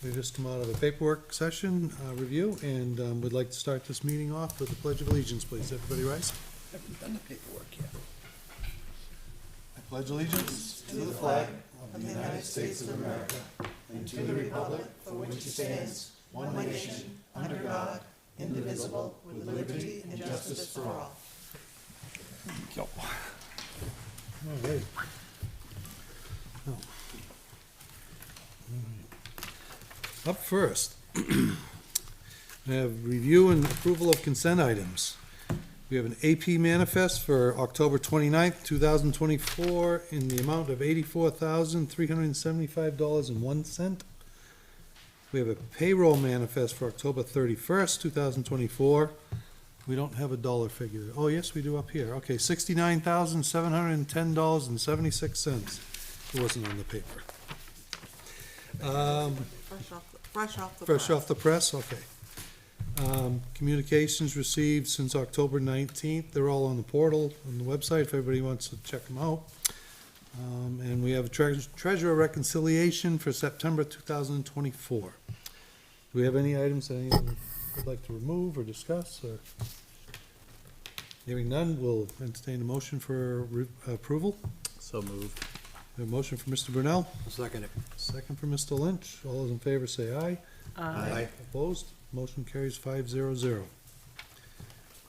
We just come out of the paperwork session, review, and, we'd like to start this meeting off with the Pledge of Allegiance, please. Everybody rise. Haven't done the paperwork yet. I pledge allegiance to the flag of the United States of America and to the republic for which it stands, one nation, under God, indivisible, with liberty and justice for all. Go. All right. Oh. Up first, we have review and approval of consent items. We have an AP manifest for October 29th, 2024, in the amount of $84,375.01. We have a payroll manifest for October 31st, 2024. We don't have a dollar figure. Oh, yes, we do up here. Okay, $69,710.76. It wasn't on the paper. Fresh off the press, okay. Communications received since October 19th. They're all on the portal, on the website, if everybody wants to check them out. And we have a treasurer reconciliation for September 2024. Do we have any items that anyone would like to remove or discuss, or? Hearing none, we'll entertain a motion for approval. So moved. We have a motion for Mr. Brunel, I'll second it. second for Mr. Lynch. All those in favor say aye. Aye. Opposed? Motion carries 5-0.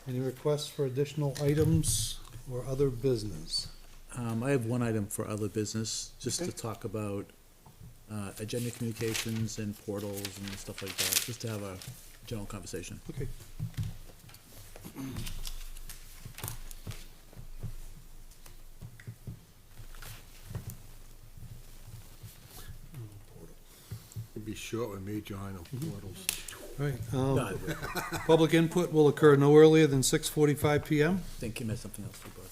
Any requests for additional items or other business? I have one item for other business, just to talk about agenda communications and portals and stuff like that, just to have a general conversation. Okay. It'd be short with me, John, on portals. All right, No, public input will occur no earlier than 6:45 PM. think Kim has something else for Bud.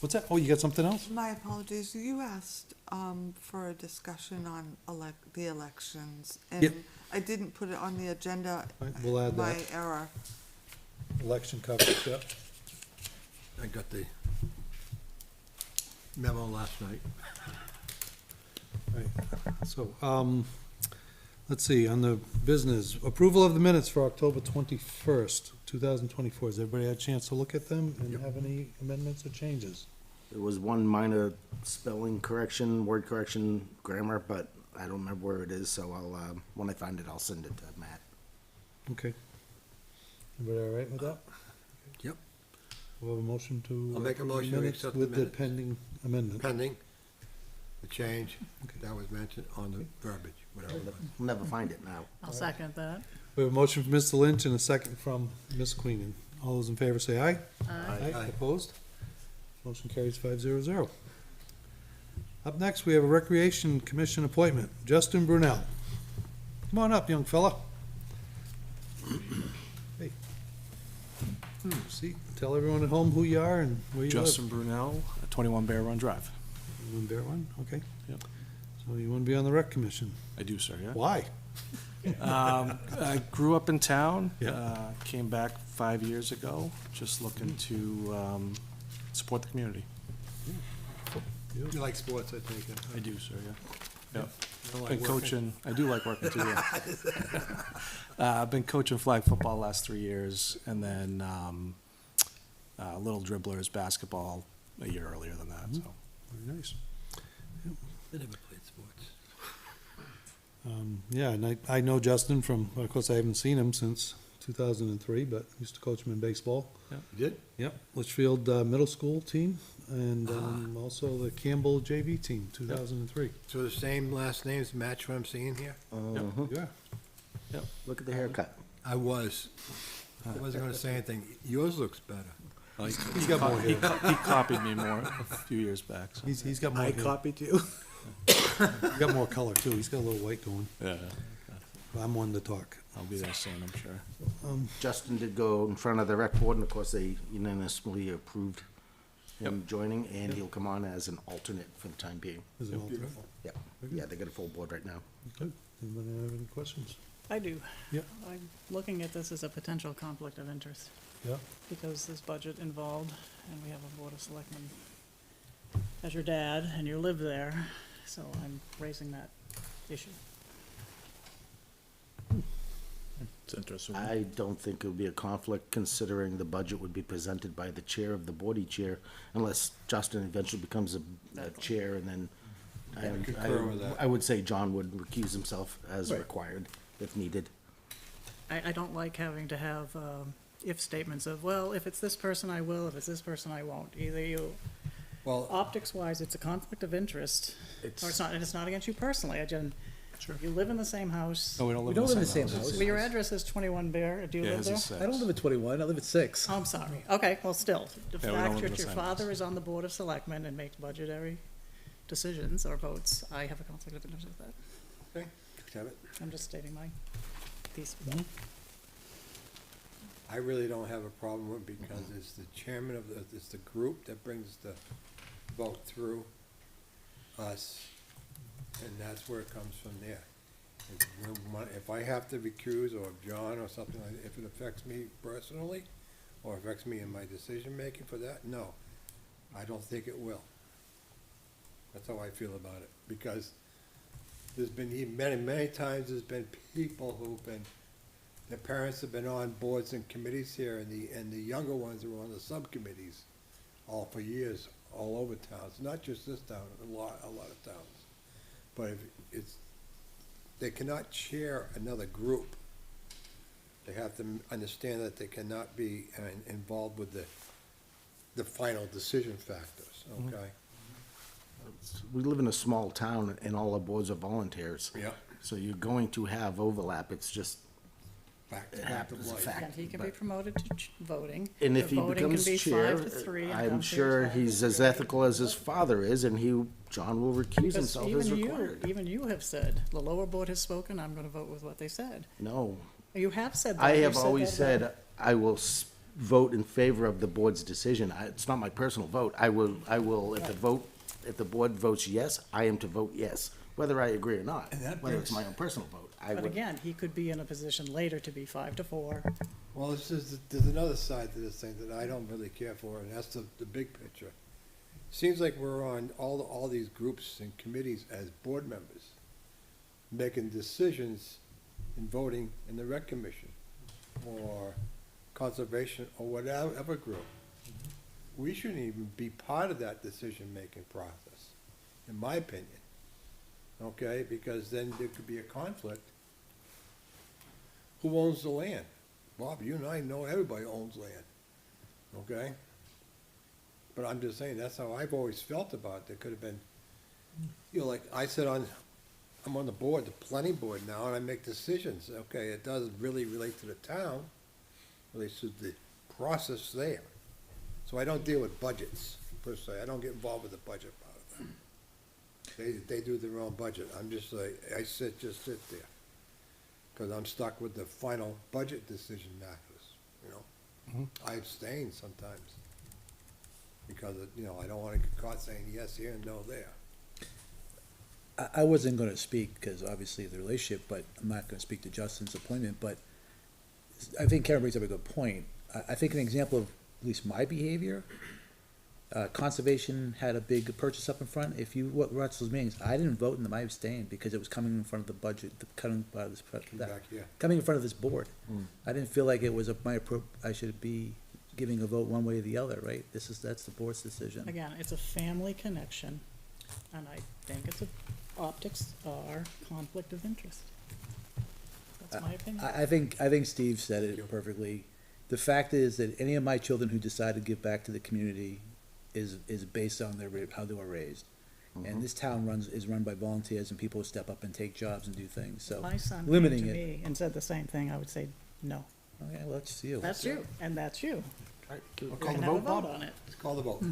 What's that? Oh, you got something else? My apologies, you asked for a discussion on the elections, Yep. and I didn't put it on the agenda. Right, we'll add My that. error. Election coverage, yep. I got the memo last night. Right, so, let's see, on the business, approval of the minutes for October 21st, 2024. Has everybody had a chance to look at them and Yep. have any amendments or changes? There was one minor spelling correction, word correction, grammar, but I don't remember where it is, so I'll, when I find it, I'll send it to Matt. Okay. Everybody all right with that? Yep. We'll have a motion to. I'll make a approve the motion to minutes accept the with the minutes. pending amendment. Pending the change Okay. that was mentioned on the verbiage, whatever it was. I'll never find it now. I'll second that. We have a motion from Mr. Lynch and a second from Ms. Queenan. All those in favor say aye. Aye. Opposed? Motion carries 5-0. Up next, we have a Recreation Commission appointment, Justin Brunel. Come on up, young fella. Hey. See, tell everyone at home who you are and where you live. Justin Brunel, 21 Bear Run Drive. You want Bear One? Okay. Yep. So you want to be on the Rec Commission? I do, sir, yeah. Why? I grew up in town, Yeah. came back 5 years ago, just looking to support the community. You like sports, I take it. I do, sir, yeah. Yep. You don't like Been working? coaching, I do like working too, yeah. I've been coaching flag football the last 3 years, and then Little Dribblers basketball a year earlier than that, so. Very nice. I never played sports. Yeah, and I know Justin from, of course, I haven't seen him since 2003, but used to coach him in baseball. You did? Yep, Litchfield Middle School team, and also the Campbell JV team, 2003. So the same last names match what I'm seeing here? Yeah. Look at the haircut. I wasn't gonna say anything. Yours looks better. He's got more He hair. copied me more a few years back, so. He's got more I hair. copied you. He's got more color, too. He's got a little white going. Yeah, I'm one to talk. I'll be there soon, I'm sure. Justin did go in front of the rec board, and of course, they unanimously approved him joining, and he'll come on as an alternate for the time being. Is it alternate? Yep. Yeah, they got a full board right now. Good. Anybody have any questions? I do. Yep. I'm looking at this as a potential conflict of interest Yeah. because there's budget involved and we have a board of selectmen as your dad and you live there, so I'm raising that issue. It's interesting. I don't think it would be a conflict, considering the budget would be presented by the chair of the board each year, unless Justin eventually becomes a chair, and then concur with that. I would say John would recuse himself as Right. required, if needed. I don't like having to have, if statements of, well, if it's this person, I will, if it's this person, I won't. Either you, Well, optics wise, it's a conflict of interest. Or it's not, and it's not against you personally, you live in the same house. No, we don't We live don't in the same house. Well, your address is 21 Bear, do you Yeah, live his there? is 6. I don't live at 21, I live at 6. Oh, I'm sorry. Okay, well, still, the Yeah, we don't fact live in that the your same father house. is on the Board of Selectmen and makes budgetary decisions or votes, I have a conflict of interest with that. okay, have it. I'm just stating my piece. I really don't have a problem with it because it's the chairman of it's the group that brings the vote through us, and that's where it comes from there. If I have to recuse, or if John or something like, if it affects me personally, or affects me in my decision-making for that, no, I don't think it will. That's how I feel about it, because there's been many times, there's been people who've been, their parents have been on boards and committees here, and the younger ones are on the subcommittees, all for years, all over towns, not just this town, a lot of towns. But if it's, they cannot chair another group. They have to understand that they cannot be involved with the final decision factors, okay? We live in a small town, and all our boards are volunteers. Yeah. So you're going to have overlap, it's just, Fact it of happens, a life. fact. And he can be but- promoted to voting. And The if he voting can becomes be chair, 5 to 3 and I'm comes sure here as he's as ethical as his father is, and John will recuse Because himself as even you, required. even you have said, the lower board has spoken, I'm gonna vote with what they said. No, You have said that. I You've have always that said, I will vote in favor of the board's decision. It's not my personal vote. I will, if the board votes yes, I am to vote yes, whether I agree or not, And that whether it's brings- my own personal vote. I But would, again, he could be in a position later to be 5 to 4. Well, there's another side to this thing that I don't really care for, and that's the big picture. Seems like we're on all these groups and committees as board members, making decisions and voting in the rec commission, or conservation, or whatever group. We shouldn't even be part of that decision-making process, in my opinion. Okay, because then there could be a conflict. Who owns the land? Bob, you and I know everybody owns land, okay? But I'm just saying, that's how I've always felt about it. There could have been, you know, like I said I'm on the board, the planning board now, and I make decisions. Okay, it doesn't really relate to the town, it relates to the process there. So I don't deal with budgets, per se. I don't get involved with the budget part of that. They do their own budget. I'm just like, just sit there. Because I'm stuck with the final budget decision matters, you know? I abstain sometimes. Because, I don't want to get caught saying yes here and no there. I wasn't gonna speak, because obviously of the relationship, but I'm not gonna speak to Justin's appointment, but I think Karen brings up a good point. I think an example of at least my behavior, conservation had a big purchase up in front. If you watch those meetings, I didn't vote in them, I abstained, because it was coming in front of the budget, coming Back here. coming in front of this board. I didn't feel like it was I should be giving a vote one way or the other, right? That's the board's decision. Again, it's a family connection, and I think optics are conflict of interest. That's my opinion. I think Steve said it perfectly. The fact is that any of my children who decide to give back to the community is based on how they were raised. And this town is run by volunteers and people who step up and take jobs and do things, so My son came limiting to it. me and said the same thing, I would say, no. Okay, well, that's you. That's you, and that's you. Right, We'll You call can the have a vote, vote Bob? on it. Let's call the vote.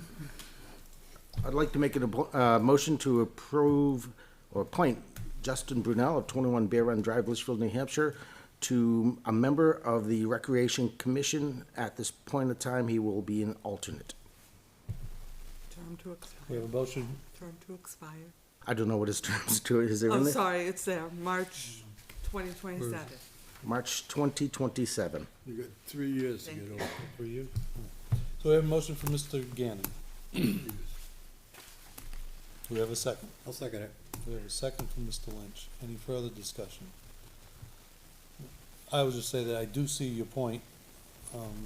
I'd like to make a motion to approve or appoint Justin Brunel of 21 Bear Run Drive, Litchfield, New Hampshire, to a member of the Recreation Commission. At this point of time, he will be an alternate. Term to We expire, have a motion, term to expire. I don't know what his terms to it. Is there Oh, in there? sorry, it's there, March 2027. March 2027. You got 3 years to Thank get you. over. for you. So we have a motion from Mr. Gannon. We have a second. I'll second it. We have a second from Mr. Lynch. Any further discussion? I would just say that I do see your point.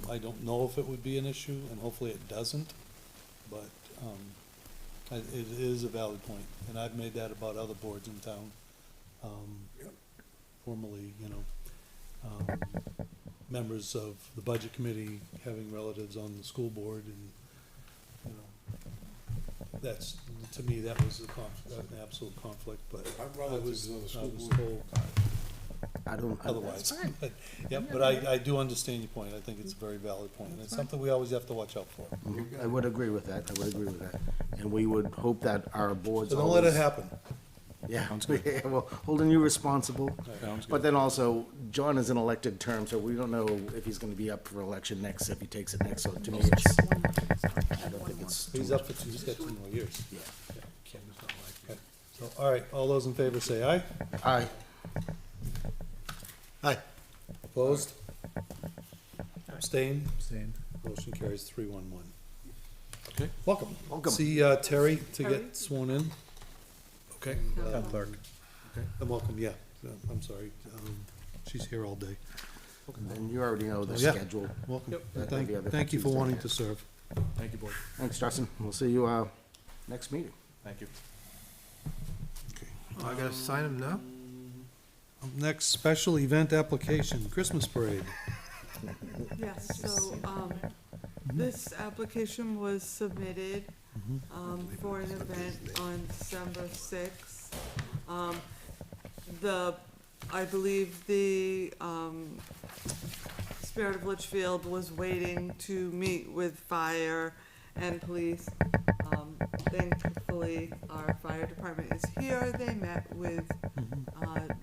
I don't know if it would be an issue, and hopefully it doesn't, but, it is a valid point, and I've made that about other boards in town. Formerly, members of the budget committee having relatives on the school board, and, that's, to me, that was an absolute conflict, but I'm I relatives was, on the I school was board. told I don't. otherwise. But, yeah, but I do understand your point. I think it's a very valid point, and it's something we always have to watch out for. I would agree with that, And we would hope that our boards So don't let it always- happen. Yeah, yeah, well, holding you responsible. Sounds But then also, John is an elected term, so we don't know if he's gonna be up for election next, if he takes it next, so to me, it's, I don't think it's. He's up for he's got 2 more years. Yeah. Okay. So, all right, all those in favor say aye. Aye. Aye. Opposed? Abstained? Abstained. Motion carries 3-1-1. Okay. Welcome. Welcome. See, Terry to Terry? get sworn in. Okay. Town clerk. And welcome, yeah, I'm sorry, she's here all day. And you already know the Yeah. schedule. Welcome. Yep. And That'll be other Thank you for Tuesday, wanting yeah. to serve. Thank you, board. Thanks, Justin. We'll see you, next meeting. Thank you. I gotta sign them now? Next, special event application, Christmas parade. Yes, so, this application was submitted, for an event on December sixth. I believe the, Spirit of Litchfield was waiting to meet with fire and police. Thankfully, our fire department is here. They met with,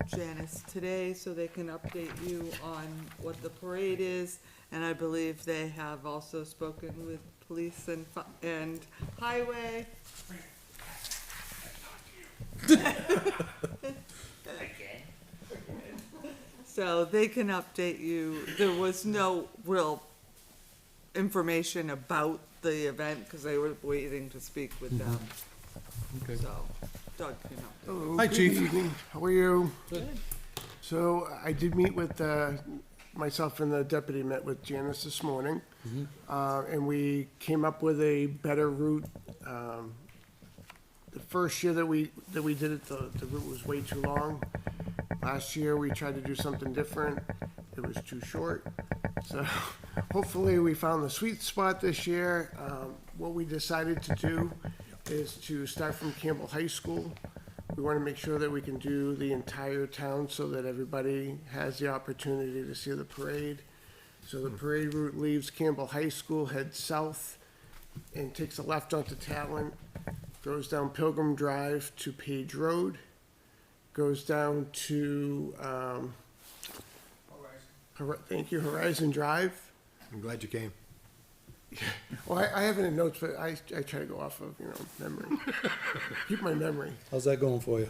Janice today, so they can update you on what the parade is. And I believe they have also spoken with police and highway. So they can update you. There was no real information about the event, cause they were waiting to speak with them. Okay. So, Doug, you know. Hello, Hi, good Chief. evening. How are you? Good. So I did meet with, myself and the deputy met with Janice this morning. And we came up with a better route. The first year that we did it, the route was way too long. Last year, we tried to do something different. It was too short. So hopefully we found the sweet spot this year. What we decided to do is to start from Campbell High School. We want to make sure that we can do the entire town so that everybody has the opportunity to see the parade. So the parade route leaves Campbell High School, heads south, and takes a left onto Talent, goes down Pilgrim Drive to Page Road, goes down to, thank you, Horizon Drive. I'm glad you came. Well, I have it in notes, but I try to go off of, memory. Keep my memory. How's that going for you?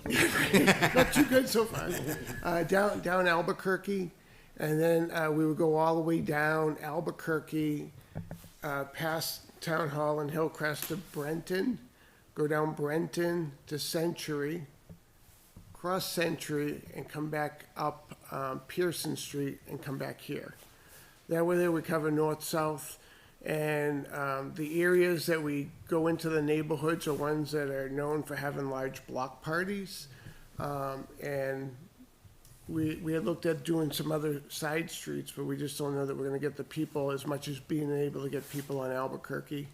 Not too good so far. Down Albuquerque, and then we would go all the way down Albuquerque, past Town Hall and Hillcrest to Brenton, go down Brenton to Century, cross Century, and come back up Pearson Street and come back here. That way there we cover north-south, and the areas that we go into the neighborhoods are ones that are known for having large block parties. And we had looked at doing some other side streets, but we just don't know that we're gonna get the people as much as being able to get people on Albuquerque.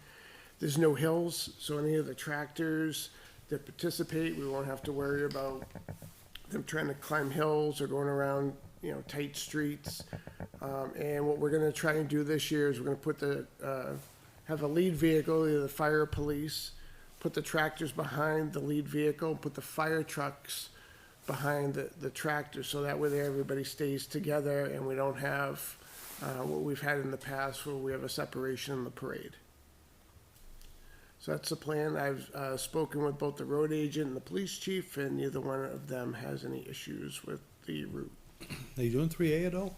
There's no hills, so any of the tractors that participate, we won't have to worry about them trying to climb hills or going around, tight streets. And what we're gonna try and do this year is we're gonna have a lead vehicle, either the fire or police, put the tractors behind the lead vehicle, put the fire trucks behind the tractor, so that way everybody stays together and we don't have what we've had in the past where we have a separation in the parade. So that's the plan. I've spoken with both the road agent and the police chief, and neither one of them has any issues with the route. Are you doing 3A at all?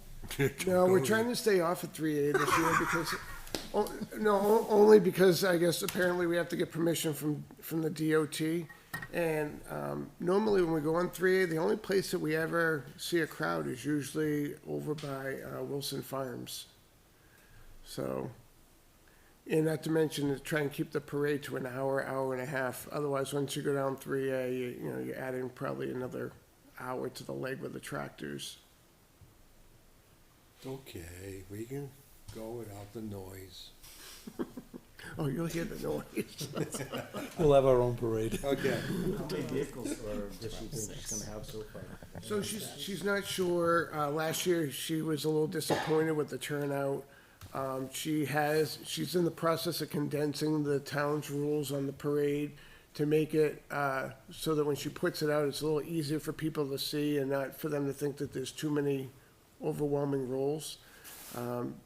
No, we're trying to stay off at 3A this year because, only because I guess apparently we have to get permission from the DOT, And normally when we go on 3A, the only place that we ever see a crowd is usually over by Wilson Farms. So, and not to mention to try and keep the parade to an hour, hour and a half. Otherwise, once you go down 3A, you know, you're adding probably another hour to the leg with the tractors. Okay, we can go without the noise. Oh, you'll hear the noise. We'll have our own parade. Okay. How many vehicles does she think she's gonna have so far? So she's not sure. Last year, she was a little disappointed with the turnout. She's in the process of condensing the town's rules on the parade to make it, so that when she puts it out, it's a little easier for people to see and not for them to think that there's too many overwhelming rules.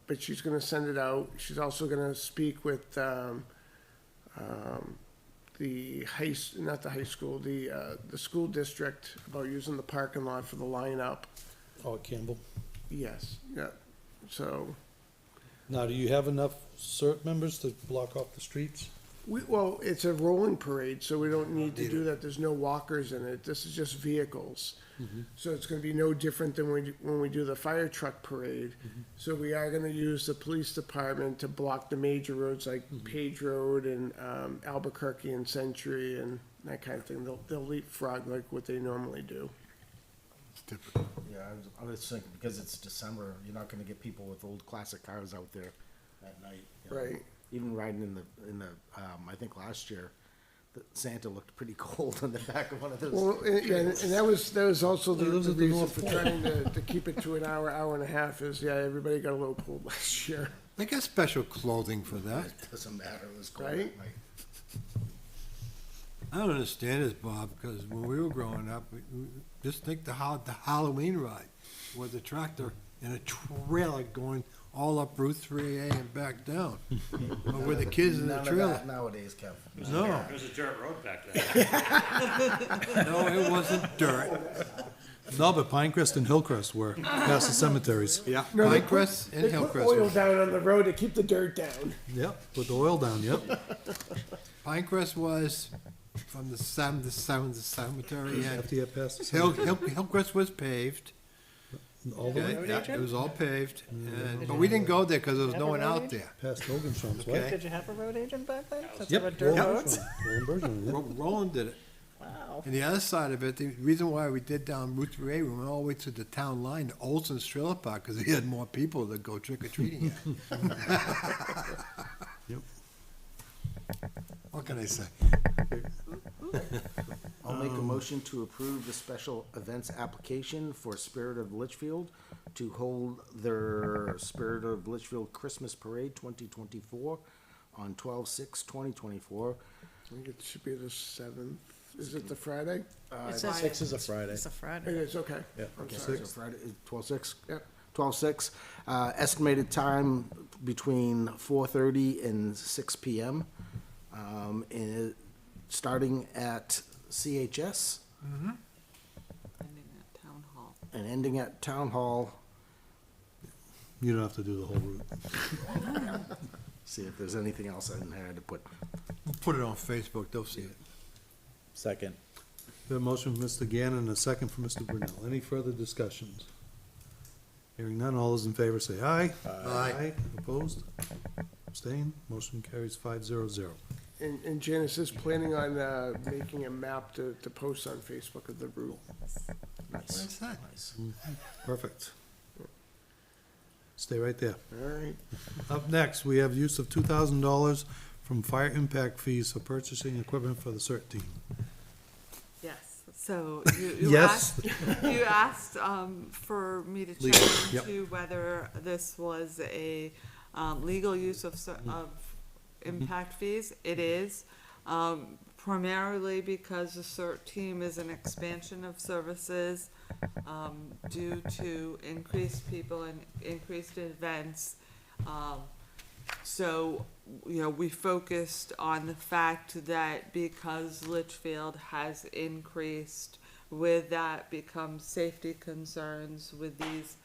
But she's gonna send it out. She's also gonna speak with, not the high school, the school district about using the parking lot for the lineup. Oh, Campbell. Yes, yeah, so, Now, do you have enough CERT members to block off the streets? well, it's a rolling parade, so we don't need to do that. There's no walkers in it. This is just vehicles. So it's gonna be no different than when we do the fire truck parade. So we are gonna use the police department to block the major roads like Page Road and, Albuquerque and Century and that kind of thing. They'll leapfrog like what they normally do. Yeah, I was thinking, because it's December, you're not gonna get people with old classic cars out there at night. you know. Right. Even riding in the, I think last year, Santa looked pretty cold on the back of one of those. Well, yeah, and that was also the He lives the at the reason North for Pole. trying to keep it to an hour, hour and a half is, yeah, everybody got a little cold last year. They got special clothing for that. It doesn't matter, it was cold Right? at night. I don't understand this, Bob, because when we were growing up, just think the Halloween ride with a tractor and a trailer going all up Route 3A and back down. But with the kids in the None of trailer. that nowadays, Kev. No, It was a dirt road back then. no, it wasn't dirt. No, but Pinecrest and Hillcrest were past the cemeteries. Yeah, No, they Pinecrest and They put Hillcrest. oil were- down on the road to keep the dirt down. Yep, put the oil down, yep. Pinecrest was from the cemetery, and After you get past the cemetery. Hillcrest was paved. All the way Okay, yeah, it was all paved, and, but we didn't go there because there was no one out there. past Hoganstrom's, Okay. what? Did you have a road agent back then? Since Yep. there were dirt Roland roads? Bergeron, Roland Bergeron, yep. Roland did it. Wow. And the other side of it, the reason why we did down Route 3A, we went all the way to the town line, to Olson's Trailer Park, because we had more people to go trick or treating at. Yep. What can I say? I'll make a motion to approve the special events application for Spirit of Litchfield to hold their Spirit of Litchfield Christmas Parade 2024 on 12/6/2024. I think it should be the 7th. Is it the Friday? It says 6 is a Friday. It's a It Friday. is, okay. Yeah. I'm Okay, sorry. so Friday, 12/6? Yep. 12/6. Estimated time between 4:30 and 6 PM. And starting at CHS Ending at Town Hall. and ending at Town Hall. You don't have to do the whole route. See if there's anything else in there to put. We'll put it on Facebook, they'll see it. Second. We have a motion from Mr. Gannon and a second from Mr. Brunel. Any further discussions? Hearing none, all those in favor say aye. Aye. Opposed? Abstained? Motion carries 500. And Janice is planning on making a map to post on Facebook of the route. What's that? Perfect. Stay right there. All right. Up next, we have use of $2,000 from fire impact fees for purchasing equipment for the CERT team. Yes, so you Yes. asked, for me to Legal, check yep. into whether this was a, legal use of, of impact fees. It is, primarily because the CERT team is an expansion of services, due to increased people and increased events. So, you know, we focused on the fact that because Litchfield has increased, with that becomes safety concerns with these,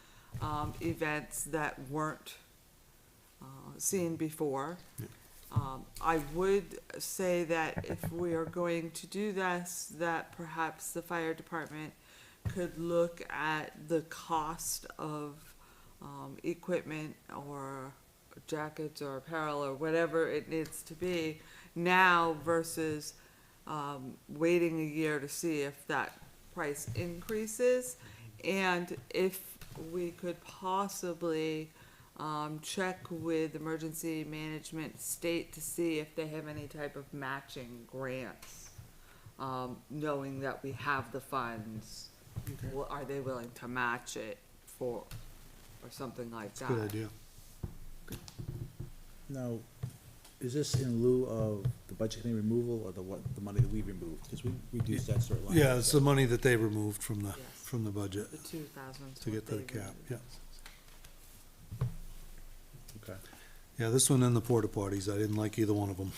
events that weren't, seen before. I would say that if we are going to do this, that perhaps the fire department could look at the cost of, equipment or jackets or apparel or whatever it needs to be now versus, waiting a year to see if that price increases. And if we could possibly, check with emergency management state to see if they have any type of matching grants. Knowing that we have the funds, are they willing to match it for, or something like that? Good idea. Now, is this in lieu of the budget committee removal or the money that we removed? Because we reduced that sort of line. Yeah, it's the money that they removed from Yes. the budget The 2,000. to get to the cap, yeah. Okay. Yeah, this one and the porta potties, I didn't like either one of them.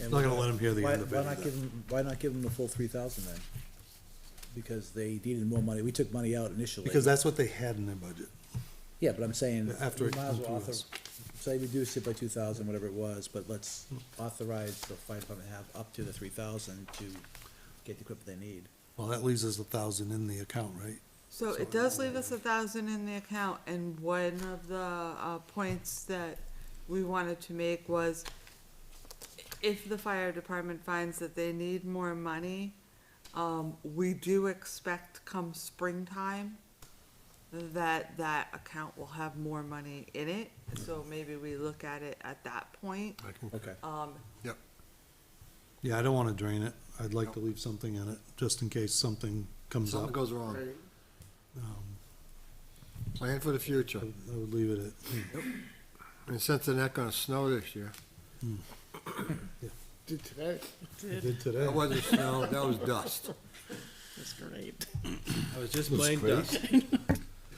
And Not gonna let them hear the why- end of Why not it. why not give them the full 3,000 then? Because they needed more money. We took money out initially. Because that's what they had in their budget. Yeah, but I'm saying, After we it might as come well through author, us. say reduce it by 2,000, whatever it was, but let's authorize the fire department to have up to the 3,000 to get the equipment they need. Well, that leaves us 1,000 in the account, right? So it does leave us 1,000 in the account, and one of the, points that we wanted to make was if the fire department finds that they need more money, we do expect come springtime that that account will have more money in it, so maybe we look at it at that point. Okay. Yeah, I don't wanna drain it. I'd like to leave something in it, just in case something comes Something up. goes wrong. Right. Plan for the future. I would leave it at, And since they're not gonna snow this year, Did today. I did today. that wasn't snow, that was dust. That's great. That was just plain dust.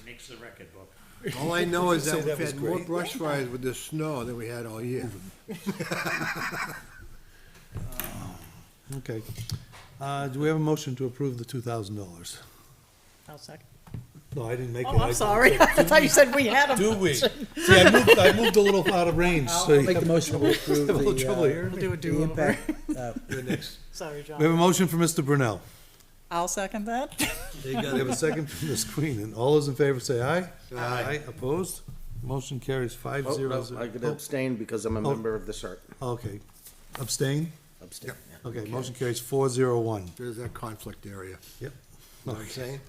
Makes the record book. All I know is Say that that we've was had more great. brush fires with the snow than we had all year. Okay. Do we have a motion to approve the $2,000? I'll second. No, I didn't make it. Oh, I'm sorry. I thought you said we had a. Do we? See, I moved a little out of range, so I'll you make have the motion to approve a little trouble the, here. We'll do a the do-over. impact, You're next. Sorry, We have John. a motion for Mr. Brunel. I'll second that. We have a second from Ms. Queen, and all those in favor say aye. Aye. Opposed? Motion carries five Oh, zero no, zero. I could abstain because I'm a member of the CERT. Okay. Abstain? abstain. Okay, motion carries 401. There's that conflict area. Yep. Know what I'm saying?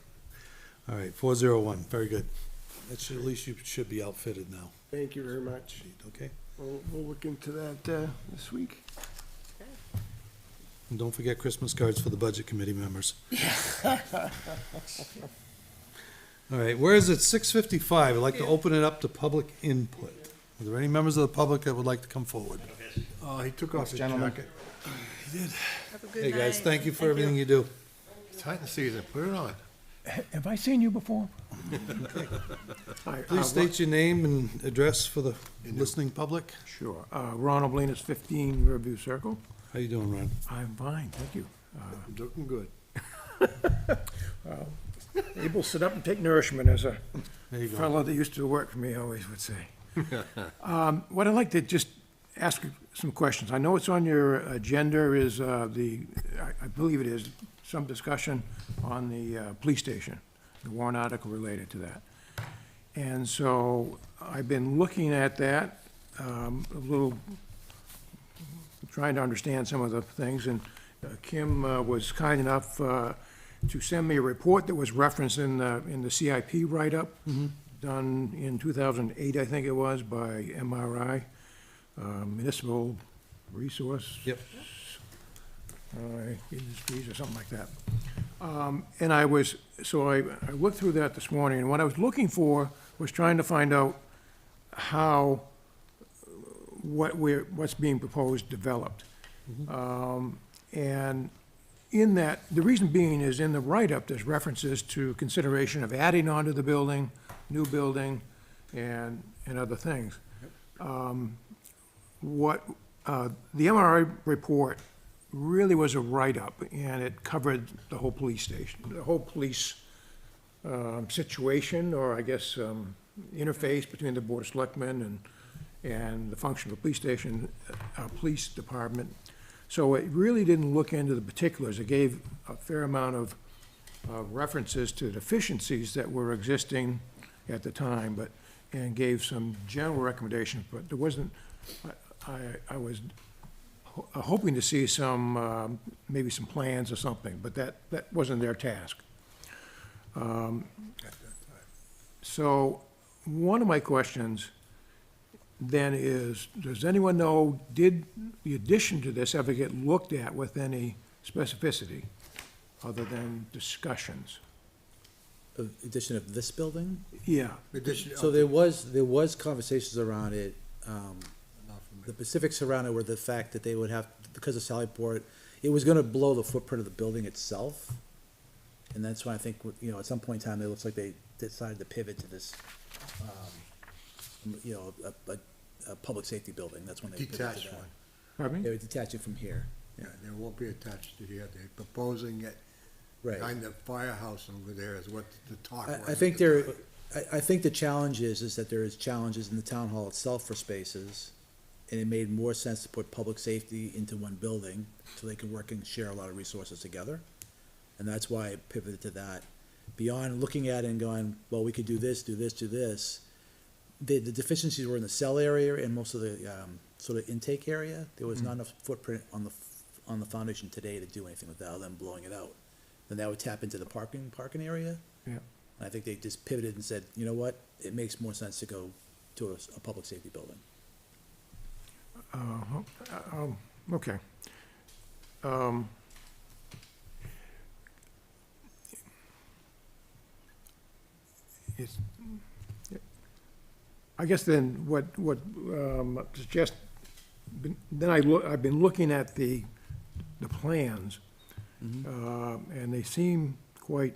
All right, 401, very good. That should, at least you should be outfitted now, Thank you very much. okay? We'll look into that, this week. And don't forget Christmas cards for the budget committee members. All right, where is it, 6:55? I'd like to open it up to public input. Are there any members of the public that would like to come forward? Oh, he took off his Gentlemen. jacket. Have a good Hey, guys, thank you for everything you do. It's hunting season, put it on. Have I seen you before? Hi, Please state your name and address for the listening public. Sure. Ronald Blaine, it's 15 Riverview Circle. How you doing, Ron? I'm fine, thank you. Looking good. Able to sit up and take nourishment, as a There you go. fellow that used to work for me always would say. What I'd like to just ask some questions. I know it's on your agenda is I believe it is, some discussion on the police station, the warrant article related to that. And so I've been looking at that, a little, trying to understand some of the things, and Kim was kind enough to send me a report that was referenced in the CIP write-up, done in 2008, I think it was, by MRI, Municipal Resource. Yep. Industries or something like that. And I looked through that this morning, and what I was looking for was trying to find out how, what's being proposed developed. And in that, the reason being is in the write-up, there's references to consideration of adding onto the building, new building, and other things. The MRI report really was a write-up, and it covered the whole police station, the whole police situation, or I guess interface between the Board of Selectmen and the function of the police station, police department. So it really didn't look into the particulars. It gave a fair amount of references to deficiencies that were existing at the time, and gave some general recommendations, but there wasn't, I was hoping to see some, maybe some plans or something, but that wasn't their task. So, one of my questions then is, does anyone know, did the addition to this ever get looked at with any specificity, other than discussions? Addition of this building? Yeah, So there was conversations around it. The specifics around it were the fact that they would have, because of Sallyport, it was gonna blow the footprint of the building itself. And that's why I think, you know, at some point in time, it looks like they decided to pivot to this, you know, a public safety building. That's when they pivoted to Detached that. one. pardon me? They would detach it from here. Yeah, they won't be attached to here. They're proposing it Right. behind the firehouse over there is what the talk was. I think there, I think the challenge is that there is challenges in the town hall itself for spaces, and it made more sense to put public safety into one building, so they could work and share a lot of resources together. And that's why it pivoted to that. Beyond looking at it and going, well, we could do this, do this, do this, the deficiencies were in the cell area and most of the, sort of intake area. There was not enough footprint on the foundation today to do anything without them blowing it out. Then that would tap into the parking area. Yeah. And I think they just pivoted and said, you know what, it makes more sense to go to a public safety building. Okay. It's, I guess then suggest, then I've been looking at the plans, and they seem quite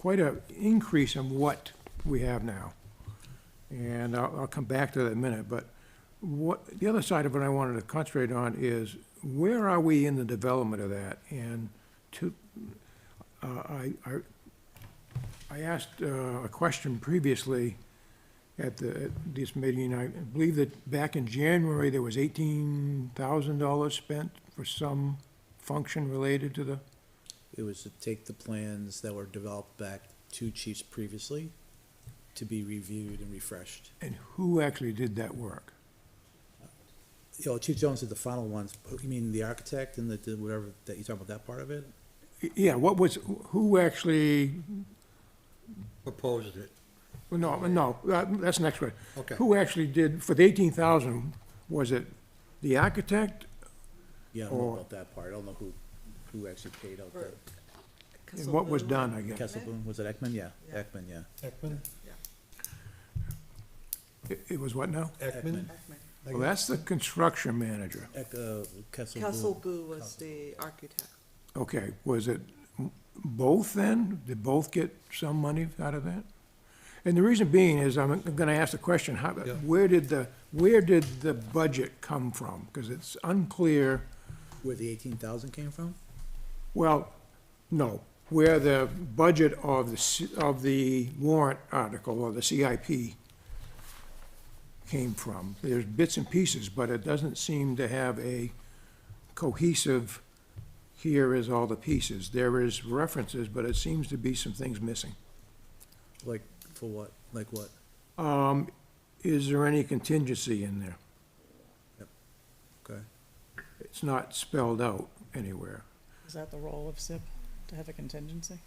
a increase in what we have now. And I'll come back to that in a minute, but the other side of it I wanted to concentrate on is, where are we in the development of that? And I asked a question previously at this meeting. I believe that back in January, there was $18,000 spent for some function related to the, It was to take the plans that were developed back two chiefs previously to be reviewed and refreshed. and who actually did that work? You know, Chief Jones did the final ones. You mean the architect and the whatever, that you talking about that part of it? Yeah, who actually, Proposed it. no, that's the next one. Okay. Who actually did, for the 18,000, was it the architect? Yeah, I don't know Or- about that part. I don't know who actually paid out the, And what was done, I guess? Kesselboom, was it Ekman? Yeah, Yeah. Ekman, yeah. Ekman? It was what now? Ekman? Well, that's the construction manager. Kesselboom. Kesselboo was the architect. Okay, was it both then? Did both get some money out of that? And the reason being is, I'm gonna ask the question, Yeah. where did the budget come from? Because it's unclear, Where the 18,000 came from? well, no, where the budget of the warrant article or the CIP came from. There's bits and pieces, but it doesn't seem to have a cohesive, here is all the pieces. There is references, but it seems to be some things missing. Like, for what? Like what? Is there any contingency in there? Okay. It's not spelled out anywhere. Is that the role of SIP, to have a contingency?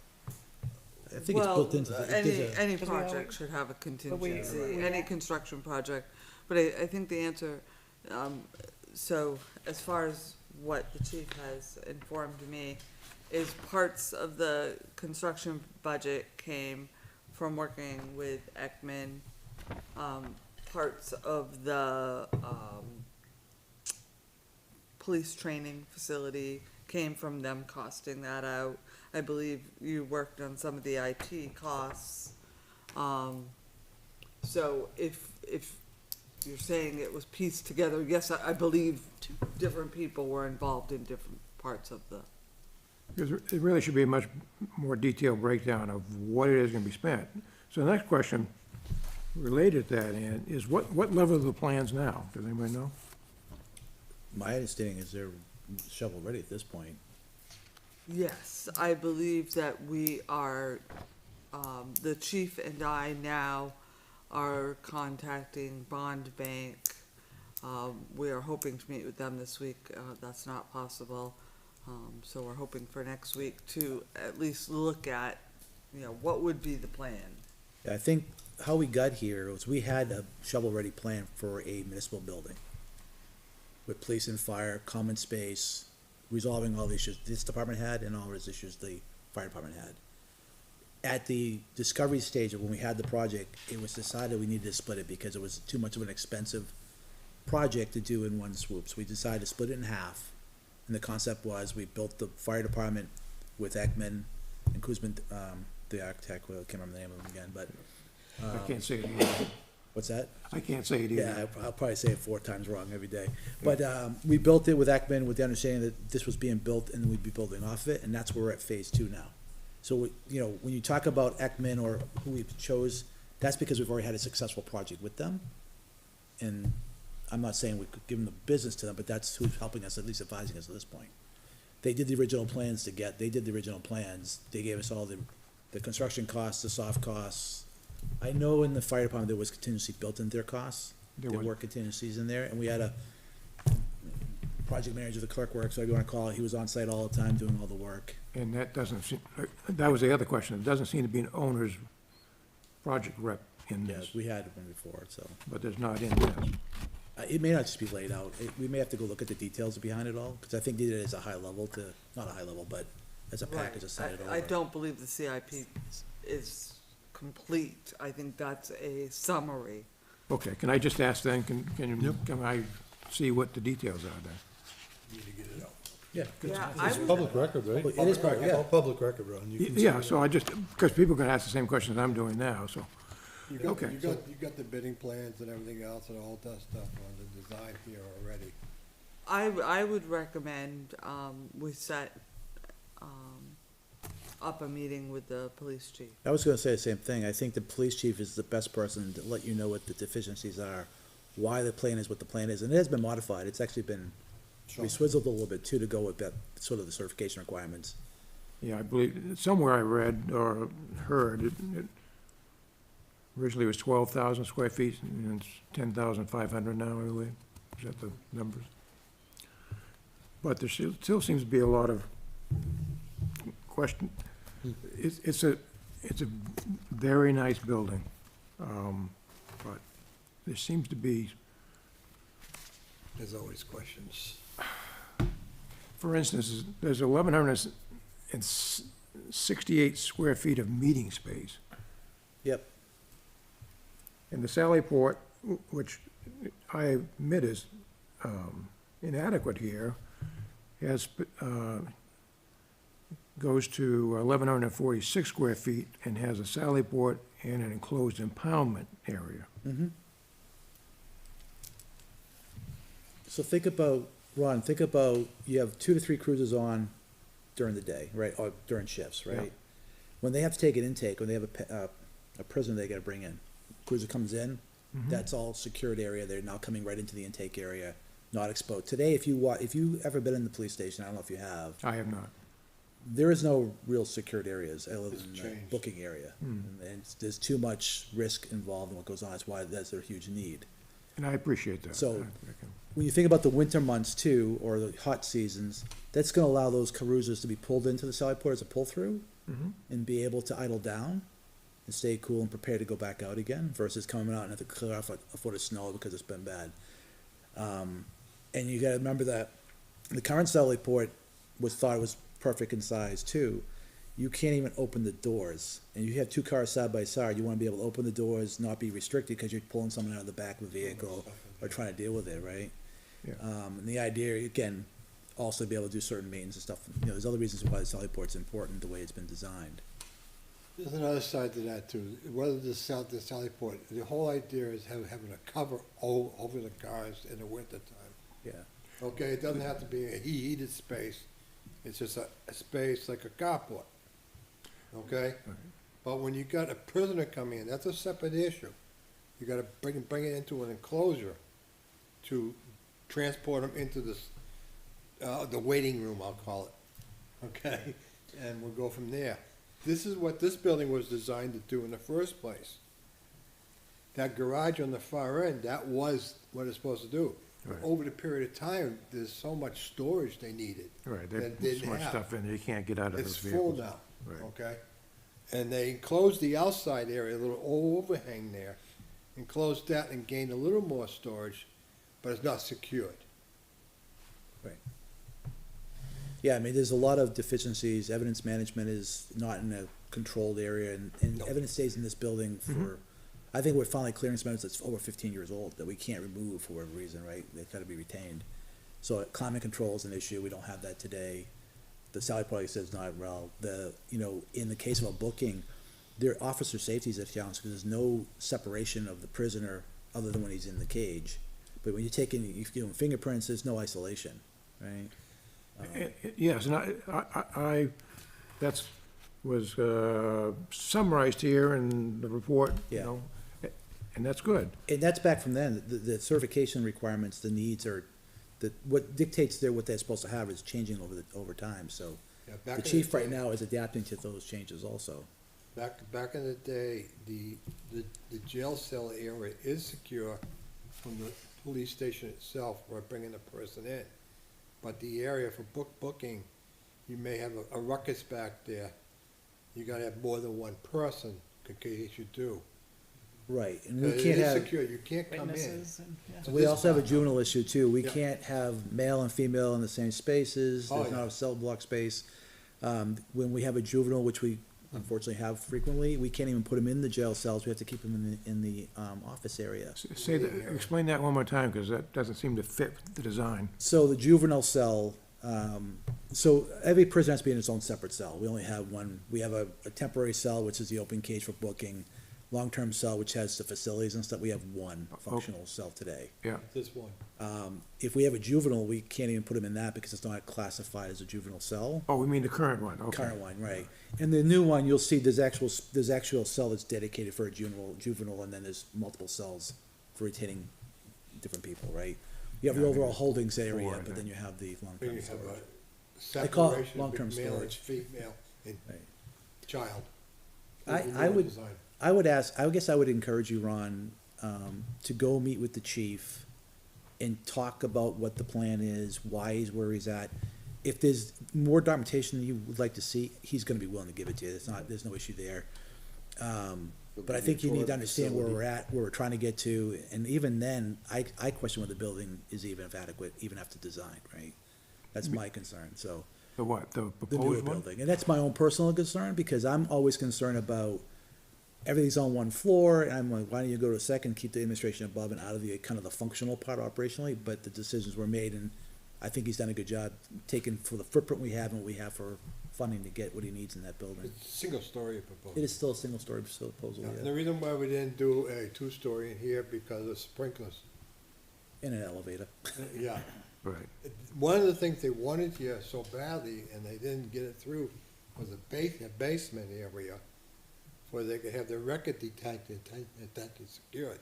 I think it's built into the. Any Because we always- project should have a we- contingency, any construction project. But I think the answer, so as far as what the chief has informed me, is parts of the construction budget came from working with Ekman. Parts of the, police training facility came from them costing that out. I believe you worked on some of the IT costs. So if you're saying it was pieced together, yes, I believe different people were involved in different parts of the. Because it really should be a much more detailed breakdown of what it is gonna be spent. So the next question related to that, Ann, is what level are the plans now? Does anybody know? My understanding is they're shovel-ready at this point. Yes, I believe that we are, the chief and I now are contacting Bond Bank. We are hoping to meet with them this week. That's not possible. So we're hoping for next week to at least look at, what would be the plan. I think how we got here was we had a shovel-ready plan for a municipal building with police and fire, common space, resolving all the issues this department had and all those issues the fire department had. At the discovery stage of when we had the project, it was decided we needed to split it because it was too much of an expensive project to do in one swoop. So we decided to split it in half. And the concept was we built the fire department with Ekman and Kuzman, the architect, well, I can't remember the name of him again, but, I can't say it either. what's that? I can't say it either. Yeah, I'll probably say it 4 times wrong every day. But we built it with Ekman with the understanding that this was being built and we'd be building off of it, and that's where we're at phase 2 now. So, when you talk about Ekman or who we chose, that's because we've already had a successful project with them. And I'm not saying we could give them the business to them, but that's who's helping us, at least advising us at this point. They did the original plans. They gave us all the construction costs, the soft costs. I know in the fire department, there was contingency built into their costs. There There was. were contingencies in there, and we had a project manager, the clerk works, whatever you wanna call it, he was on site all the time doing all the work. And that doesn't seem, that was the other question. It doesn't seem to be an owner's project rep in Yeah, this, we had one before, so. but there's not in this. It may not just be laid out. We may have to go look at the details behind it all, because I think they did it as a high level not a high level, but as a package to set it over. I don't believe the CIP is complete. I think that's a summary. Okay, can I just ask then, can I see what the details are then? Need to get it out. Yeah. Yeah, I It's would, public record, right? It is public, It's yeah. all public record, Ron. You can see Yeah, it. so I just, because people are gonna ask the same questions I'm doing now, so. Okay, You got the bidding plans and everything else and all that stuff on the design here already. I would recommend, we set, up a meeting with the police chief. I was gonna say the same thing. I think the police chief is the best person to let you know what the deficiencies are, why the plan is what the plan is, and it has been modified. It's actually been reswizzled a little bit too to go with that, sort of the certification requirements. yeah, I believe, somewhere I read or heard, it originally was 12,000 square feet, and it's 10,500 now, I believe. Is that the numbers? But there still seems to be a lot of question. It's a very nice building, but there seems to be, There's always questions. for instance, there's 1,168 square feet of meeting space. Yep. And the Sally Port, which I admit is inadequate here, goes to 1,146 square feet and has a Sally Port and an enclosed impoundment area. So think about, Ron, you have 2 to 3 cruisers on during the day, right, or during shifts, right? Yeah. When they have to take an intake, when they have a prisoner they gotta bring in, cruiser comes in, that's all secured area, they're now coming right into the intake area, not exposed. Today, if you ever been in the police station, I don't know if you have, I have not. there is no real secured areas other It's than the changed. booking area. And there's too much risk involved in what goes on, that's why that's their huge need. And I appreciate that. So- I can- When you think about the winter months too, or the hot seasons, that's gonna allow those cruisers to be pulled into the Sally Port as a pull-through and be able to idle down and stay cool and prepared to go back out again versus coming out and have to clear off a foot of snow because it's been bad. And you gotta remember that the current Sally Port thought it was perfect in size too. You can't even open the doors, and you have 2 cars side by side, you wanna be able to open the doors, not be restricted, cause you're pulling someone out of the back of the vehicle or trying to deal with it, right? Yeah. And the idea, again, also be able to do certain maintenance and stuff, there's other reasons why the Sally Port's important, the way it's been designed. There's another side to that too. Whether the Sally Port, the whole idea is having a cover over the cars in the wintertime. Yeah. Okay, it doesn't have to be a heated space. It's just a space like a carport. Okay? But when you got a prisoner coming in, that's a separate issue. You gotta bring it into an enclosure to transport them into this, the waiting room, I'll call it, okay? And we'll go from there. This is what this building was designed to do in the first place. That garage on the far end, that was what it's supposed to do. But Right. over the period of time, there's so much storage they needed. Right, that there's so didn't much have. stuff in there, you can't get out of It's those full vehicles. now, Right. okay? And they enclosed the outside area, a little overhang there, enclosed that and gained a little more storage, but it's not secured. Yeah, I mean, there's a lot of deficiencies, evidence management is not in a controlled area, and No. evidence stays in this building for, I think we're finally clearing some evidence that's over 15 years old, that we can't remove for whatever reason, right? They've gotta be retained. So climate control is an issue, we don't have that today. The Sally probably says not well, in the case of a booking, their officer safety is a challenge, because there's no separation of the prisoner other than when he's in the cage. But when you're taking, if you're doing fingerprints, there's no isolation, right? Yes, and that's, was summarized here in the report, you Yeah. know, and that's good. And that's back from then, the certification requirements, the needs are, what dictates what they're supposed to have is changing over time, so. Yeah, The back in chief right day- now is adapting to those changes also. Back in the day, the jail cell area is secure from the police station itself, or bringing a person in. But the area for booking, you may have a ruckus back there. You gotta have more than one person, in case you do. Right, and It we can't is have, secure, you can't come in. Witnesses and, yeah. we also have a juvenile issue too, we Yeah. can't have male and female in the same spaces, Oh, there's not yeah. a cell block space. When we have a juvenile, which we unfortunately have frequently, we can't even put them in the jail cells, we have to keep them in the office area. Say that, explain that one more time, because that doesn't seem to fit the design. So the juvenile cell, so every prisoner has to be in its own separate cell. We only have one, we have a temporary cell, which is the open cage for booking. Long-term cell, which has the facilities and stuff, we have one functional cell today. Yeah, This one. If we have a juvenile, we can't even put them in that because it's not classified as a juvenile cell. oh, we mean the current one, okay. Current one, right. And the new one, you'll see there's actual cell that's dedicated for a juvenile, and then there's multiple cells for retaining different people, right? You have the Yeah, I think overall it's holdings area, four, I but think. then you have the Then long-term you have storage. a call it separation long-term between male and storage. female and Right. child. I With the new would- design. I guess I would encourage you, Ron, to go meet with the chief and talk about what the plan is, why he's where he's at. If there's more documentation you would like to see, he's gonna be willing to give it to you, there's no issue there. But I think you need to understand where we're at, where we're trying to get to, and even then, I question whether the building is even adequate, even after design, right? That's my concern, so. The what, the The newer proposed one? building, and that's my own personal concern, because I'm always concerned about everything's on one floor, and I'm like, why don't you go to a second, keep the administration above and out of the, kind of the functional part operationally, but the decisions were made, and I think he's done a good job taking for the footprint we have and what we have for funding to get what he needs in that building. It's a single-story proposal. It is still a single-story proposal, Yeah, and yeah, the reason why we didn't do a two-story in here because of sprinklers. in an elevator. Yeah. Right. One of the things they wanted here so badly, and they didn't get it through, was a basement area where they could have their record detected secured.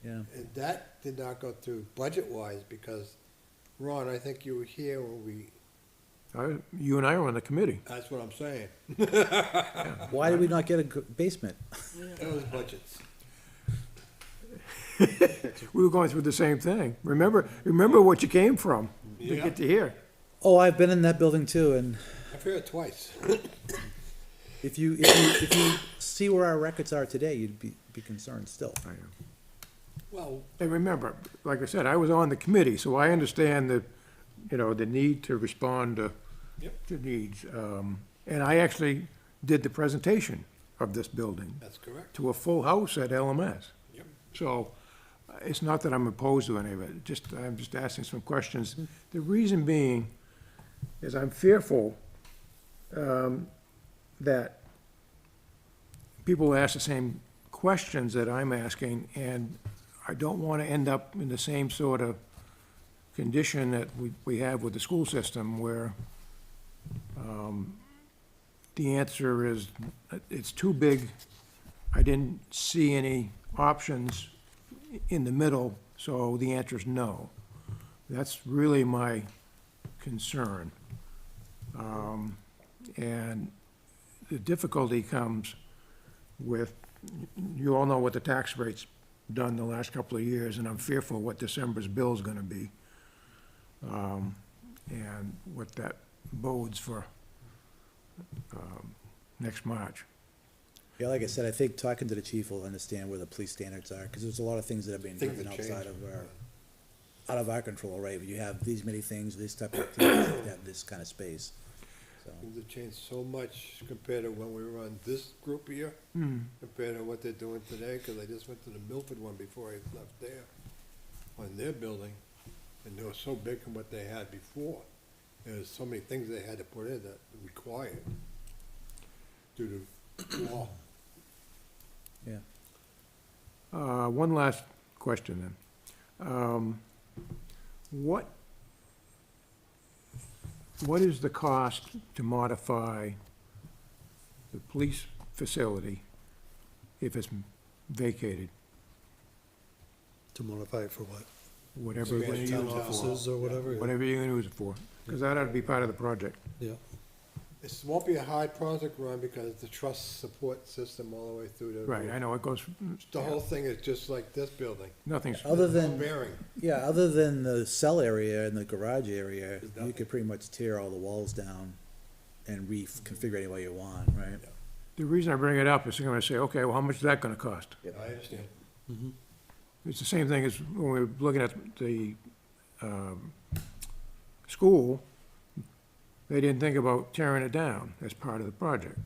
Yeah, And that did not go through budget-wise because, Ron, I think you were here when You and I were on the committee. that's what I'm saying. why did we not get a basement? It was budgets. We were going through the same thing. Remember what you came from to Yeah. get to here. Oh, I've been in that building too, and I've heard it twice. if you see where our records are today, you'd be concerned still. Well, And remember, like I said, I was on the committee, so I understand the need to respond to Yep. to needs. And I actually did the presentation of this building that's correct. to a full house at LMS. Yep. So it's not that I'm opposed to any of it, I'm just asking some questions. The reason being is I'm fearful that people ask the same questions that I'm asking, and I don't want to end up in the same sort of condition that we have with the school system where the answer is, it's too big, I didn't see any options in the middle, so the answer is no. That's really my concern. And the difficulty comes with, you all know what the tax rate's done the last couple of years, and I'm fearful what December's bill's gonna be. And what that bodes for, next March. Yeah, like I said, I think talking to the chief will understand where the police standards are, because there's a lot of things that are being Things driven have outside changed. of out of our control, right? When you have these many things, this type of activities, you have this kind of space, so. Things have changed so much compared to when we were on this group here, compared to what they're doing today, because I just went to the Milford one before I left there, on their building, and they were so big from what they had before. There's so many things they had to put in that required due to law. Yeah. One last question then. What is the cost to modify the police facility if it's vacated? To modify it for what? Whatever you're gonna use Town it for. offices or whatever? Whatever you're gonna use it for, because that ought to be part of the project. Yeah. This won't be a hard project, Ron, because the trust support system all the way through the. Right, I know, it goes, The whole thing is just like this building. nothing's, Other No than, bearing. yeah, other than the cell area and the garage area, you could pretty much tear all the walls down and reconfigure any way you want, right? the reason I bring it up is they're gonna say, okay, well, how much is that gonna cost? I understand. It's the same thing as when we were looking at the, school, they didn't think about tearing it down as part of the project.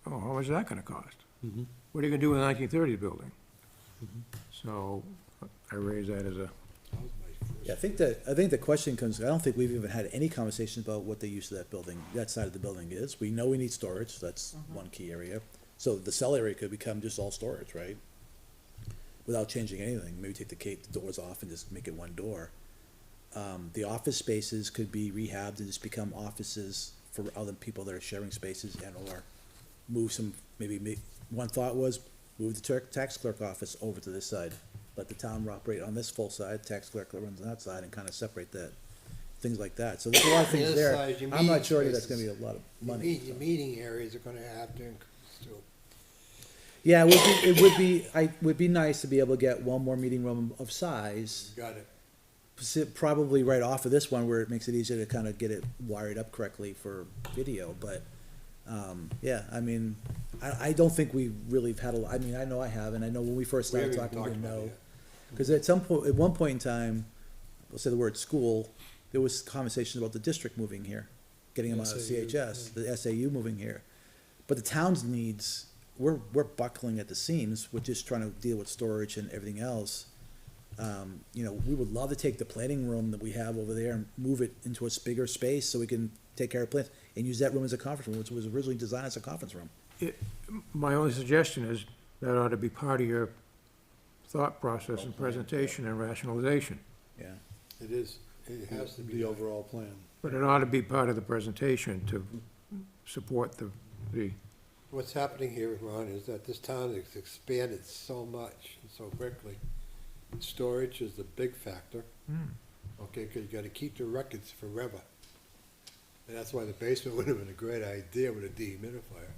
Oh, how much is that gonna cost? What are you gonna do with the 1930s building? So, I raise that as a, Yeah, I think the question comes, I don't think we've even had any conversation about what the use of that building, that side of the building is. We know we need storage, that's one key area. So the cell area could become just all storage, right? Without changing anything, maybe take the doors off and just make it one door. The office spaces could be rehabbed and just become offices for other people that are sharing spaces and or move some, one thought was, move the tax clerk office over to this side. Let the town operate on this full side, tax clerk runs on that side, and kind of separate that, things like that. So there's a lot of The things other there. side is your I'm not meeting sure that's gonna be spaces. a lot of Your money. your meeting areas are gonna have to increase too. Yeah, it would be nice to be able to get one more meeting room of size, Got it. probably right off of this one where it makes it easier to kind of get it wired up correctly for video, but, yeah, I mean, I don't think we really have had I mean, I know I have, and I know when we first We started haven't talking, we even didn't talked about know. it Because at one point in time, we'll say the word school, there was conversations about the district moving here, getting them out of SAU, CHS, the SAU moving here. But the town's needs, we're buckling at the seams, we're just trying to deal with storage and everything else. You know, we would love to take the planning room that we have over there and move it into a bigger space so we can take care of plans and use that room as a conference room, which was originally designed as a conference room. my only suggestion is that ought to be part of your thought process and presentation and rationalization. Yeah. It is, it has to be. The overall plan. But it ought to be part of the presentation to support the, What's happening here, Ron, is that this town has expanded so much and so quickly. Storage is the big factor. Okay, because you gotta keep the records forever. And that's why the basement would have been a great idea with a dehumidifier.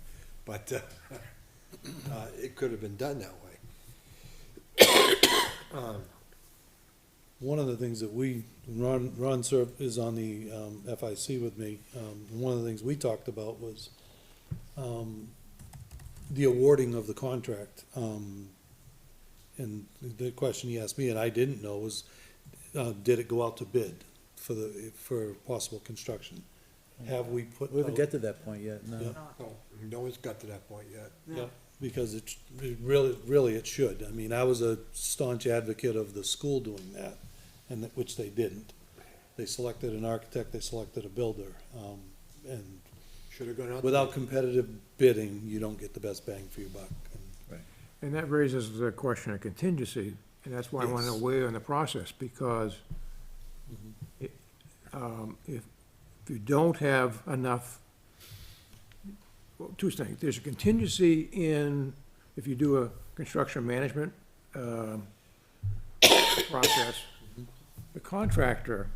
But, it could have been done that way. One of the things that Ron is on the, FIC with me, one of the things we talked about was, the awarding of the contract. And the question he asked me, and I didn't know, was, did it go out to bid for possible construction? Have we put? We haven't out- get to that point yet, no. Yeah. No one's got to that point yet. Yeah, because it really it should. I mean, I was a staunch advocate of the school doing that, which they didn't. They selected an architect, they selected a builder, and Should have gone out. without competitive bidding, you don't get the best bang for your buck. and that raises the question of contingency, and that's why I want to know Yes. where in the process, because if you don't have enough, well, two things, there's a contingency in, if you do a construction management process, the contractor,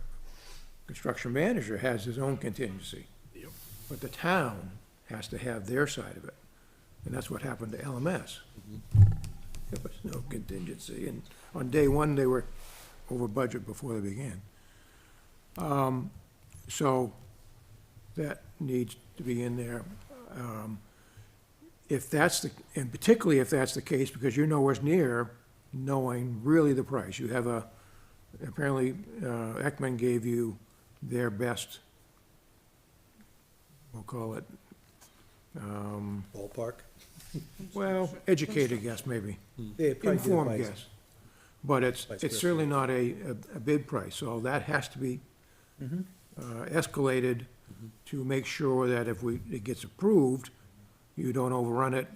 construction manager has his own contingency. But the town has to have their side of it. And that's what happened to LMS. There was no contingency, and on day one, they were over budget before they began. So that needs to be in there. If that's the, and particularly if that's the case, because you're nowhere near knowing really the price. You have apparently, Ekman gave you their best, we'll call it, Ballpark. well, educated guess, maybe. They probably did Informed by- guess. But it's Vice it's certainly not a bid price, so that has to be escalated to make sure that if it gets approved, you don't overrun it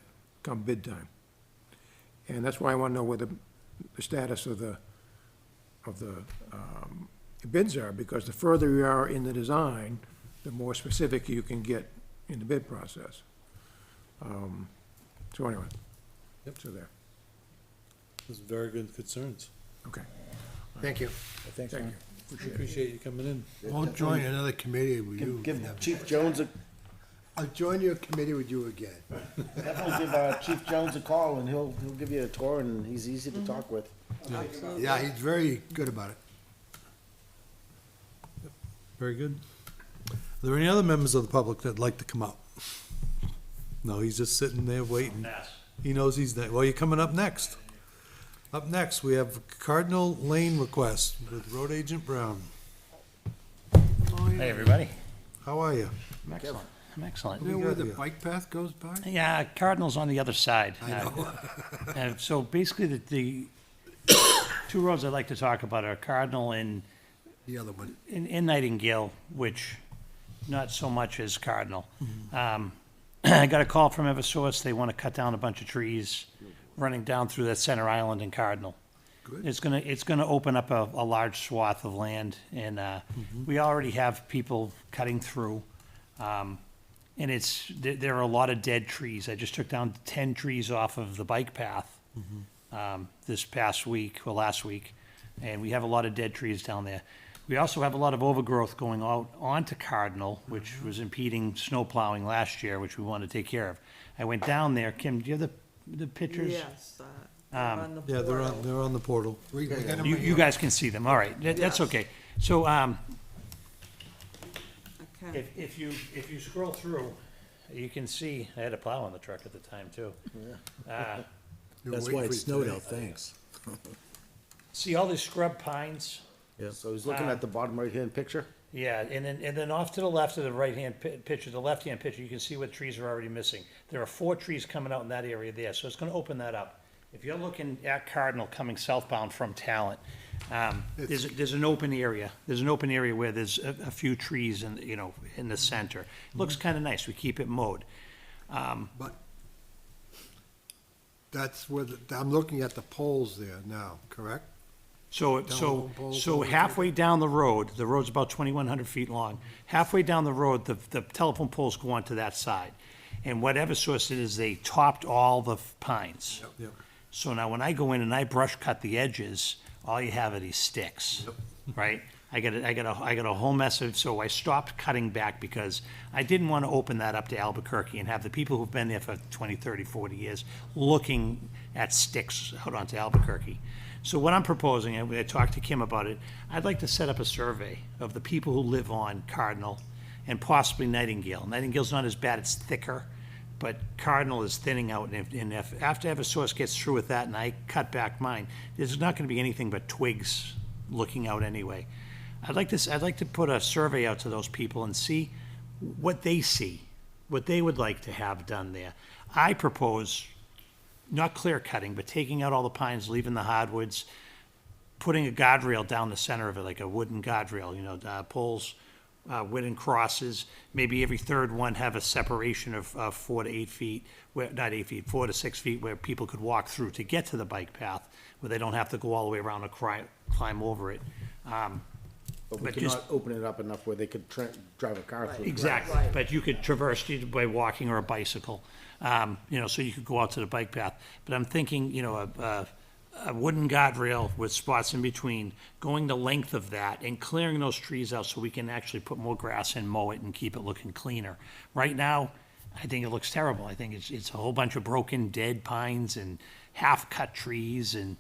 come bid time. And that's why I want to know what the status of the bids are, because the further you are in the design, the more specific you can get in the bid process. So anyway. Yep. So there, Those are very good concerns. okay. Thank you. Thanks, Thank Ron. you. Appreciate you coming in. Won't join another committee with you. Give Chief Jones a, I'll join your committee with you again. definitely give Chief Jones a call, and he'll give you a tour, and he's easy to talk with. Absolutely. Yeah, he's very good about it. Very good. Are there any other members of the public that'd like to come up? No, he's just sitting there waiting. Pass. He knows he's there. Well, you're coming up next. Up next, we have Cardinal Lane request with Road Agent Brown. Hey, everybody. How are you? I'm excellent. I'm excellent. You know We where got the you. bike path goes by? Yeah, Cardinal's on the other side. I know. So basically, the two roads I'd like to talk about are Cardinal and The other one. in Nightingale, which not so much as Cardinal. I got a call from Eversource. They want to cut down a bunch of trees running down through that center island in Cardinal. Good. It's gonna open up a large swath of land, and we already have people cutting through. And there are a lot of dead trees. I just took down 10 trees off of the bike path this past week, or last week, and we have a lot of dead trees down there. We also have a lot of overgrowth going out onto Cardinal, which was impeding snow plowing last year, which we wanted to take care of. I went down there. Kim, do you have the pictures? Yes, they're on the Yeah, portal. they're on the portal. We got him You right here. guys can see them. All right, that's Yes. okay. So, Okay. if you scroll through, you can see, I had a plow on the truck at the time too. You're That's waiting why for it you snowed today. out, thanks. See all these scrub pines? So he's looking at the bottom right-hand picture? Yeah, and then off to the left of the right-hand picture, the left-hand picture, you can see what trees are already missing. There are 4 trees coming out in that area there, so it's gonna open that up. If you're looking at Cardinal coming southbound from Talent, there's an open area. There's an open area where there's a few trees in the center. It looks kinda nice, we keep it mowed. But that's where, I'm looking at the poles there now, correct? Telephone poles, So halfway down the road's about 2,100 feet long. Halfway down the road, the telephone poles go onto that side. And what Eversource did is they topped all the pines. Yep. So now when I go in and I brush cut the edges, all you have are these sticks, right? I got a whole mess of, so I stopped cutting back because I didn't want to open that up to Albuquerque and have the people who've been there for 20, 30, 40 years looking at sticks out onto Albuquerque. So what I'm proposing, and I talked to Kim about it, I'd like to set up a survey of the people who live on Cardinal and possibly Nightingale. Nightingale's not as bad, it's thicker, but Cardinal is thinning out, and if after Eversource gets through with that and I cut back mine, there's not gonna be anything but twigs looking out anyway. I'd like to put a survey out to those people and see what they see, what they would like to have done there. I propose not clear cutting, but taking out all the pines, leaving the hardwoods, putting a guardrail down the center of it, like a wooden guardrail, poles, wooden crosses, maybe every third one have a separation of 4 to 8 feet, 4 to 6 feet, where people could walk through to get to the bike path, where they don't have to go all the way around and climb over it. But we But just- cannot open it up enough where they could drive a car through. Exactly, Right. but you could traverse it by walking or a bicycle, so you could go out to the bike path. But I'm thinking, a wooden guardrail with spots in between, going the length of that and clearing those trees out so we can actually put more grass in, mow it, and keep it looking cleaner. Right now, I think it looks terrible. I think it's a whole bunch of broken, dead pines and half-cut trees, and,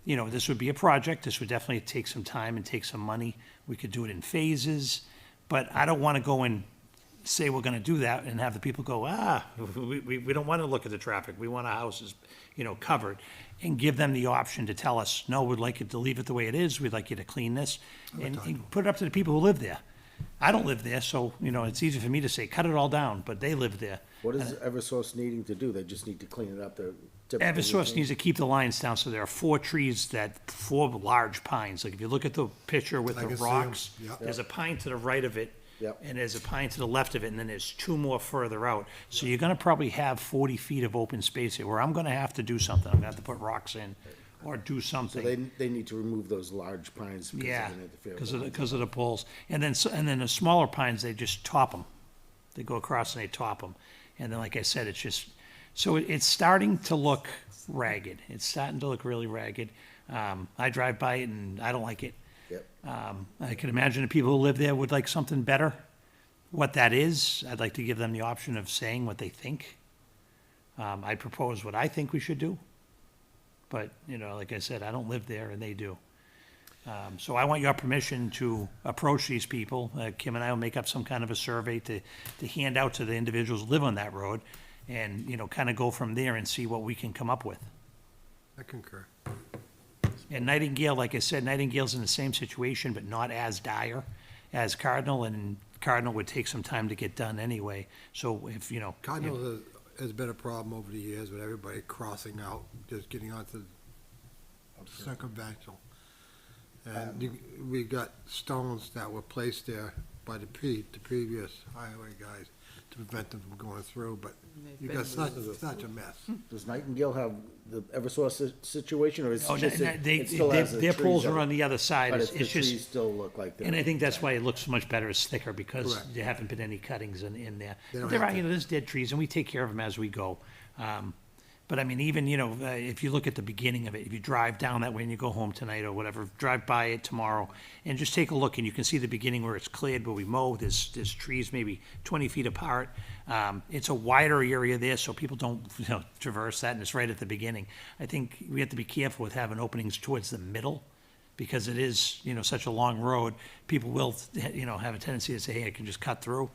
you know, this would be a project. This would definitely take some time and take some money. We could do it in phases, but I don't want to go and say we're gonna do that and have the people go, we don't want to look at the traffic. We want our houses, you know, covered, and give them the option to tell us, no, we'd like you to leave it the way it is. We'd like you to clean this, and put it up to the people who live there. I don't live there, so, you know, it's easy for me to say, cut it all down, but they live there. What is Eversource needing to do? They just need to clean it up. They're typically Eversource routine. needs to keep the lines down, so there are four large pines. Like, if you look at the picture with I the can see 'em. rocks, Yep. there's a pine to the right of it, Yep. and there's a pine to the left of it, and then there's two more further out. So you're gonna probably have 40 feet of open space here, where I'm gonna have to do something. I'm gonna have to put rocks in, or do So something. they need to remove those large pines because Yeah, they're gonna interfere with because of the poles. And then the smaller pines, they just top them. They go across and they top them. And then, like I said, it's just, so it's starting to look ragged. It's starting to look really ragged. I drive by it and I don't like it. Yep. I can imagine the people who live there would like something better. What that is, I'd like to give them the option of saying what they think. I propose what I think we should do. But, you know, like I said, I don't live there and they do. So I want your permission to approach these people. Kim and I will make up some kind of a survey to hand out to the individuals who live on that road, and, you know, kind of go from there and see what we can come up with. I concur. And Nightingale, like I said, Nightingale's in the same situation, but not as dire as Cardinal, and Cardinal would take some time to get done anyway. So if, you know. Cardinal has been a problem over the years with everybody crossing out, just getting onto circumventional. And we got stones that were placed there by the previous highway guys to prevent them from going through, but They've you been got such a mess. Does Nightingale have the Eversource situation, or is Oh, it just, they- it still has the their trees poles that are on the other side. But It's the it's trees just, still look like they're. and I think that's why it looks so much better, it's thicker, because Correct. there haven't been any cuttings in there. They don't There have are, to. you know, there's dead trees, and we take care of them as we go. But I mean, even, you know, if you look at the beginning of it, if you drive down that way and you go home tonight or whatever, drive by it tomorrow and just take a look, and you can see the beginning where it's cleared, where we mow, there's trees maybe 20 feet apart. It's a wider area there, so people don't, you know, traverse that, and it's right at the beginning. I think we have to be careful with having openings towards the middle, because it is, you know, such a long road. People will, you know, have a tendency to say, hey, I can just cut through.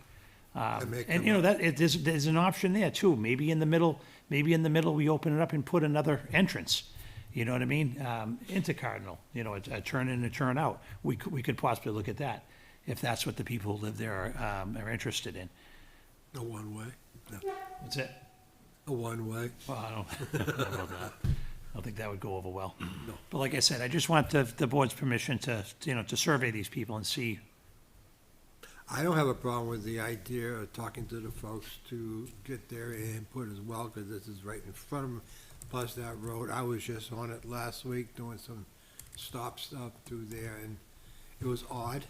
make And, them you know, there's an option there too. Maybe in the middle, we open it up and put another entrance. You know what I mean? Into Cardinal, you know, a turn in and a turn out. We could possibly look at that, if that's what the people who live there are interested in. A one-way, That's it. a one-way. Well, I don't know about that. I don't think that would go over well. But like I said, I just want the board's permission to, you know, to survey these people and see. I don't have a problem with the idea of talking to the folks to get their input as well, because this is right in front of them, plus that road. I was just on it last week doing some stop stuff through there, and it was odd,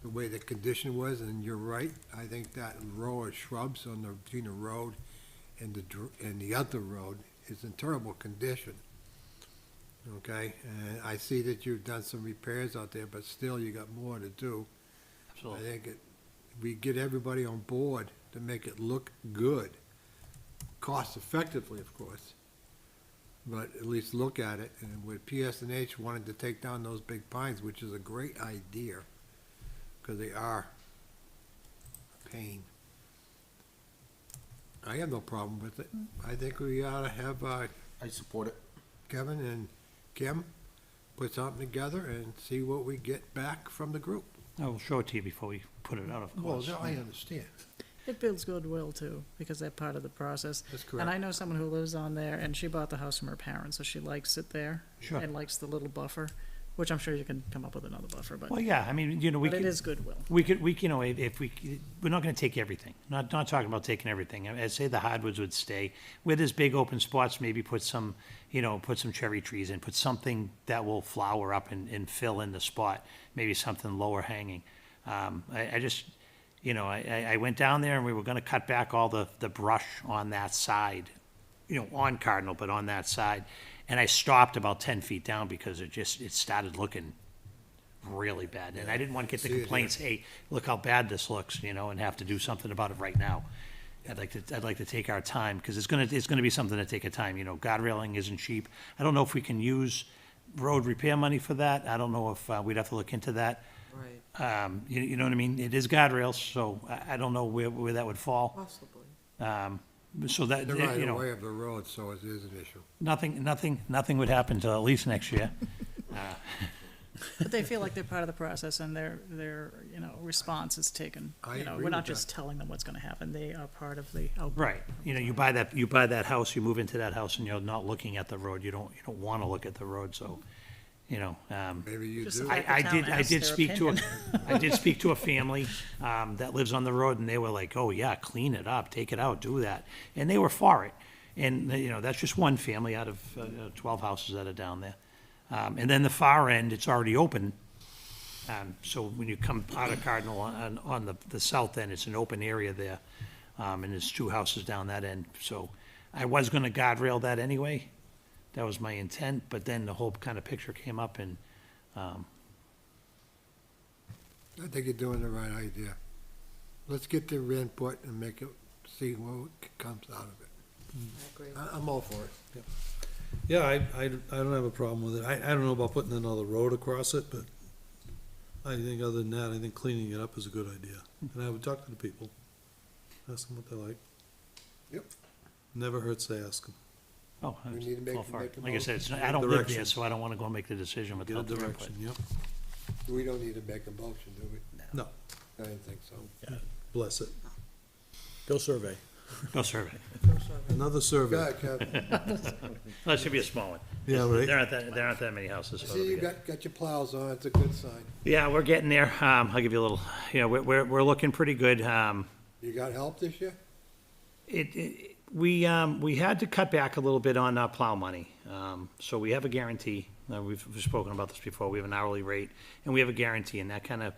the way the condition was, and you're right. I think that row of shrubs on between the road and the other road is in terrible condition. Okay, and I see that you've done some repairs out there, but still you got more to do. I think we get everybody on board to make it look good, cost effectively, of course, but at least look at it. And with PS&H wanted to take down those big pines, which is a great idea, because they are a pain. I have no problem with it. I think we ought to have I support it. Kevin and Kim put something together and see what we get back from the group. I will show it to you before we put it out, of Well, course. I understand. It builds goodwill too, because they're part of the process. That's And correct. I know someone who lives on there, and she bought the house from her parents, so she likes it there. Sure. And likes the little buffer, which I'm sure you can come up with another buffer, but, Well, yeah, I mean, you know, but it is goodwill. you know, if we're not gonna take everything, not talking about taking everything. I'd say the hardwoods would stay. Where there's big open spots, maybe put some cherry trees in, put something that will flower up and fill in the spot, maybe something lower hanging. I just, you know, I went down there and we were gonna cut back all the brush on that side, you know, on Cardinal, but on that side. and I stopped about 10 feet down because it started looking really bad. And I didn't want to get the See it, yeah. complaints, hey, look how bad this looks, and have to do something about it right now. I'd like to take our time, because it's gonna be something to take a time, guard railing isn't cheap. I don't know if we can use road repair money for that. I don't know if, we'd have to look into that. Right, You know what I mean? It is guardrails, so I don't know where that would fall. possibly. So that, The right you of know, way of the road, so it is an issue. nothing would happen till at least next year. But they feel like they're part of the process and their, response is taken. I agree We're not with just that. telling them what's gonna happen. They are part of the outcome. Right, you buy that house, you move into that house, and you're not looking at the road. You don't wanna look at the road, so, Maybe you Just do. the fact I the town did asked their speak to opinion. I did speak to a family, that lives on the road, and they were like, oh, yeah, clean it up, take it out, do that. And they were for it. And, that's just one family out of 12 houses that are down there. And then the far end, it's already open. So when you come out of Cardinal on the south end, it's an open area there. And there's 2 houses down that end. So I was gonna guardrail that anyway. That was my intent, but then the whole kind of picture came up, and, I think you're doing the right idea. Let's get their input and make it, see what comes out of it. I agree. I'm all for it. Yeah, I don't have a problem with it. I don't know about putting another road across it, but I think other than that, I think cleaning it up is a good idea. And I would talk to the people, ask them what they like. Yep. Never hurts to ask them. oh, We need to make- all for it. make a Like I said, motion. I don't live there, Direction. so I don't wanna go make the decision Get a without their input. direction, yep. We don't need to make a motion, do we? No, I didn't think so. bless it. Go survey. Go survey. Another Go survey. ahead, Kevin. That should be a small one. Yeah, right. There aren't that many houses. so See, it'll you be good. got your plows on, it's a good sign. Yeah, we're getting there. I'll give you a little, we're looking pretty good. You got help this year? We had to cut back a little bit on plow money. So we have a guarantee. We've spoken about this before. We have an hourly rate, and we have a guarantee, and that kind of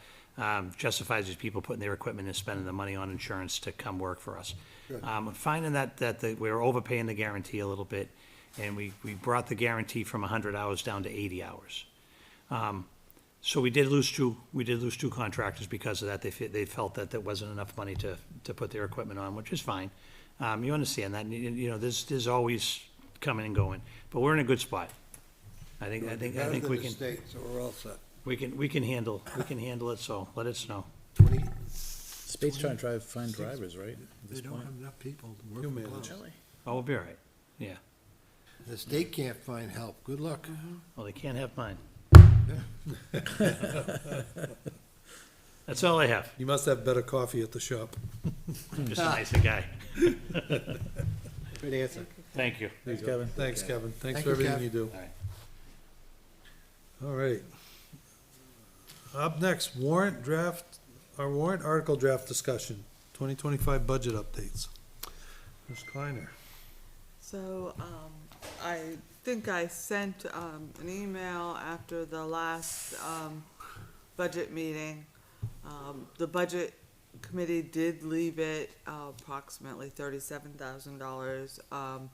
justifies these people putting their equipment and spending the money on insurance to come work for us. Good. Finding that we were overpaying the guarantee a little bit, and we brought the guarantee from 100 hours down to 80 hours. So we did lose two contractors because of that. They felt that there wasn't enough money to put their equipment on, which is fine. You understand that, there's always coming and going, but we're in a good spot. I think Better than we the can, state, so we're all set. we can handle it, so let it snow. 20, State's trying to find drivers, right? At they this don't point. have enough people to work You the manage. plows. Really? Oh, we'll be all right, yeah. The state can't find help, good luck. Well, they can't have mine. That's all I have. You must have better coffee at the shop. I'm just a nicer guy. Good answer. Thank you. Thanks, Kevin. Thanks, Kevin. Thanks Thank for you, everything Kev. you do. All right. All right. Up next, our warrant article draft discussion, 2025 budget updates. Ms. Kleiner. So, I think I sent, an email after the last, budget meeting. The budget committee did leave it approximately $37,000,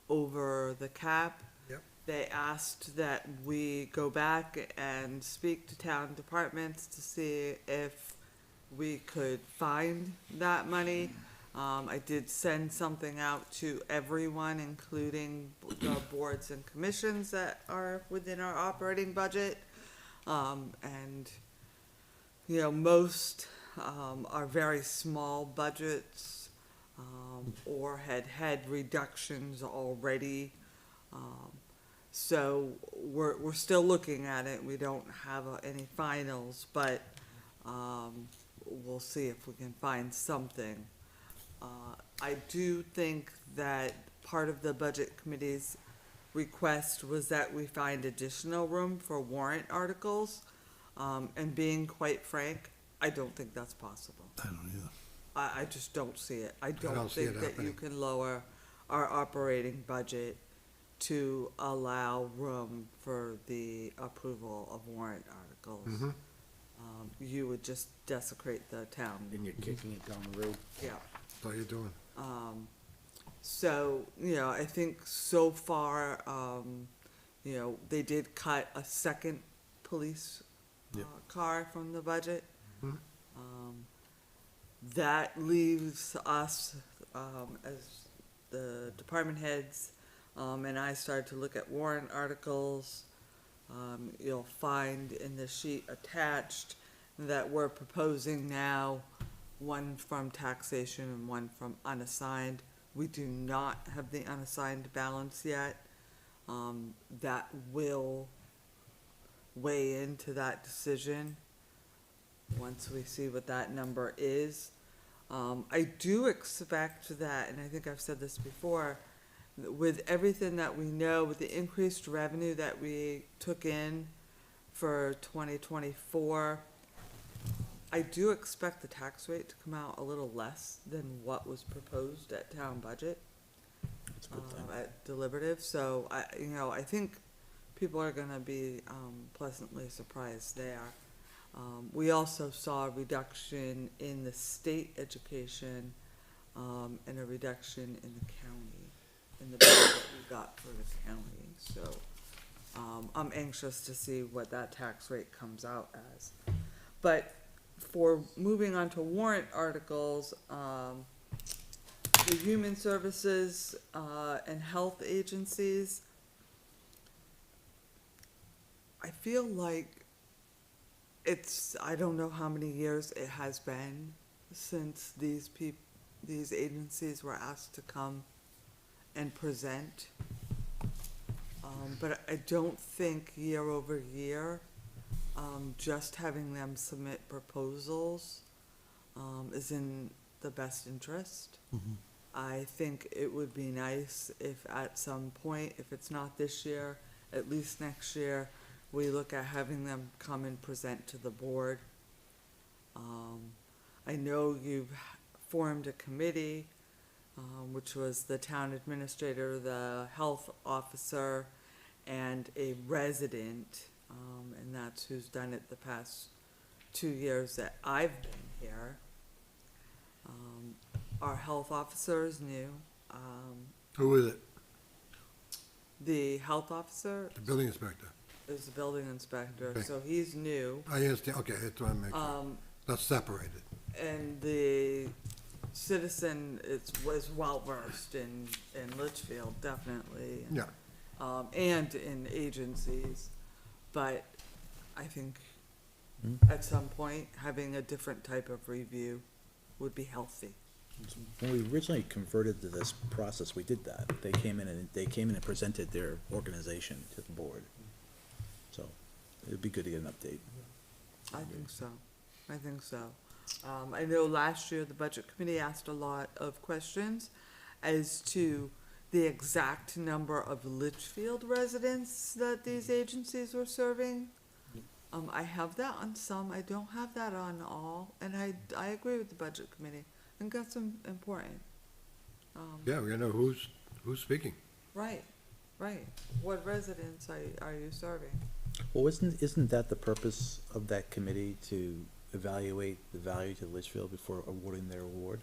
over the cap. Yep. They asked that we go back and speak to town departments to see if we could find that money. I did send something out to everyone, including the boards and commissions that are within our operating budget. And, most, are very small budgets, or had reductions already. So we're still looking at it. We don't have any finals, but, we'll see if we can find something. I do think that part of the budget committee's request was that we find additional room for warrant articles. And being quite frank, I don't think that's possible. I don't either. I just don't see it. I don't don't see it think that you happening. can lower our operating budget to allow room for the approval of warrant articles. Mhm. You would just desecrate the town, Then you're kicking it down the road. yeah. That's all you're doing. So, I think so far, you know, they did cut a second police car from the budget. That leaves us, as the department heads, and I started to look at warrant articles. You'll find in the sheet attached that we're proposing now one from taxation and one from unassigned. We do not have the unassigned balance yet. That will weigh into that decision once we see what that number is. I do expect that, and I think I've said this before, that with everything that we know, with the increased revenue that we took in for 2024, I do expect the tax rate to come out a little less than what was proposed at town budget, at deliberative. So I think people are gonna be pleasantly surprised there. We also saw a reduction in the state education, and a reduction in the county, in the bill that we got for the county. So, I'm anxious to see what that tax rate comes out as. But for moving on to warrant articles, the human services, and health agencies, I feel like I don't know how many years it has been since these agencies were asked to come and present. But I don't think year over year, just having them submit proposals, is in the best interest. I think it would be nice if at some point, if it's not this year, at least next year, we look at having them come and present to the board. I know you've formed a committee, which was the town administrator, the health officer, and a resident, and that's who's done it the past 2 years that I've been here. Our health officer is new. Who is it? The health officer The building inspector. is the building inspector, Okay. so he's new. I understand, okay, that's what I make sure. That's separated. And the citizen was well-versed in Litchfield, definitely. Yeah. And in agencies, but I think at some point, having a different type of review would be healthy. When we originally converted to this process, we did that. They came in and presented their organization to the board. So it'd be good to get an update. I think so. I know last year the budget committee asked a lot of questions as to the exact number of Litchfield residents that these agencies were serving. I have that on some, I don't have that on all, and I agree with the budget committee. I think that's important. Yeah, we gotta know who's speaking. Right. What residents are you serving? Well, isn't that the purpose of that committee, to evaluate the value to Litchfield before awarding their award?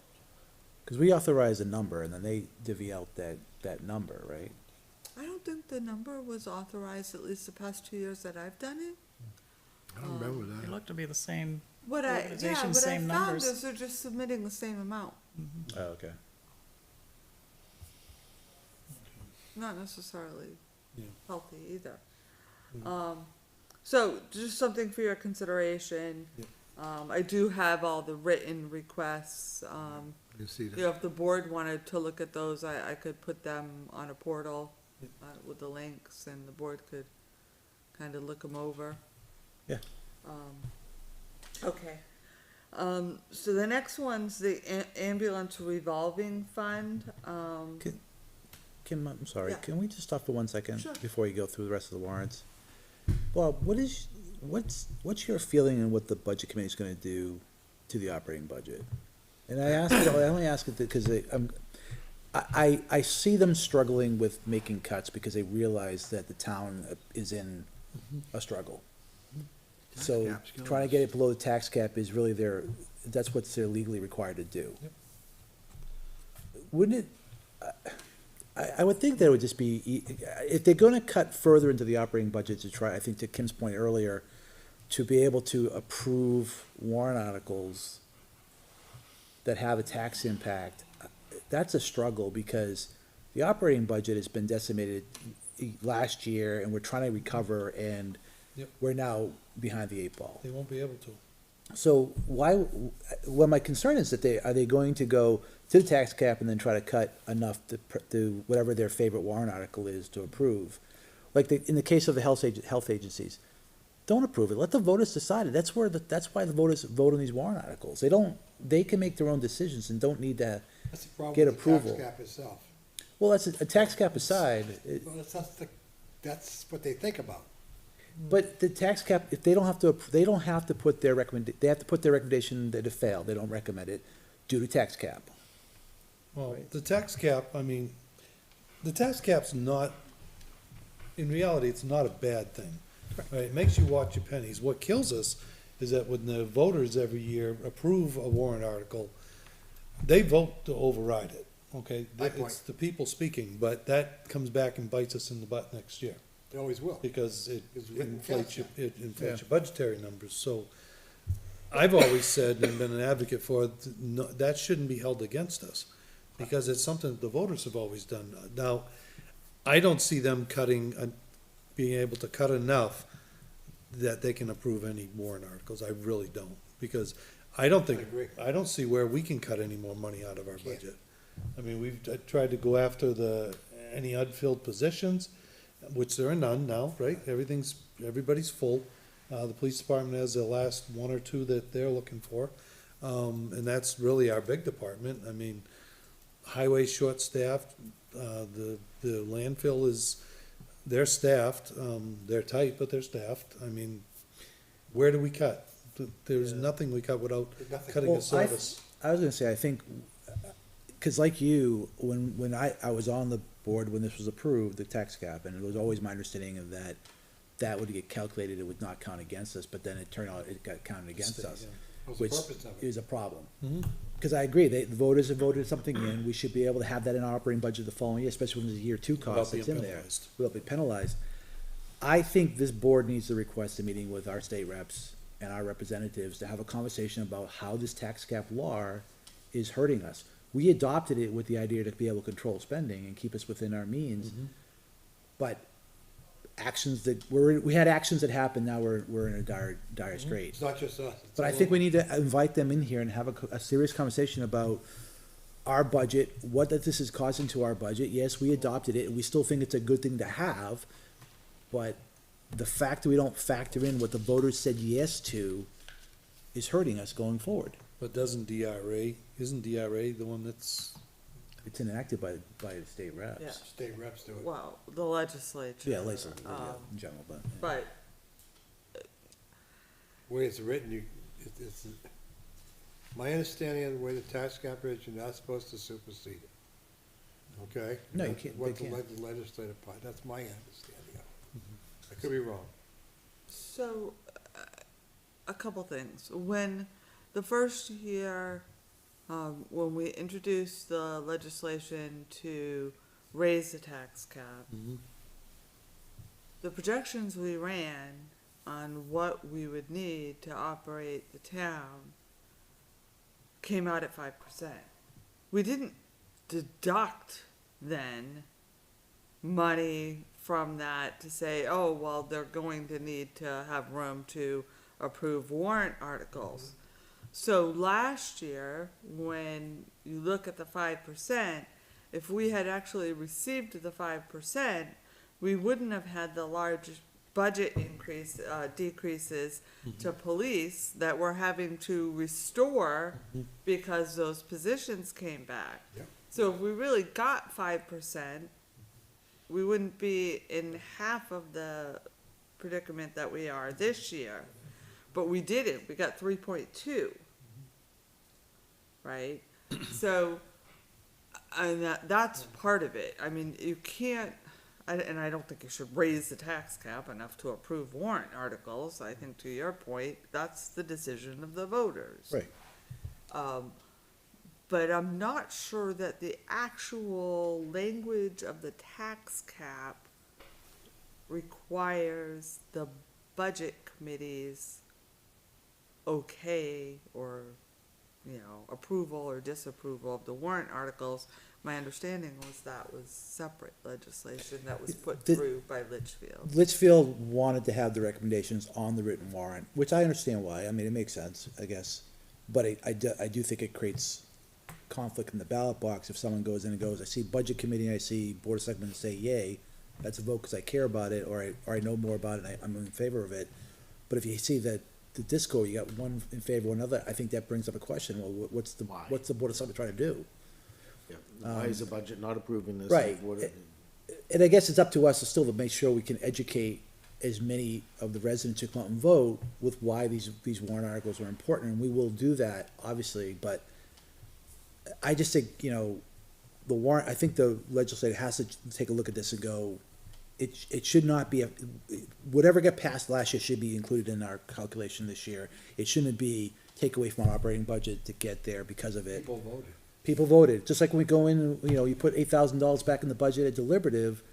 Because we authorize a number and then they divvy out that number, right? I don't think the number was authorized, at least the past 2 years that I've done it. I don't remember They that. look to be the same What I organization, found same numbers. is they're just submitting the same amount, Oh, okay. not necessarily healthy either. So just something for your consideration. I do have all the written requests. You see You know, that? if the board wanted to look at those, I could put them on a portal with the links, and the board could kind of look them over. Yeah. Okay. So the next one's the ambulance revolving fund. Kim, I'm sorry, Yeah. can we just stop for 1 second? Sure. Before you go through the rest of the warrants? Bob, what's your feeling on what the budget committee's gonna do to the operating budget? And I only ask it because I see them struggling with making cuts because they realize that the town is in a struggle. So cap's killing trying to us. get it below the tax cap is really that's what they're legally required to do. Wouldn't it, I would think that it would just be, if they're gonna cut further into the operating budget to try, I think to Kim's point earlier, to be able to approve warrant articles that have a tax impact, that's a struggle, because the operating budget has been decimated last year, and we're trying to recover, and Yep. we're now behind the eight ball. They won't be able to. So why, well, my concern is that are they going to go to the tax cap and then try to cut enough to whatever their favorite warrant article is to approve? Like in the case of the health agencies, don't approve it, let the voters decide it, that's why the voters vote on these warrant articles, they can make their own decisions and don't need to, That's the problem Get with the approval. tax cap itself. well, that's a tax cap aside, Well, that's what they think about. but the tax cap, if they don't have to, they have to put their recommendation that it failed, they don't recommend it, due to tax cap. Well, the tax cap, I mean, the tax cap's not, in reality, it's not a bad thing. Right, it makes you watch your pennies. What kills us is that when the voters every year approve a warrant article, they vote to override it, okay? My point. It's the people speaking, but that comes back and bites us in the butt next year, They always will. because it It's written inflates your, against it inflates your budgetary numbers, so I've always said and been an advocate for, that shouldn't be held against us, because it's something that the voters have always done. Now, I don't see them being able to cut enough that they can approve any warrant articles, I really don't, because I don't think, I agree. I don't see where we can cut any more money out of our Can't. budget. I mean, we've tried to go after any unfilled positions, which there are none now, right? Everybody's full. The police department has the last one or two that they're looking for. And that's really our big department. I mean, highway short-staffed, the landfill they're staffed, they're tight, but they're staffed. I mean, where do we cut? There's nothing we cut without There's nothing. cutting Well, a service. I was gonna say, I think, cause like you, when I was on the board when this was approved, the tax cap, and it was always my understanding of that would get calculated, it would not count against us, but then it turned out it got counted against State, us, yeah. What's the which purpose of it? is a problem. Mhm. Cause I agree, the voters have voted something in, we should be able to have that in our operating budget the following year, especially when there's a year two Without cost that's being in there. penalized. Without being penalized. I think this board needs to request a meeting with our state reps and our representatives to have a conversation about how this tax cap law is hurting us. We adopted it with the idea to be able to control spending and keep us within our means. But we had actions that happened, now we're in a dire strait. It's not just us. It's But I all think we over. need to invite them in here and have a serious conversation about our budget, what that this is causing to our budget. Yes, we adopted it, and we still think it's a good thing to have, but the fact that we don't factor in what the voters said yes to is hurting us going forward. But isn't DRA the one that's, It's enacted by the state reps. Yeah. State reps do it. Well, the legislature. Yeah, legislature, yeah, um, in general, but. But, The way it's written, it's, my understanding of the way the tax cap is, you're not supposed to supersede it. Okay? No, you That's can't- What they the can't. legislative part, that's my understanding of it. I could be wrong. so, a couple things. When the first year, when we introduced the legislation to raise the tax cap, the projections we ran on what we would need to operate the town came out at 5%. We didn't deduct then money from that to say, oh, well, they're going to need to have room to approve warrant articles. So last year, when you look at the 5%, if we had actually received the 5%, we wouldn't have had the large budget decreases to police that we're having to restore because those positions came back. Yep. So if we really got 5%, we wouldn't be in half of the predicament that we are this year. But we didn't, we got 3.2. Right? So, and that's part of it. I mean, you can't, and I don't think you should raise the tax cap enough to approve warrant articles. I think to your point, that's the decision of the voters. Right. but I'm not sure that the actual language of the tax cap requires the budget committee's okay or, approval or disapproval of the warrant articles. My understanding was that was separate legislation that was put The- through by Litchfield. Litchfield wanted to have the recommendations on the written warrant, which I understand why. I mean, it makes sense, I guess. But I do think it creates conflict in the ballot box if someone goes in and goes, I see budget committee, I see board of selectmen say yay. That's a vote because I care about it, or I know more about it, and I'm in favor of it. But if you see that the disco, you got one in favor of another, I think that brings up a question, well, what's the Why? board of selectmen trying to do? Yeah. Why is the budget not approving this? Right. What- And I guess it's up to us to still to make sure we can educate as many of the residents who come out and vote with why these warrant articles are important, and we will do that, obviously, but I just think, the warrant, I think the legislature has to take a look at this and go, it should not be, whatever got passed last year should be included in our calculation this year. It shouldn't be take away from our operating budget to get there because of it. People voted. People voted, just like when we go in, you put $8,000 back in the budget at deliberative,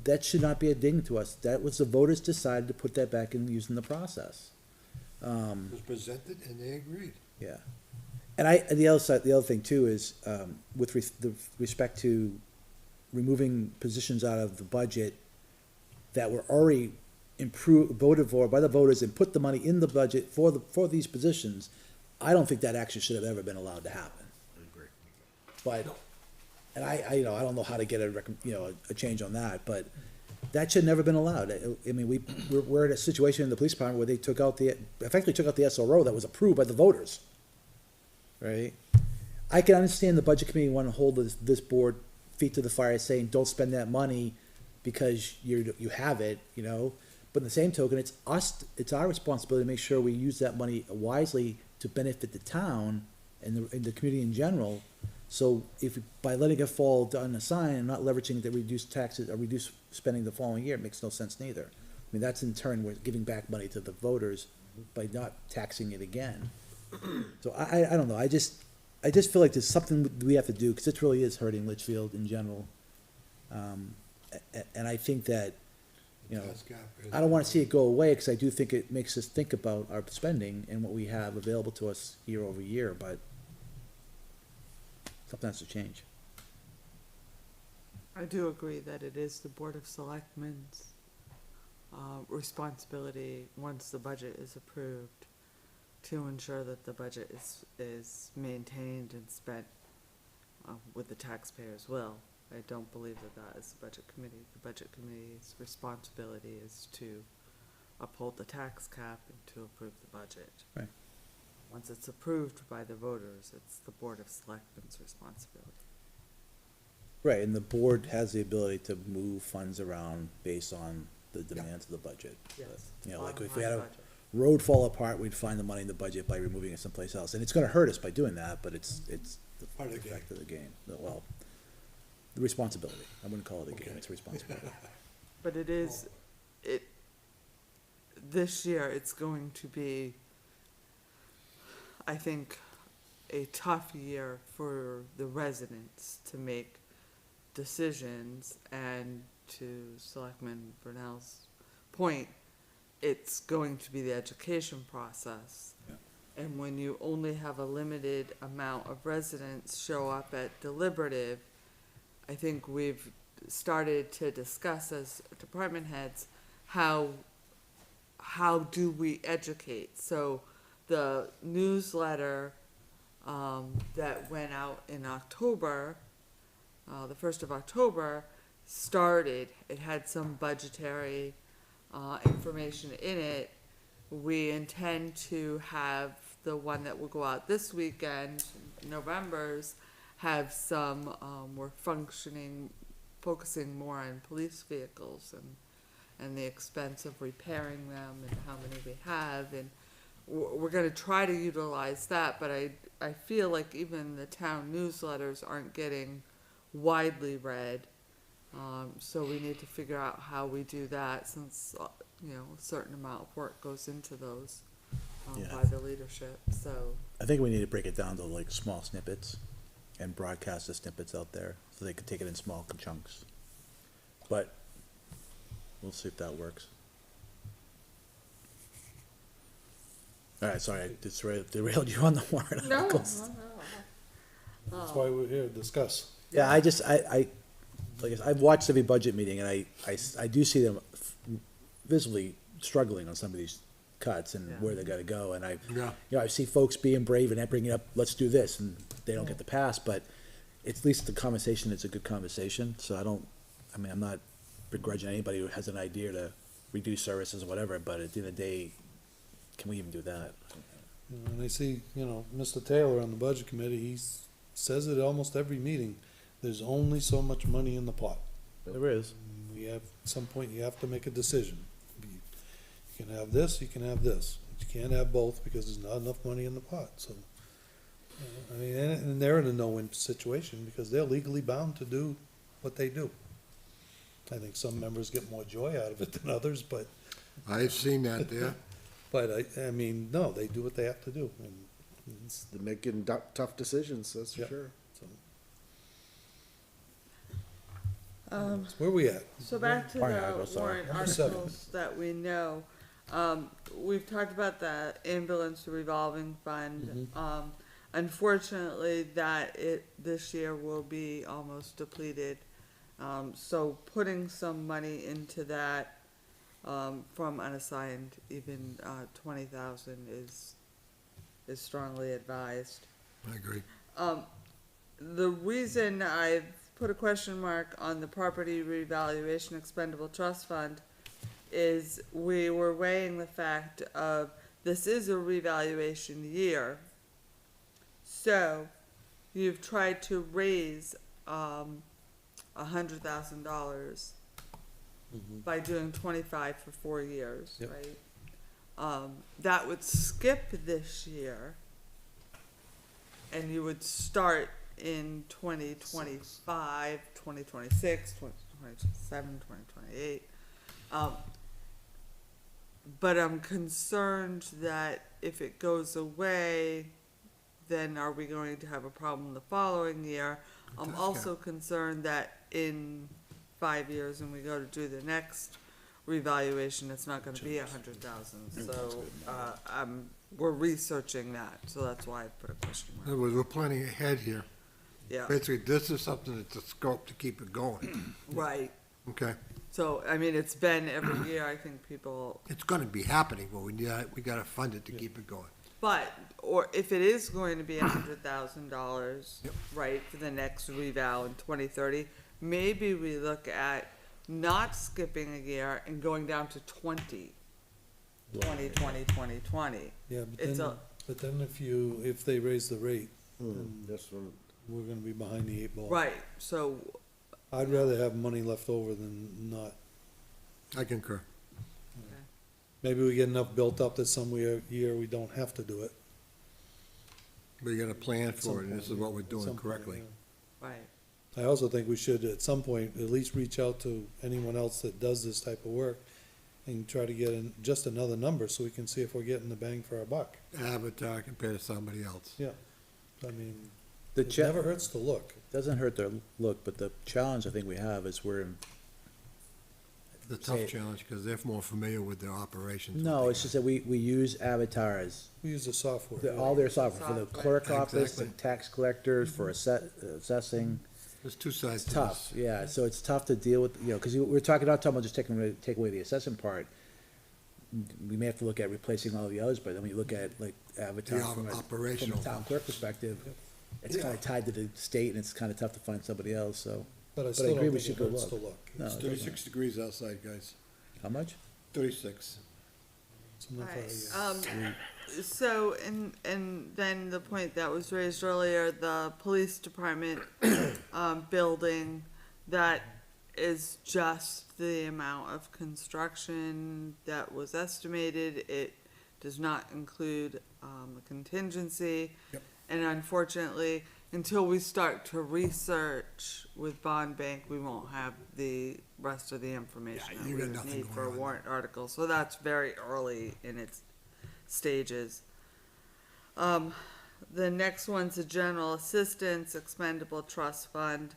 that should not be a ding to us. That was the voters decided to put that back in using the process. It was presented and they agreed. Yeah. And the other thing too is, with respect to removing positions out of the budget that were already voted for by the voters and put the money in the budget for these positions, I don't think that action should have ever been allowed to happen. I agree. But, and I don't know how to get a change on that, but that should never been allowed. I mean, we're in a situation in the police department where they effectively took out the SRO that was approved by the voters. Right? I can understand the budget committee wanting to hold this board feet to the fire saying, don't spend that money because you have it, But in the same token, it's our responsibility to make sure we use that money wisely to benefit the town and the community in general. So by letting it fall unassigned and not leveraging to reduce taxes or reduce spending the following year, it makes no sense neither. I mean, that's in turn, we're giving back money to the voters by not taxing it again. So I don't know, I just feel like there's something we have to do, because it really is hurting Litchfield in general. And I think that, Tax cap is- I don't wanna see it go away, because I do think it makes us think about our spending and what we have available to us year over year, but something has to change. I do agree that it is the Board of Selectmen's responsibility, once the budget is approved, to ensure that the budget is maintained and spent with the taxpayers' will. I don't believe that is the budget committee. The budget committee's responsibility is to uphold the tax cap and to approve the budget. Right. Once it's approved by the voters, it's the Board of Selectmen's responsibility. Right, and the board has the ability to move funds around based on the demands of the budget. Yes. Like Bottom if we line had a budget. road fall apart, we'd find the money in the budget by removing it someplace else. And it's gonna hurt us by doing that, but it's the Part of the game. effect of the game. Well, the responsibility. I wouldn't call it a game, it's a responsibility. But this year, it's going to be, I think, a tough year for the residents to make decisions, and to Selectman Brunel's point, it's going to be the education process. Yeah. And when you only have a limited amount of residents show up at deliberative, I think we've started to discuss as department heads, how do we educate? So the newsletter that went out in October, the 1st of October, it had some budgetary information in it. We intend to have the one that will go out this weekend, November's, have some, we're focusing more on police vehicles and the expense of repairing them and how many we have, and we're gonna try to utilize that, but I feel like even the town newsletters aren't getting widely read. So we need to figure out how we do that, since, a certain amount of work goes into those Yeah. by the leadership, so. I think we need to break it down to like small snippets, and broadcast the snippets out there, so they could take it in small chunks. But, we'll see if that works. All right, sorry, I just derailed you on the warrant No, articles. That's why we're here to discuss. Yeah, I just, like, I've watched every budget meeting, and I do see them visibly struggling on some of these cuts and where they gotta go, and Yeah. I see folks being brave and bringing up, let's do this, and they don't get the pass, but at least the conversation, it's a good conversation, so I'm not begrudging anybody who has an idea to reduce services or whatever, but at the end of the day, can we even do that? And I see, Mr. Taylor on the budget committee, he says it almost every meeting, there's only so much money in the pot. There is. At some point, you have to make a decision. You can have this, you can have this. You can't have both because there's not enough money in the pot, so. And they're in a no-win situation because they're legally bound to do what they do. I think some members get more joy out of it than others, but, I've seen that there. no, they do what they have to do, and They're making tough decisions, that's for Yep. sure. so. Where we at? So back to Warrant the articles, sorry. warrant Number 7. articles that we know. We've talked about the ambulance revolving fund. Unfortunately, this year will be almost depleted. So putting some money into that, from unassigned, even, 20,000 is strongly advised. I agree. The reason I've put a question mark on the property revaluation expendable trust fund is we were weighing the fact of this is a revaluation year. So you've tried to raise $100,000 by doing 25 for 4 years, Yep. right? That would skip this year, and you would start in 2025, 2026, 2027, 2028. But I'm concerned that if it goes away, then are we going to have a problem the following year? I'm also concerned that in 5 years, when we go to do the next revaluation, it's not gonna be 100,000, so, we're researching that, so that's why I put a question In mark. other words, we're planning ahead here. Yeah, Basically, this is something that's a scope to keep it going, right, okay? so, it's been every year, I think people, It's gonna be happening, but we gotta fund it to keep it going. but, or if it is going to be $100,000, right, for the next reval in 2030, maybe we look at not skipping a year and going down to 20. 2020. Yeah, It's but then if they raise the rate, This one, we're gonna be behind the 8 ball. Right, so, I'd rather have money left over than not. I concur. Maybe we get enough built up that some year we don't have to do it. We gotta plan at some for it, and this is point, what we're at doing some point, correctly. yeah. right, I also think we should, at some point, at least reach out to anyone else that does this type of work and try to get just another number so we can see if we're getting the bang for our buck. Avatar compared to somebody else. Yeah, I mean, The it cha- never hurts to look. doesn't hurt their look, but the challenge I think we have is The tough Say- challenge, because they're more familiar with their operations. no, it's just that we use Avatar as We use the software. all their software, for the Software. clerk office, the Exactly. tax collectors, for assessing. There's two sides It's to tough, this. yeah, so it's tough to deal with, cause we're not talking about just take away the assessing part. We may have to look at replacing all the others, but then when you look at like Avatar The from a operational. town clerk perspective, it's kinda tied to the state and it's kinda tough to find somebody else, so. But I I still agree don't we think it should go hurts look. to look. No, It's it doesn't. 36 degrees outside, guys. How much? 36. It's enough right, out of you. so, and then the point that was raised earlier, the police department, building, that is just the amount of construction that was estimated, it does not include, a contingency. Yep. And unfortunately, until we start to research with bond bank, we won't have the rest of the information Yeah, that you we got would nothing need going for a on. warrant article, so that's very early in its stages. The next one's a general assistance expendable trust fund.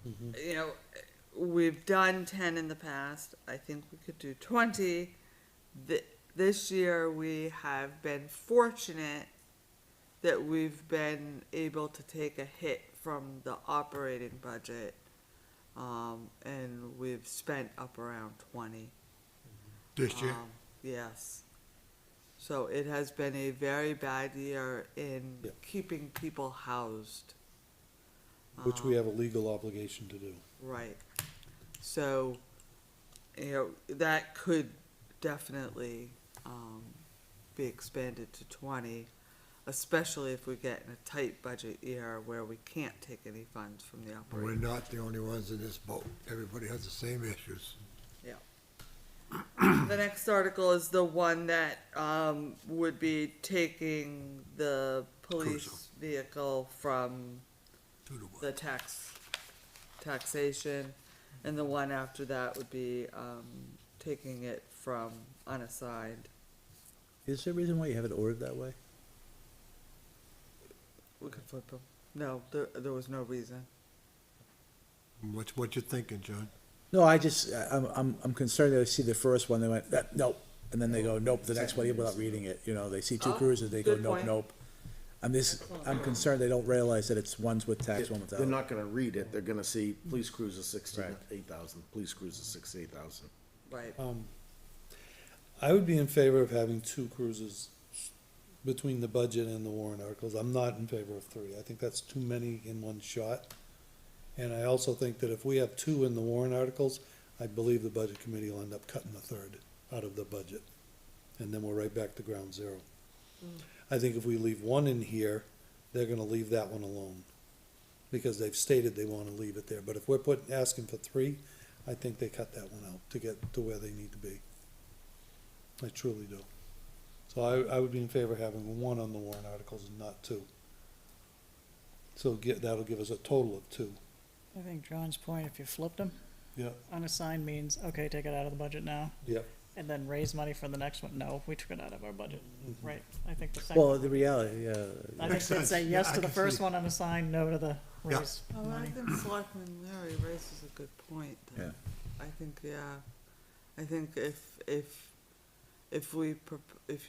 You know, we've done 10 in the past. I think we could do 20. This year, we have been fortunate that we've been able to take a hit from the operating budget. And we've spent up around 20. This year? Yes. So it has been a very bad year in Yep. keeping people housed. Which we have a legal obligation to do. Right. So, you know, that could definitely, be expanded to 20, especially if we get in a tight budget year where we can't take any funds from the We're operating. not the only ones in this boat. Everybody has the same issues. Yeah. The next article is the one that, would be taking the police Cruiser. vehicle from 2 to 1. the taxation, and the one after that would be, taking it from unassigned. Is there a reason why you have it ordered that way? We could flip them. No, there was no reason. What you thinking, John? No, I'm concerned that they see the first one, they went, nope, and then they go, nope, the next one, without reading it, you know, they see two Oh, cruisers, they go, good nope, point. nope. I'm concerned they don't realize that it's one's with tax, one They're without. not gonna read it, they're gonna see police cruiser 68,000, police cruiser 68,000. Right. I would be in favor of having 2 cruises between the budget and the warrant articles. I'm not in favor of 3. I think that's too many in one shot. And I also think that if we have 2 in the warrant articles, I believe the budget committee will end up cutting a third out of the budget. And then we're right back to ground zero. I think if we leave 1 in here, they're gonna leave that one alone. Because they've stated they wanna leave it there. But if we're asking for 3, I think they cut that one out to get to where they need to be. I truly do. So I would be in favor of having 1 on the warrant articles and not 2. So that'll give us a total of 2. I think John's point, if you flipped them, Yeah, unassigned means, okay, take it out of the budget now, yeah. and then raise money for the next one. No, we took it out of our budget, right? I think the second. Well, the reality, yeah, I think Makes they'd sense. say Yeah, yes I to the can first see. one unassigned, no to the Yeah. raise Oh, I money. think Selectman Larry raises a good point. yeah. I think, yeah, I think if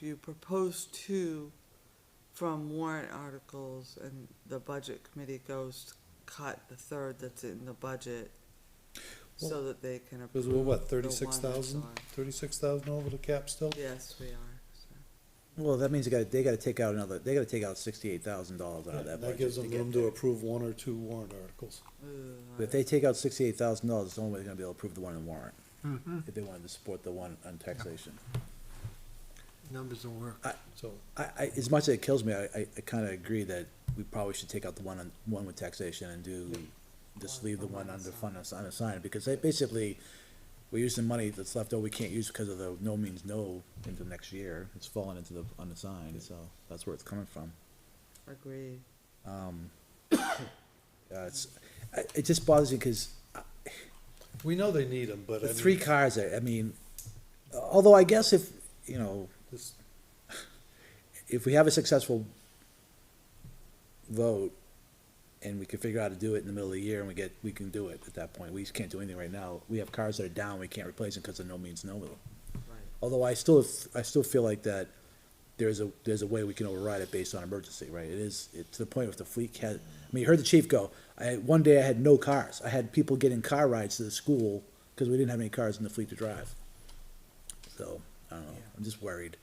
you propose 2 from warrant articles and the budget committee goes to cut the third that's in the budget so that they can Because approve we're what, the one 36,000? that's on. 36,000 over the cap still? Yes, we are, so. Well, that means they gotta take out $68,000 out of that budget. That gives them to get room to there. approve 1 or 2 warrant articles. But if they take out $68,000, it's the only way they're gonna be able to approve the one in warrant. If they wanted to support the one on taxation. Numbers don't work. So, As much as it kills me, I kinda agree that we probably should take out the one with taxation and just leave the one under fund unassigned, because they basically, we're using money that's left over we can't use because of the no means no into next year. It's falling into the unassigned, so that's where it's coming from. Agreed. It just bothers me, cause we know they need them, but I the mean, 3 cars, I mean, although I guess if, you know, this- if we have a successful vote and we can figure out how to do it in the middle of the year and we can do it at that point. We just can't do anything right now. We have cars that are down, we can't replace them because of no means no. Right. Although I still feel like that there's a way we can override it based on emergency, right? It's to the point with the fleet I mean, you heard the chief go, one day I had no cars. I had people getting car rides to the school because we didn't have any cars in the fleet to drive. So, I don't know, I'm just worried.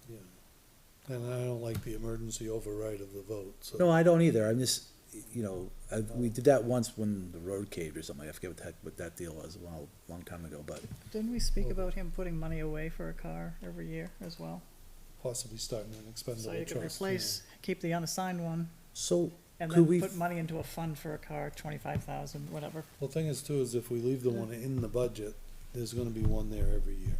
yeah. And I don't like the emergency override of the vote, so. No, I don't either. I'm just, you know, we did that once when the road caved or something. I forget what that deal was, a long time ago, but. Didn't we speak about him putting money away for a car every year as well? Possibly starting an expendable So you trust. could replace, keep the unassigned one, So, and could then we, put money into a fund for a car, 25,000, whatever. Well, the thing is too, is if we leave the one in the budget, there's gonna be one there every year.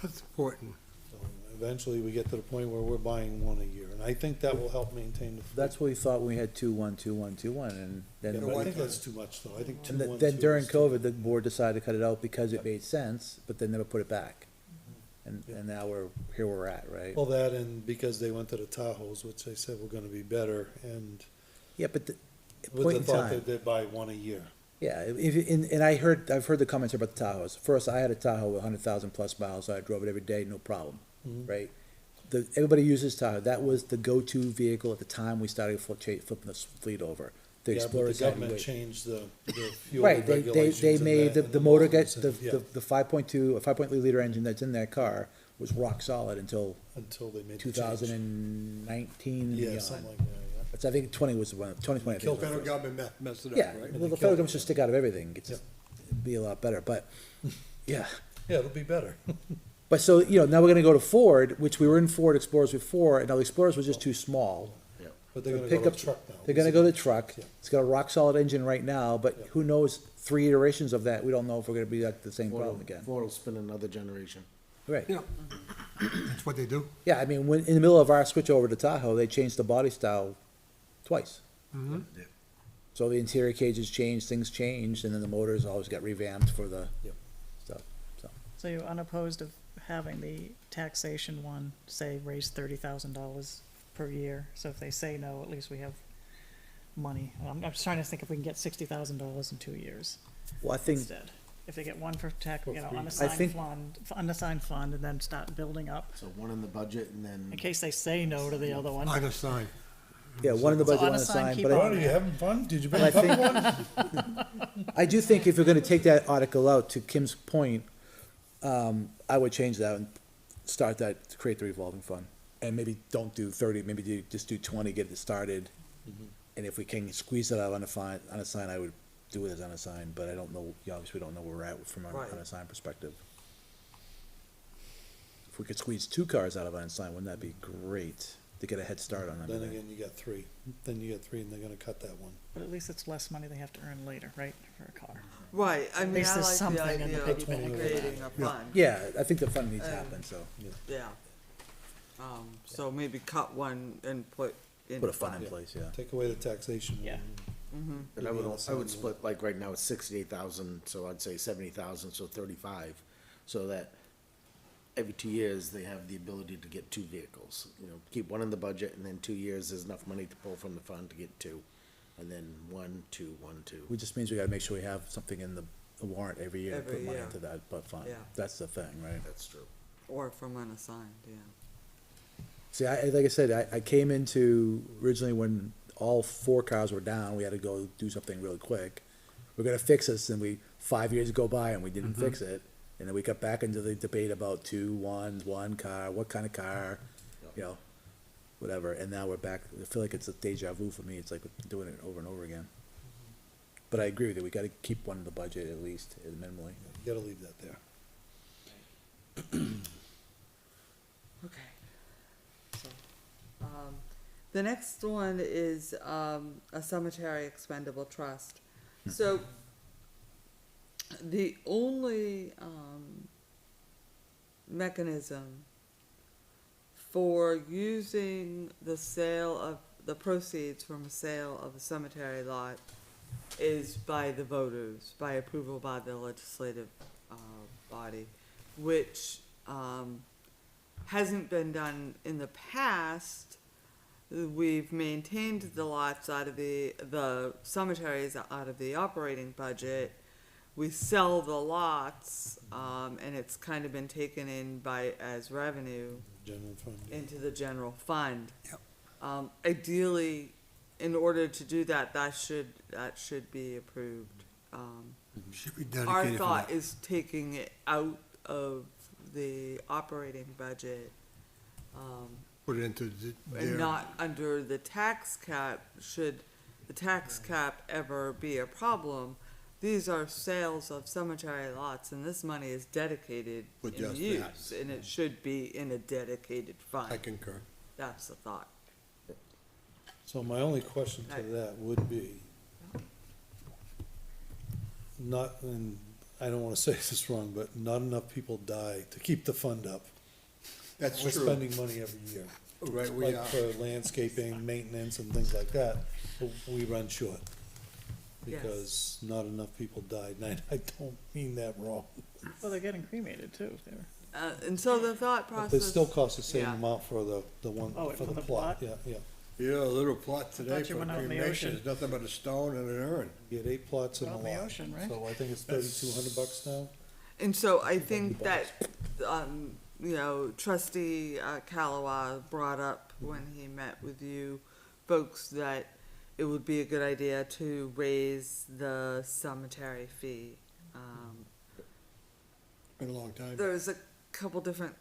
That's important. So eventually we get to the point where we're buying one a year, and I think that will help maintain the fleet. that's what we thought when we had 2-1, 2-1, 2-1, and then. But I think that's too much though. I think 2, And 1, then 2 during is too COVID, much. the board decided to cut it out because it made sense, but they never put it back. and now here we're at, right? Well, that and because they went to the Tahoes, which they said were gonna be better, and Yeah, but at a with point the in thought time, that they'd buy one a year. yeah, and I've heard the comments about the Tahoes. First, I had a Tahoe with 100,000 plus miles, so I drove it every day, no problem, right? Everybody uses Tahoe. That was the go-to vehicle at the time we started flipping the fleet over. The Yeah, but the Explorers had to government wait. changed the fuel Right, they regulations and made that, and the motor laws get, said, the, yeah, the 5.2, a 5.3 liter engine that's in that car was rock solid until Until they made the two change. thousand and nineteen and Yeah, beyond. something like that, yeah. But I think 20 was the one, 2020, I think. The was the federal first. government messed it up, Yeah, right? well, the federal government should stick out of everything, it's, Yeah. it'd be a lot better, but, yeah. Yeah, it'll be better. But so, now we're gonna go to Ford, which we were in Ford Explorers before, and now the Explorers were just too small. But they're The gonna go to pickup- truck now. They're gonna go to truck, Yeah. it's got a rock solid engine right now, but Yeah. who knows, 3 iterations of that, we don't know if we're gonna be at the same Ford problem again. will spin another generation. Right. Yeah, that's what they do. Yeah, I mean, when, in the middle of our switch over to Tahoe, they changed the body style twice. Yeah. So the interior cages changed, things changed, and then the motors always got revamped for the Yep. stuff, so. So you're unopposed of having the taxation one, say, raise $30,000 per year? So if they say no, at least we have money. I'm just trying to think if we can get $60,000 in 2 years Well, I think, instead. If they get one for tax, Well, three. unassigned fund, and then start building up, So one in the budget and then. in case they say no to the other one. Unassigned. yeah, one in the So budget, one unassigned, assigned, keep but on. Are you having fun? Did you bring But a I couple one? I do think if you're gonna take that article out, to Kim's point, I would change that and start that, to create the revolving fund. And maybe don't do 30, maybe just do 20, get it started. And if we can squeeze it out unassigned, I would do it as unassigned, but I don't know, obviously, we don't know where we're at from an Right. unassigned perspective. If we could squeeze 2 cars out of unassigned, wouldn't that be great, to get a head start on Then everything? again, you got 3. Then you got 3 and they're gonna cut that one. But at least it's less money they have to earn later, right, for a car? Right, I mean, least I there's like the something in the idea piggy of bank. creating a fund, Yeah, I think the fund needs to happen, so, yeah. So maybe cut one and put in. put a fund in place, yeah. Take away the taxation. Yeah. one. And I Maybe would, I unassigned would one. split, like right now it's 68,000, so I'd say 70,000, so 35. So that every 2 years, they have the ability to get 2 vehicles. Keep one in the budget and then 2 years, there's enough money to pull from the fund to get 2. And then 1, 2, 1, 2. We just means we gotta make sure we have something in the warrant every year, to Every put money year. into that fund. Yeah. That's the thing, right? That's true. Or from unassigned, yeah. See, like I said, I came into, originally when all 4 cars were down, we had to go do something really quick. We're gonna fix this, and 5 years go by and we didn't fix it. And then we got back into the debate about 2, 1 car, what kind of car, whatever, and now we're back. I feel like it's a deja vu for me, it's like we're doing it over and over again. But I agree with you, we gotta keep one in the budget at least, minimally. You gotta leave that there. Okay. So, the next one is, a cemetery expendable trust. So, the only, mechanism for using the sale of, the proceeds from a sale of a cemetery lot is by the voters, by approval by the legislative, body, which, hasn't been done in the past. We've maintained the lots out of the cemeteries out of the operating budget. We sell the lots, and it's kind of been taken in as revenue General fund. into the general fund. Ideally, in order to do that, that should be approved. Should be Our dedicated for thought that. is taking it out of the operating budget, Put it into and their, not under the tax cap. Should the tax cap ever be a problem, these are sales of cemetery lots, and this money is dedicated For in just use, and it should be in a dedicated I fund. concur. That's the thought. So my only question to that would be, and I don't wanna say this wrong, but not enough people die to keep the fund up. That's We're true. spending money every year. Right, we Like are. for landscaping, maintenance and things like that, but we run short. Yes. Because not enough people died, and I don't mean that wrong. Well, they're getting cremated too, they're, And so the thought But process. it still costs the same yeah. amount for the one, Oh, for for the the plot, plot? yeah. Yeah, a little plot today thought you for went out in the cremation ocean. is nothing but a stone and an urn. You get 8 plots and a Out in the lot. ocean, right? So I think it's $3,200 now. And so I think that, you know, trustee Calawa brought up when he met with you folks that it would be a good idea to raise the cemetery fee. Been a long time. There's a couple different,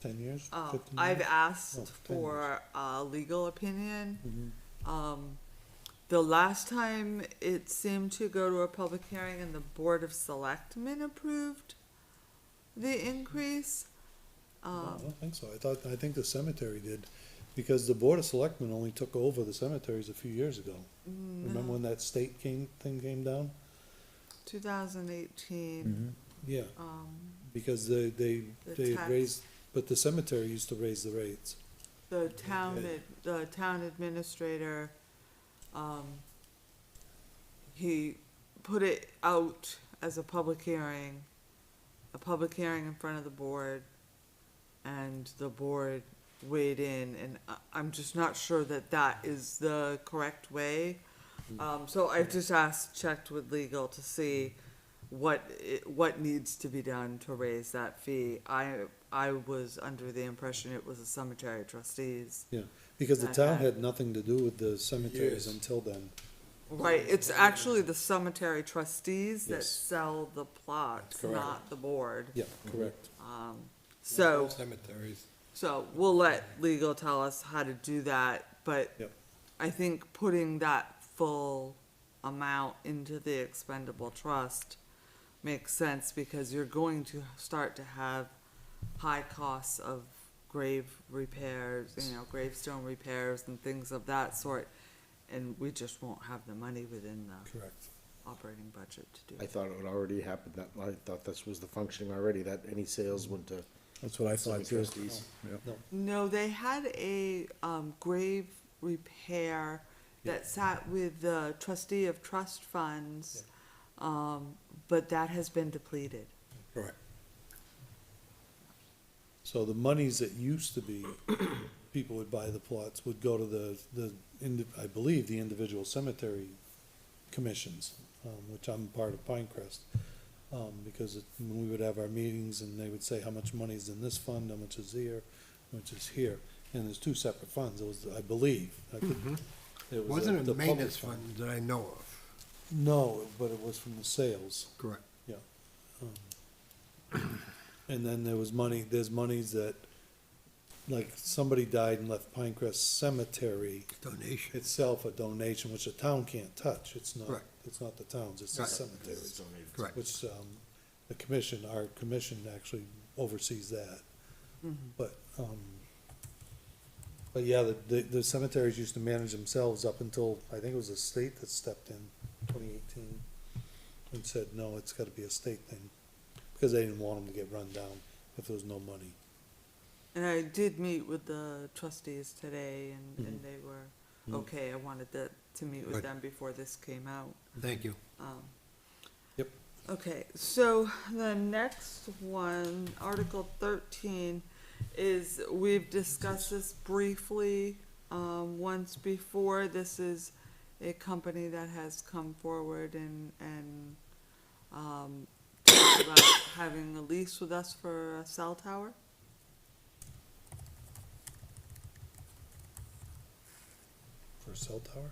10 years, 15 years? I've asked Oh, 10 for a legal opinion. Mhm. The last time it seemed to go to a public hearing and the Board of Selectmen approved the increase. No, I don't think so. I think the cemetery did, because the Board of Selectmen only took over the cemeteries a few years ago. Remember when that state thing came down? 2018, Yeah, because The they tax. raised, but the cemetery used to raise the rates. the town administrator, he put it out as a public hearing in front of the board, and the board weighed in, and I'm just not sure that that is the correct way. So I've just checked with legal to see what needs to be done to raise that fee. I was under the impression it was the cemetery trustees. Yeah, because the That town had- had nothing to do with the cemeteries Yes. until then. Right, it's actually the cemetery trustees that Yes. sell the plots, Correct. not the board. Yeah, correct. So, Cemeteries. so we'll let legal tell us how to do that, but Yep. I think putting that full amount into the expendable trust makes sense, because you're going to start to have high costs of grave repairs, you know, gravestone repairs and things of that sort, and we just won't have the money within the Correct. operating budget to do I it. thought it would already happen, I thought this was the functioning already, that any sales went to That's what I thought too. trustees. Yep. No, they had a grave repair that sat with the trustee of trust funds, but that has been depleted. Correct. So the monies that used to be, people would buy the plots, would go to I believe, the individual cemetery commissions, which I'm part of Pinecrest. Because when we would have our meetings and they would say how much money is in this fund, how much is here, how much is here. And there's 2 separate funds, it was, I believe. It was Wasn't the a public maintenance fund that I know of. No, but it was from the sales. Correct. Yeah. And then there's monies that, like, somebody died and left Pinecrest Cemetery Donation. itself a donation, which the town can't touch. It's not, Correct. it's not the towns, it's the Right. cemeteries. Correct. Which, the commission, our commission actually oversees that. But yeah, the cemeteries used to manage themselves up until, I think it was the state that stepped in 2018 and said, no, it's gotta be a state thing, because they didn't want them to get run down if there was no money. And I did meet with the trustees today, and they were okay. I wanted to meet with Good. them before this came out. Thank you. Yep. Okay, so the next one, Article 13, is, we've discussed this briefly, once before. This is a company that has come forward and talked about having a lease with us for a cell tower. For a cell tower?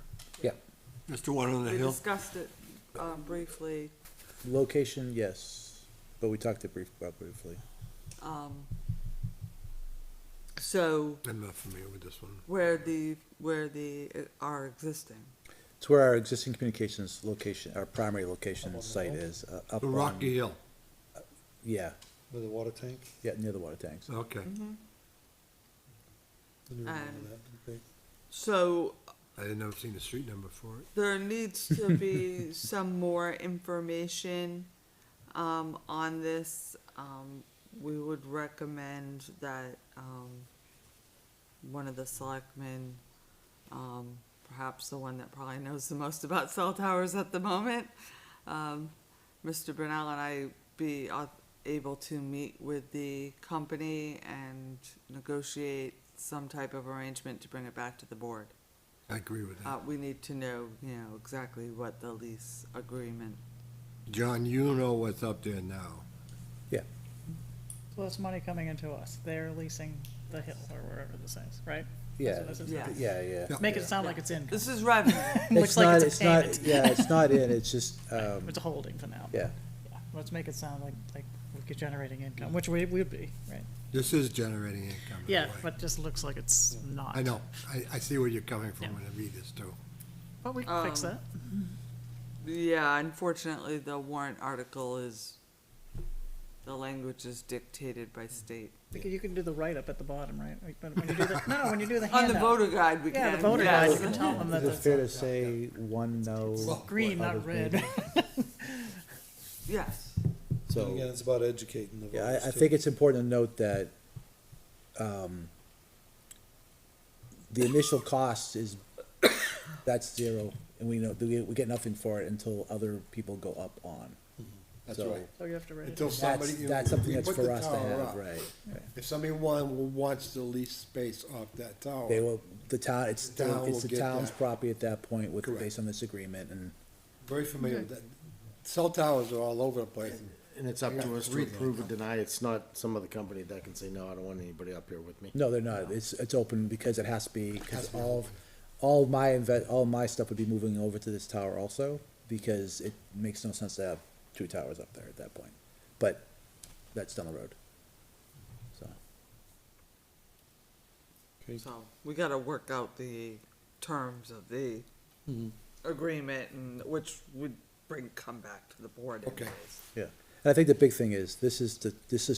Mr. One on the We Hill. discussed it, briefly. Location, yes, but we talked about briefly. So I'm not familiar with this one. where are existing. It's where our existing communications location, our primary location Up on the site hill? is, up The on. Rocky Hill. Yeah, With a water tank? yeah, near the water tanks. Okay. Mm-hmm. Didn't remember And- that, okay. So I didn't ever seen the street number for it. there needs to be some more information, on this. We would recommend that, one of the selectmen, perhaps the one that probably knows the most about cell towers at the moment, Mr. Brunel and I be able to meet with the company and negotiate some type of arrangement to bring it back to the board. I agree with that. We need to know, exactly what the lease agreement. John, you know what's up there now. So it's money coming into us. They're leasing the hill or wherever this is, right? Yeah, That's what this is. Yeah. yeah. Make it sound like it's income. This is revenue. Looks like it's a not, payment. yeah, it's not in, it's just, It's a holding for now. yeah. Yeah, let's make it sound like we're generating income, which we would be, right? This is generating income. in a Yeah, way. but just looks like it's not. I know. I see where you're coming from Yeah. when I read this too. But we can fix that. Yeah, unfortunately, the warrant article the language is dictated by state. You can do the write-up at the bottom, right? But when you do the, no, when you do the On the handout. voter guide, we can. Yeah, the voter guide, you yes. can tell them that Is it fair to it's say one no? green, not others red. maybe? Yes. And So, again, it's about educating the yeah, voters I too. think it's important to note that, the initial cost is, that's zero, and we know, we get nothing for it until other people go up on. That's So, right. So you have to write it. Until down. somebody, That's, you know, that's something you that's put for the us to tower have, up. right? If somebody wants to lease space off that tower. They will, the town, it's, The town it's will the get town's that. property at that point with, Correct. based on this agreement, and Very familiar with that. Cell towers are all over the place. And it's up Yeah, to us to read that. approve or deny. It's not some other company that can say, no, I don't want anybody up here with me. no, they're not, it's open because it has to be, Has because to be all, open. all my stuff would be moving over to this tower also, because it makes no sense to have two towers up there at that point, but that's down the road, so. So we gotta work out the terms of the agreement and which would come back to the board Okay. anyways. Yeah, and I think the big thing is, this is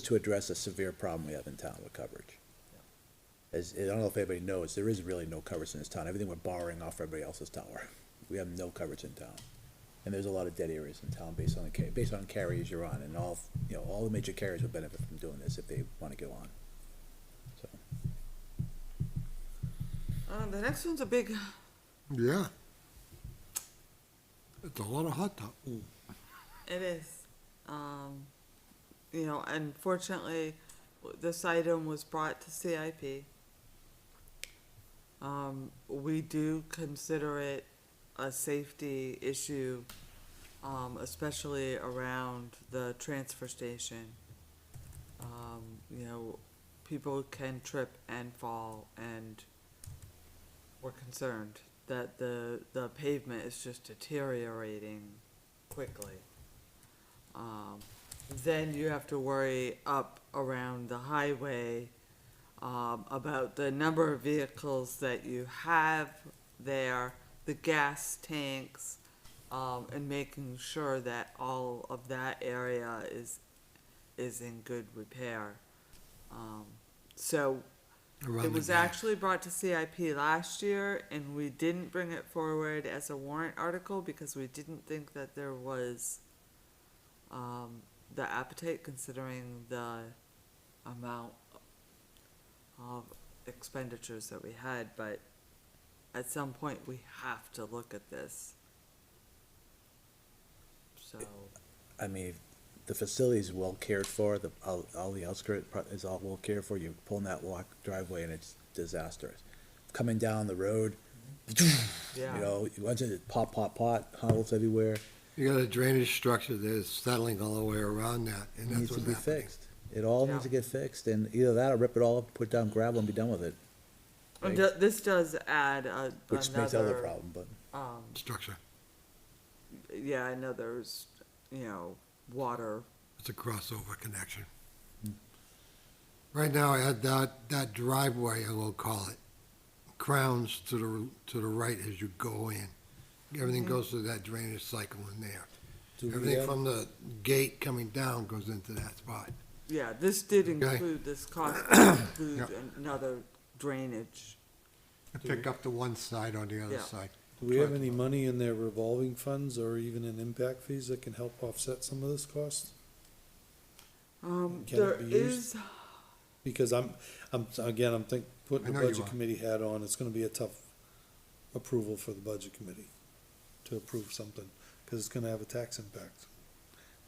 to address a severe problem we have in town with coverage. As, I don't know if anybody knows, there is really no coverage in this town, everything we're borrowing off everybody else's tower. We have no coverage in town. And there's a lot of dead areas in town based on based on carriers you're on, and all, all the major carriers would benefit from doing this if they wanna go on, so. The next one's a big, Yeah. It's a lot of hot tub. it is. Unfortunately, this item was brought to CIP. We do consider it a safety issue, especially around the transfer station. People can trip and fall, and we're concerned that the pavement is just deteriorating quickly. Then you have to worry up around the highway, about the number of vehicles that you have there, the gas tanks, and making sure that all of that area is in good repair. So around it the was gas. actually brought to CIP last year, and we didn't bring it forward as a warrant article because we didn't think that there was the appetite, considering the amount of expenditures that we had, but at some point, we have to look at this. So, I mean, the facility is well cared for, all the outskirts is all well cared for, you pull in that walk driveway and it's disastrous. Coming down the road, yeah. once it pop, puddles everywhere, You got a drainage structure that's settling all the way around that, and it that's needs to what's be happening. fixed. It all needs to Yeah. get fixed, and either that or rip it all up, put down gravel and be done with it, And this does add which makes the other another, problem, but. Structure. yeah, I know there's, water. It's a crossover connection. Right now, I had that driveway, I will call it, crowns to the right as you go in. Everything goes through that drainage cycle in there. Do we Everything have- from the gate coming down goes into that spot. Yeah, this did Okay. include, this cost did include Yeah. another drainage. Pick up the one side on the other Yeah. side. Do we have any money in their revolving funds or even in impact fees that can help offset some of this cost? Can it There be used? is, Because I'm putting I the know you budget are. committee hat on, it's gonna be a tough approval for the budget committee to approve something, cause it's gonna have a tax impact.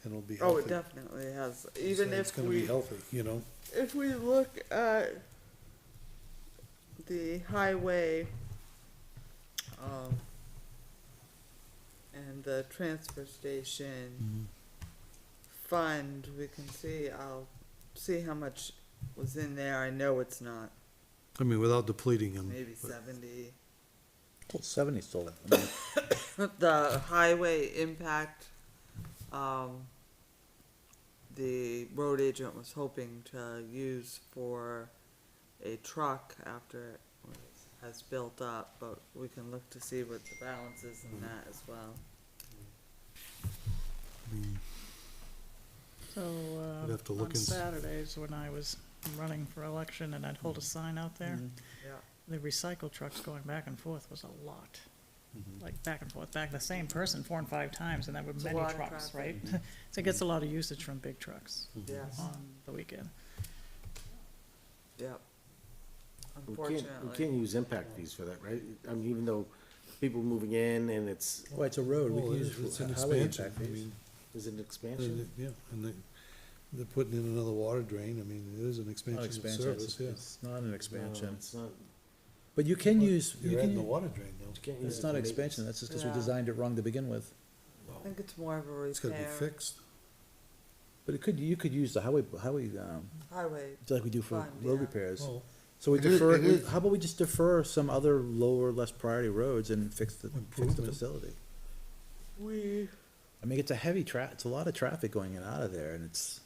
and it'll be Oh, healthy. it definitely has, So even it's if gonna be we, healthy, you know? if we look at the highway, and the transfer station fund, we can see, I'll see how much was in there, I know it's not, I mean, without depleting them. maybe 70. Well, 70 still, I mean, The highway impact, the road agent was hoping to use for a truck after it has built up, but we can look to see what the balance is in that as well. So, We'd have to look on and s- Saturdays, when I was running for election and I'd hold a sign out there, Yeah. the recycle trucks going back and forth was a lot. Like back and forth, back, the same person 4 and 5 times, and that were It's a many lot of trucks, right? traffic. So it gets a lot of usage from big trucks Yes, on the weekend. yep. We can't Unfortunately, use impact fees for that, right? I mean, even though people moving in and it's, well, it's a road, we Well, can it use is- it's an highway expansion, impact I fees. mean, is it an expansion? yeah, and they're putting in another water drain, I mean, it is an Not expansion of expansion, service, yeah. it's not an No, expansion. it's not, But you can use, you You're adding the can, water drain though. you can't use it's it not for expansion, maintenance. that's just because we Yeah. designed it wrong to begin with. I think it's more of a It's gotta be repair, fixed. But it could, you could use the highway, highway, just like we do for Fund, road yeah. repairs. Well, So we It is- defer, it is- how about we just defer some other lower, less priority roads and fix the Improvement. facility? we, I mean, it's a heavy it's a lot of traffic going in and out of there, and it's,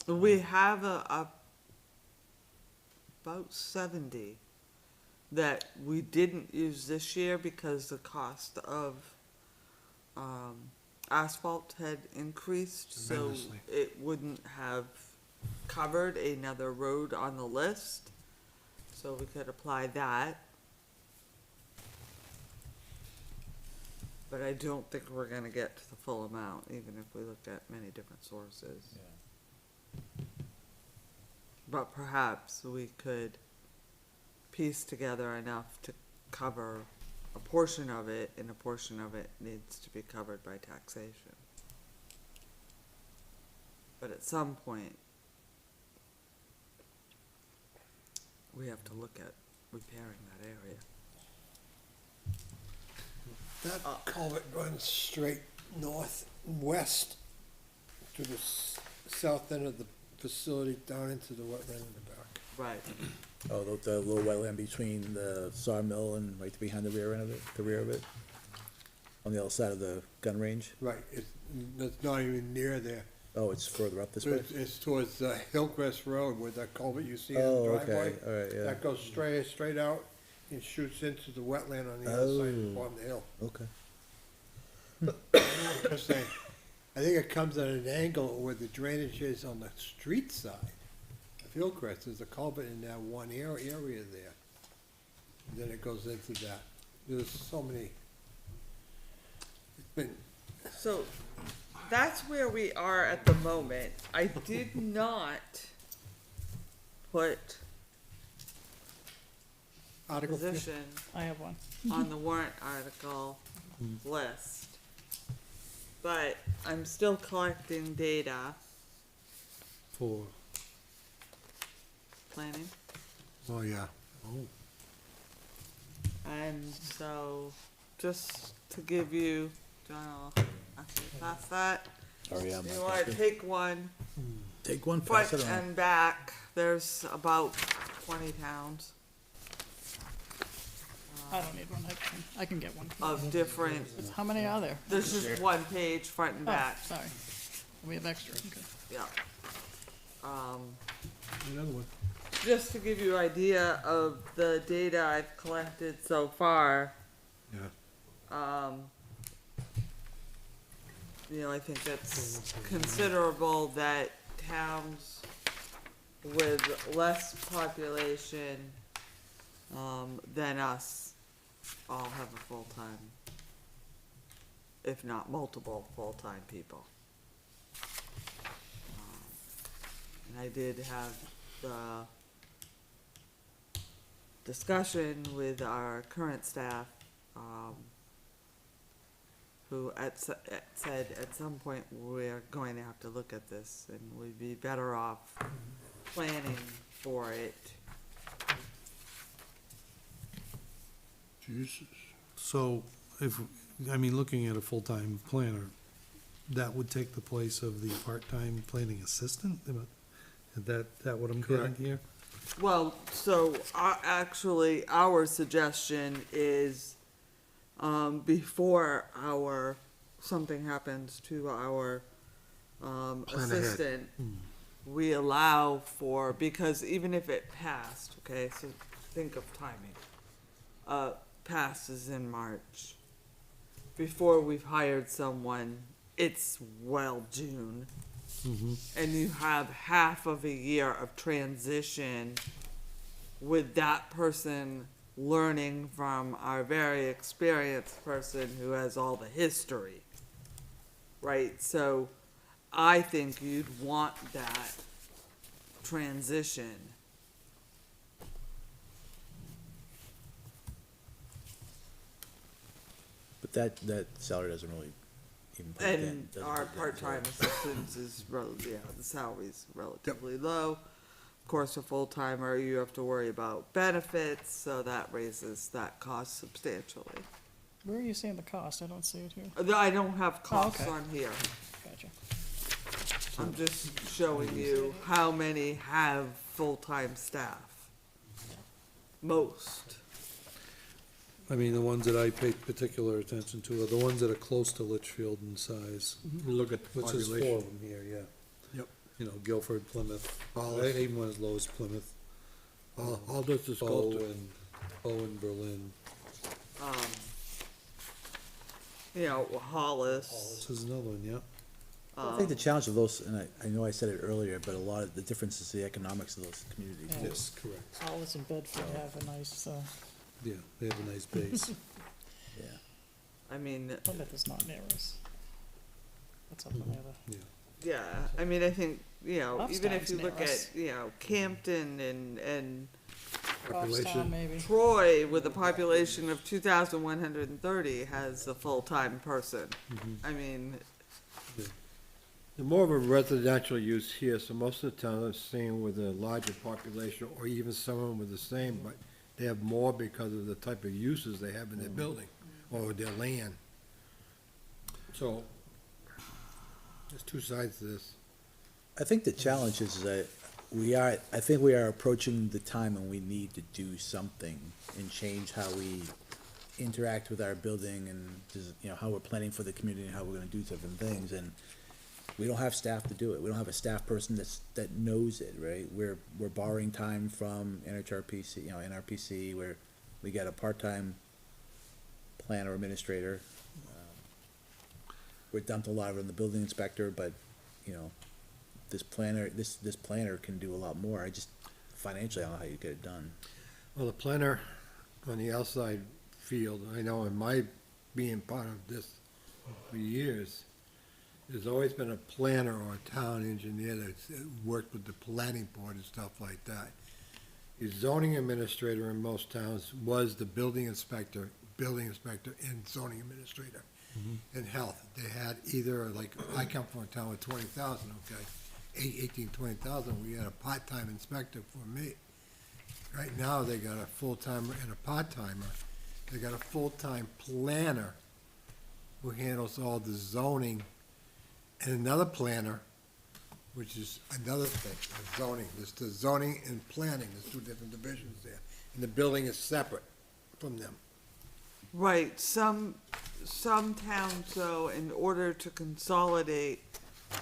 we have about 70 that we didn't use this year because the cost of, asphalt had increased, so Tremendously. it wouldn't have covered another road on the list, so we could apply that. But I don't think we're gonna get to the full amount, even if we looked at many different sources. But perhaps we could piece together enough to cover a portion of it, and a portion of it needs to be covered by taxation. But at some point, we have to look at repairing that area. That culvert runs straight northwest to the south end of the facility down into the wetland in the back. Right. oh, the little wetland between the sawmill and right behind the rear end of it, the rear of it? On the other side of the gun range? Right, it's not even near there. Oh, it's further up this way? It's towards Hillcrest Road where that culvert you see in Oh, the okay, driveway. all right, yeah, That goes straight out and shoots into the wetland on the other side of the Oh. bottom of the hill. okay. Just saying, I think it comes at an angle where the drainage is on the street side of Hillcrest. There's a culvert in that one area there. And then it goes into that. There's so many. It's been, So, that's where we are at the moment. I did not put Article position I have one. on the warrant article list. But I'm still collecting data, For, planning, oh, yeah. oh, and so, just to give you, John, I'll actually pass that. Oh, yeah. You wanna take one, Take one, front pass it on. and back, there's about 20 towns I don't need one, I can get one. of different, How many are there? this is one page, front and Oh, back, sorry. We have extra, okay. yeah. another one. Just to give you idea of the data I've collected so far. Yeah. You know, I think it's considerable that towns with less population, than us all have a full-time, if not multiple full-time people. And I did have the discussion with our current staff, who said at some point, we're going to have to look at this, and we'd be better off planning for it. Jesus. So if, I mean, looking at a full-time planner, that would take the place of the part-time planning assistant? Is that what I'm getting Correct. here? Well, so, actually, our suggestion is, before something happens to our, ahead. assistant, we allow for, because even if it passed, okay, so think of timing. Passes in March. Before we've hired someone, it's well June. And you have half of a year of transition with that person learning from our very experienced person who has all the history. Right? So I think you'd want that transition. But that salary doesn't really even put it in. And doesn't our put that in. part-time assistants is the salary's relatively low. Of course, a full-timer, you have to worry about benefits, so that raises that cost substantially. Where are you seeing the cost? I don't see it here. I don't have costs okay. on here. Gotcha. I'm just showing you how many have full-time staff. Most. I mean, the ones that I pay particular attention to are the ones that are close to Litchfield in size, Look at the which is 4 of population. them here, yeah. Yep. You know, Guilford, Plymouth, Hollis. even one as low as Plymouth, All this is close to. Bowen, Berlin. Hollis. This is another one, yeah. I think the challenge of those, and I know I said it earlier, but a lot of the difference is the economics of those communities. Yeah. Yes, correct. Hollis and Bedford have a nice, Yeah, they have a nice base. Yeah. I mean, Plymouth is not near us. That's up on the other. Yeah. yeah, I mean, I think, even if Upstown's you near look us. at, Campton and Goffstown, maybe. Troy, with a population of 2,130, has a full-time person. I mean, They're more of a residential use here, so most of the towns are staying with a larger population, or even some of them with the same, but they have more because of the type of uses they have in their building, or their land. So, there's two sides to this. I think the challenge is that I think we are approaching the time when we need to do something and change how we interact with our building and, how we're planning for the community and how we're gonna do different things, and we don't have staff to do it. We don't have a staff person that knows it, right? We're borrowing time from NRPC, where we got a part-time planner administrator. We're dumped a lot on the building inspector, but, this planner can do a lot more. I just, financially, I don't know how you get it done. Well, the planner on the outside field, I know in my being part of this for years, there's always been a planner or a town engineer that's worked with the planning board and stuff like that. The zoning administrator in most towns was the building inspector, and zoning administrator. In health, they had either, like, I come from a town with 20,000, okay? 20,000, we had a part-time inspector for me. Right now, they got a full-timer and a part-timer. They got a full-time planner who handles all the zoning, and another planner, which is another thing, zoning. There's the zoning and planning, there's two different divisions there. And the building is separate from them. right, some towns, though, in order to consolidate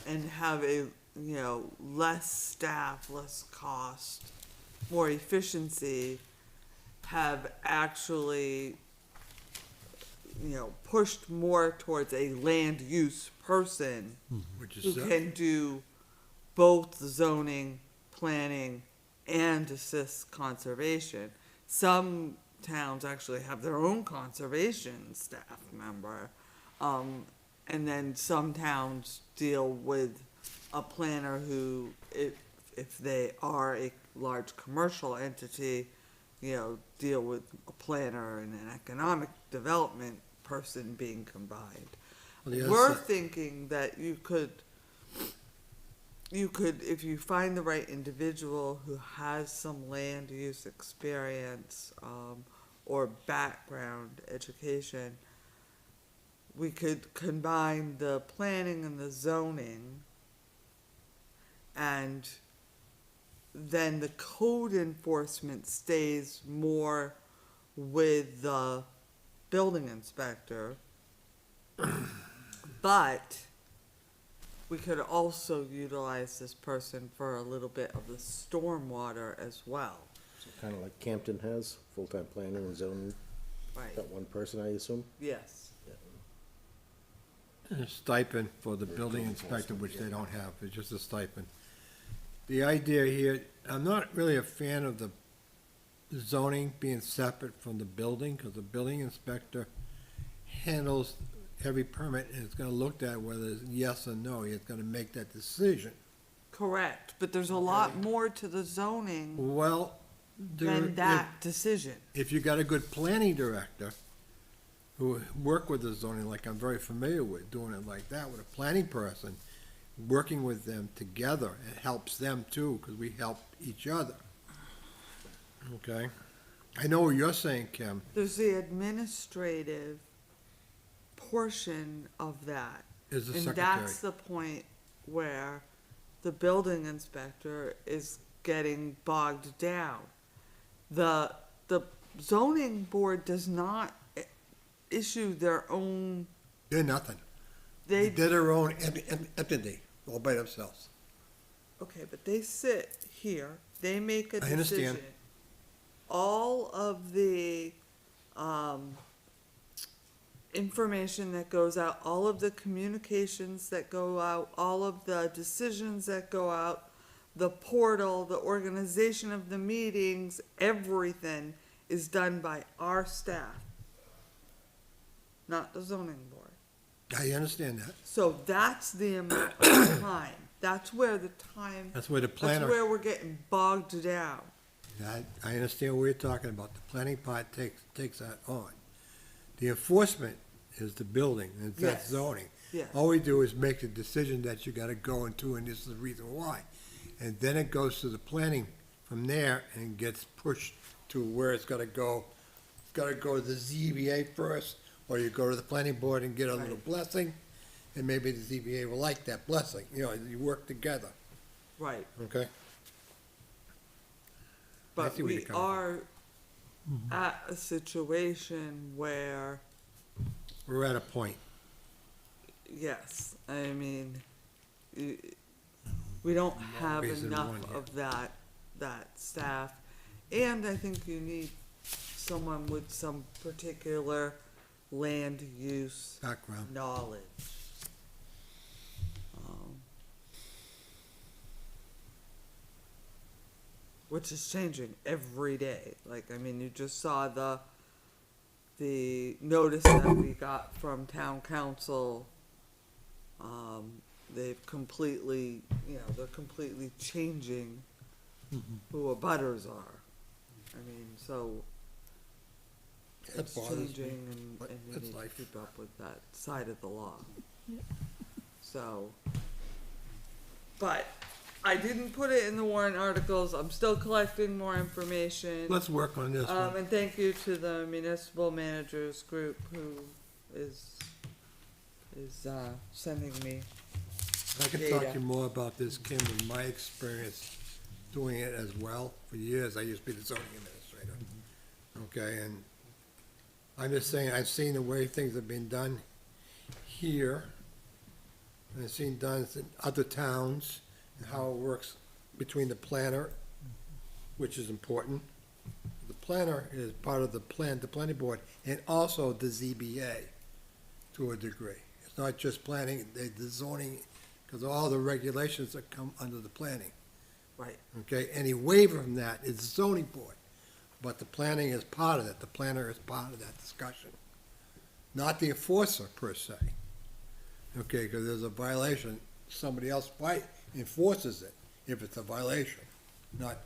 and have a, less staff, less cost, more efficiency, have actually, pushed more towards a land use person Which who is, can do both zoning, planning, and assist conservation. Some towns actually have their own conservation staff member. And then some towns deal with a planner who, if they are a large commercial entity, deal with a planner and an economic development person being combined. Well, the other We're si- thinking that you could, if you find the right individual who has some land use experience, or background education, we could combine the planning and the zoning, and then the code enforcement stays more with the building inspector. But we could also utilize this person for a little bit of the stormwater as well. Kind of like Campton has, full-time planning and zoning, Right, got one person, I assume? yes. a stipend for the building inspector, which they don't have, it's just a stipend. The idea here, I'm not really a fan of the zoning being separate from the building, because the building inspector handles every permit, and it's gonna look at whether it's yes or no, he's gonna make that decision. Correct, but there's a lot more to the zoning Well, than that decision. if you got a good planning director who work with the zoning, like I'm very familiar with, doing it like that with a planning person, working with them together, it helps them too, because we help each other. Okay? I know what you're saying, Kim. There's the administrative portion of that. Is the And secretary. that's the point where the building inspector is getting bogged down. The zoning board does not issue their own, They're nothing. they, They're their own entity, all by themselves. okay, but they sit here, they make a I understand. decision. All of the, information that goes out, all of the communications that go out, all of the decisions that go out, the portal, the organization of the meetings, everything is done by our staff, not the zoning board. I understand that. So that's the amount of time, that's where the time, That's where the that's planner, where we're getting bogged down. I understand what you're talking about. The planning part takes that on. The enforcement is the building, and that's Yes. zoning. Yes. All we do is make the decision that you gotta go into, and this is the reason why. And then it goes to the planning from there and gets pushed to where it's gotta go. It's gotta go to the ZBA first, or you go to the planning board and get a little Right. blessing, and maybe the ZBA will like that blessing, you know, you work together, Right. okay? But see where you're we coming are at a situation where, We're at a point. yes, I mean, we don't have Reason enough one, yeah. of that staff. And I think you need someone with some particular land use Background. knowledge. Which is changing every day. Like, I mean, you just saw the notice that we got from town council. They've completely, they're completely changing who abutters are. I mean, so That it's bothers me, changing but and we it's need to life. keep up with that side of the law. So, but I didn't put it in the warrant articles. I'm still collecting more information. Let's work on this one. And thank you to the municipal managers group who is sending me. I can talk to data. you more about this, Kim, with my experience doing it as well. For years, I used to be the zoning administrator. Okay, and I'm just saying, I've seen the way things have been done here, and I've seen done in other towns, and how it works between the planner, which is important. The planner is part of the planning board, and also the ZBA to a degree. It's not just planning, the zoning, because all the regulations that come under the planning. Right. Okay, any waiver from that is the zoning board, but the planning is part of it, the planner is part of that discussion. Not the enforcer per se. Okay, because there's a violation, somebody else enforces it if it's a violation, not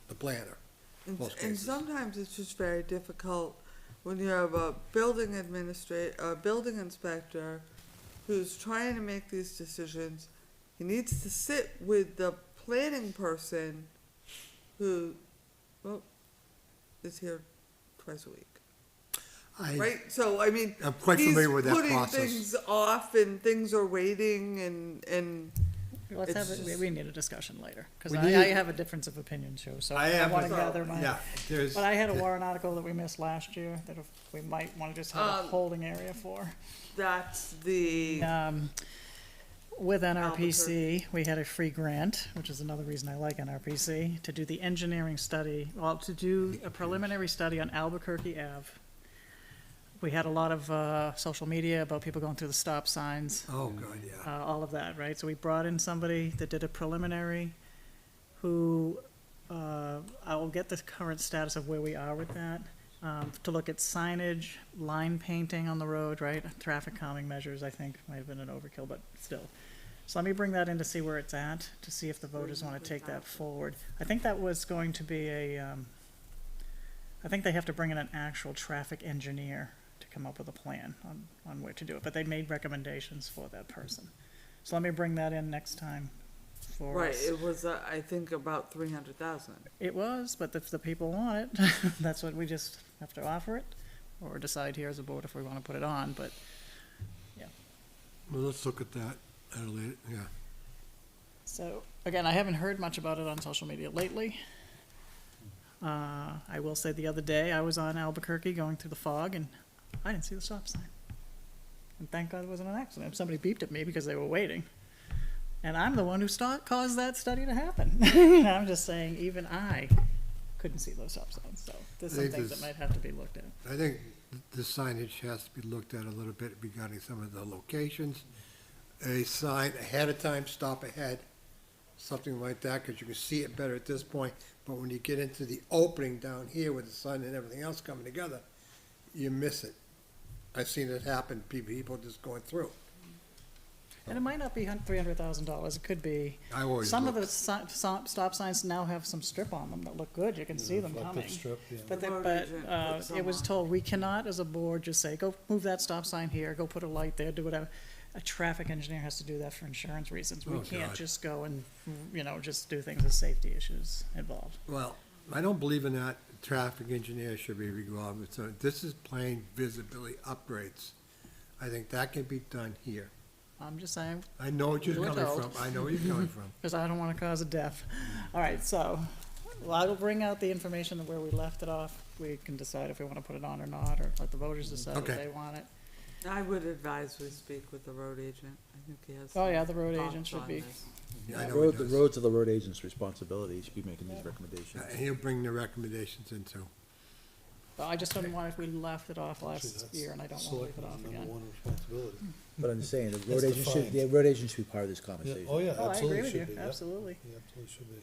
the planner. Most And cases. sometimes it's just very difficult when you have a building inspector who's trying to make these decisions, he needs to sit with the planning person who, well, is here twice a week. Right, so I mean, I'm quite familiar with that process. He's putting things off and things are waiting and Let's It's have it, just- we need a discussion later, because We I need- have a difference of opinion too, so I I have wanna a- gather my. Yeah, there's, But I had a warrant article that we missed last year, that if we might wanna just have a holding area for. that's the, With NRPC, we had a free grant, which is another reason I like NRPC, to do the engineering study, well, to do a preliminary study on Albuquerque Ave. We had a lot of, social media about people going through the stop signs, oh, God, yeah. all of that, right? So we brought in somebody that did a preliminary, who, I will get the current status of where we are with that, to look at signage, line painting on the road, right? Traffic calming measures, I think, might have been an overkill, but still. So let me bring that in to see where it's at, to see if the voters wanna take that forward. I think that was going to be I think they have to bring in an actual traffic engineer to come up with a plan on where to do it, but they made recommendations for that person. So let me bring that in next time for right, us. it was, I think about 300,000. It was, but if the people want it, that's what we just have to offer it, or decide here as a board if we wanna put it on, but, Well, let's look at that at a later, yeah. so, again, I haven't heard much about it on social media lately. I will say the other day, I was on Albuquerque going through the fog, and I didn't see the stop sign. And thank God it wasn't an accident. Somebody beeped at me because they were waiting. And I'm the one who caused that study to happen. I'm just saying, even I couldn't see those stop signs, so there's I some think things that there's- might have to be looked at. I think the signage has to be looked at a little bit regarding some of the locations. A sign ahead of time, stop ahead, something like that, because you can see it better at this point. But when you get into the opening down here with the sun and everything else coming together, you miss it. I've seen it happen, people just going through. And it might not be $300,000, it could be, I always some of look. the stop signs now have some strip on them that look good, you can see them Reflective coming. strip, yeah. But, The road but, agent put it was some on. told, we cannot, as a board, just say, go move that stop sign here, go put a light there, do whatever. A traffic engineer has to do that for insurance reasons. We Oh, can't God. just go and, just do things with safety issues involved. Well, I don't believe in that. Traffic engineer should be involved. So this is plain visibility upgrades. I think that can be done here. I'm just saying, I know what you're You were coming told. from. I know where you're coming from. because I don't wanna cause a death. All right, so, well, I will bring out the information of where we left it off. We can decide if we wanna put it on or not, or let the voters decide if Okay. they want it. I would advise we speak with the road agent, I think he has. Oh, some yeah, the road thoughts agent should on be. this. Yeah, I know Road, he the does. roads are the road agent's responsibility, he should be making these recommendations. And he'll bring the recommendations in too. But I just didn't want, if we left it off Actually, last that's year, and I don't wanna leave it selectmen's off number again. one responsibility. But I'm just saying, the road It's agent should, defined. the road agent should be part of this Yeah, conversation. oh, yeah, Oh, I agree absolutely with should you, be, yep. absolutely. He absolutely should be.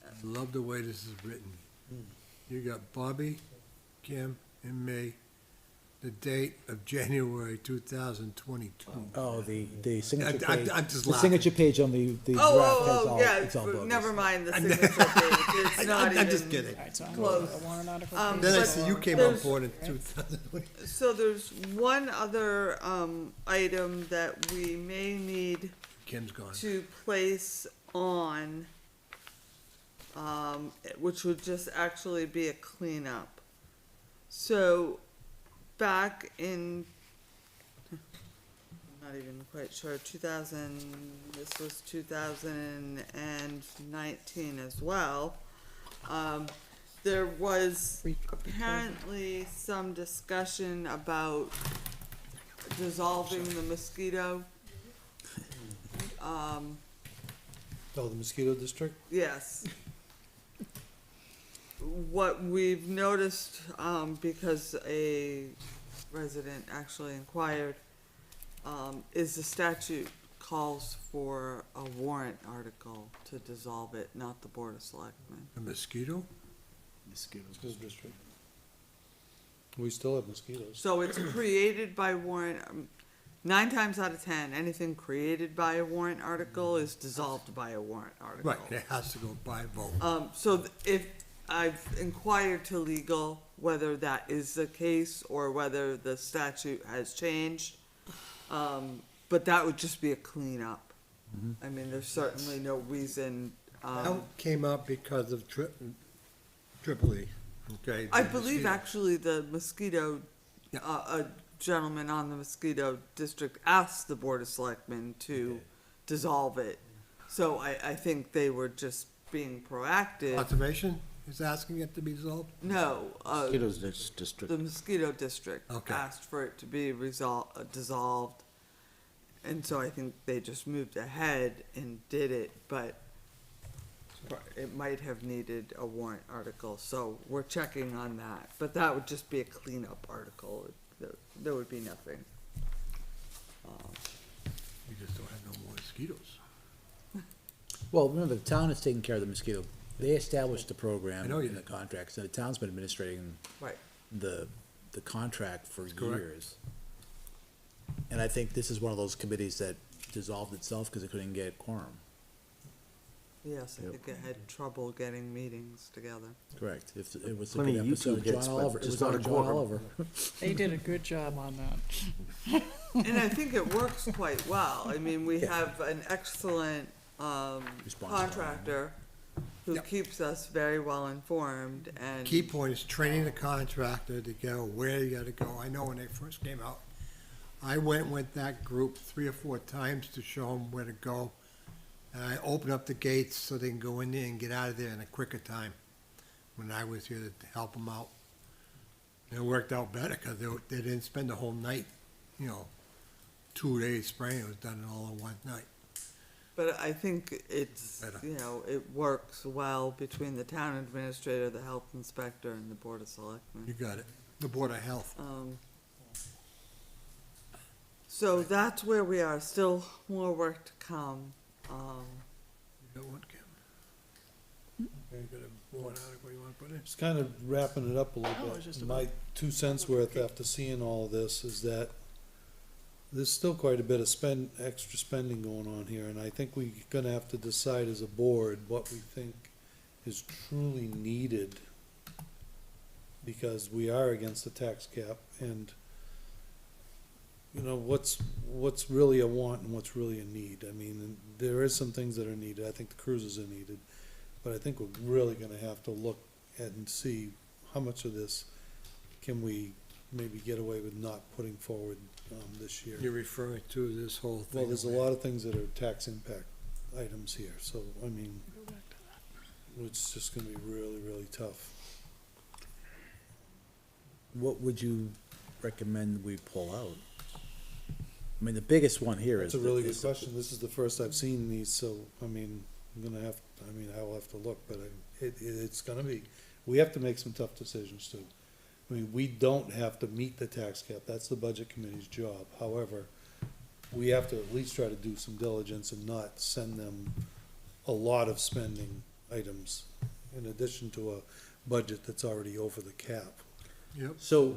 I love the way this is written. You got Bobby, Kim, and me. The date of January 2022. Oh, the signature I'm page, just the laughing. signature page on the draft has Oh, all, yeah, it's all bogus. never mind the signature page, it's not even. I'm just kidding. All right, so I'm Close. a warrant article. Um, Then I But see you came on there's- board in 2020. So there's one other, item that we may need Kim's gone. to place on, which would just actually be a cleanup. So, back in, I'm not even quite sure, this was 2019 as well. There was apparently some discussion about dissolving the mosquito. Oh, the mosquito district? Yes. What we've noticed, because a resident actually inquired, is the statute calls for a warrant article to dissolve it, not the Board of Selectmen. A mosquito? Mosquito district. We still have mosquitoes. So it's created by warrant, 9 times out of 10, anything created by a warrant article is dissolved by a warrant article. Right, it has to go by vote. If I've inquired to legal whether that is the case or whether the statute has changed, but that would just be a cleanup. I mean, there's certainly no reason, That came up because of Tripoli, okay? I the believe mosquito. actually the mosquito, Yeah. a gentleman on the mosquito district asked the Board of Selectmen to dissolve it. So I think they were just being proactive. Conservation is asking it to be dissolved? No, Mosquitoes district. the mosquito district Okay. asked for it to be dissolved. And so I think they just moved ahead and did it, but it might have needed a warrant article, so we're checking on that. But that would just be a cleanup article, there would be nothing. We just don't have no more mosquitoes. Well, remember, the town is taking care of the mosquito. They established the program I know you in the did. contract, so the town's been administrating Right. the contract for correct. years. And I think this is one of those committees that dissolved itself because it couldn't get quorum. Yes, I think it had trouble getting meetings together. Correct. If it was a Plenty good of episode, YouTube hits, John but Oliver, it just was not on a John quorum. Oliver. They did a good job on that. And I think it works quite well. I mean, we have an excellent, Response contractor who Yep. keeps us very well informed and. Key point is training the contractor to go where you gotta go. I know when they first came out, I went with that group 3 or 4 times to show them where to go. And I opened up the gates so they can go in there and get out of there in a quicker time when I was here to help them out. And it worked out better because they didn't spend the whole night, 2 days spraying. It was done all in one night. But I think it's, Better. it works well between the town administrator, the health inspector, and the Board of You Selectmen. got it. The Board of Health. So that's where we are, still more work to come. You got one, Kim? You got a one article you wanna put in? Just kind of wrapping it up a No, little it's just bit. about- My 2 cents worth after seeing all of this is that there's still quite a bit of extra spending going on here, and I think we're gonna have to decide as a board what we think is truly needed. Because we are against the tax cap, and, what's really a want and what's really a need. I mean, there is some things that are needed. I think the cruises are needed. But I think we're really gonna have to look at and see how much of this can we maybe get away with not putting forward, this year. You're referring to this whole thing? Well, there's a lot of things that are tax impact items here, so, I mean, it's just gonna be really, really tough. What would you recommend we pull out? I mean, the biggest one here is. That's a really good question. This is the first I've seen these, so, I mean, I'll have to look, but it's gonna be, we have to make some tough decisions too. I mean, we don't have to meet the tax cap. That's the budget committee's job. However, we have to at least try to do some diligence and not send them a lot of spending items in addition to a budget that's already over the cap. Yep. So,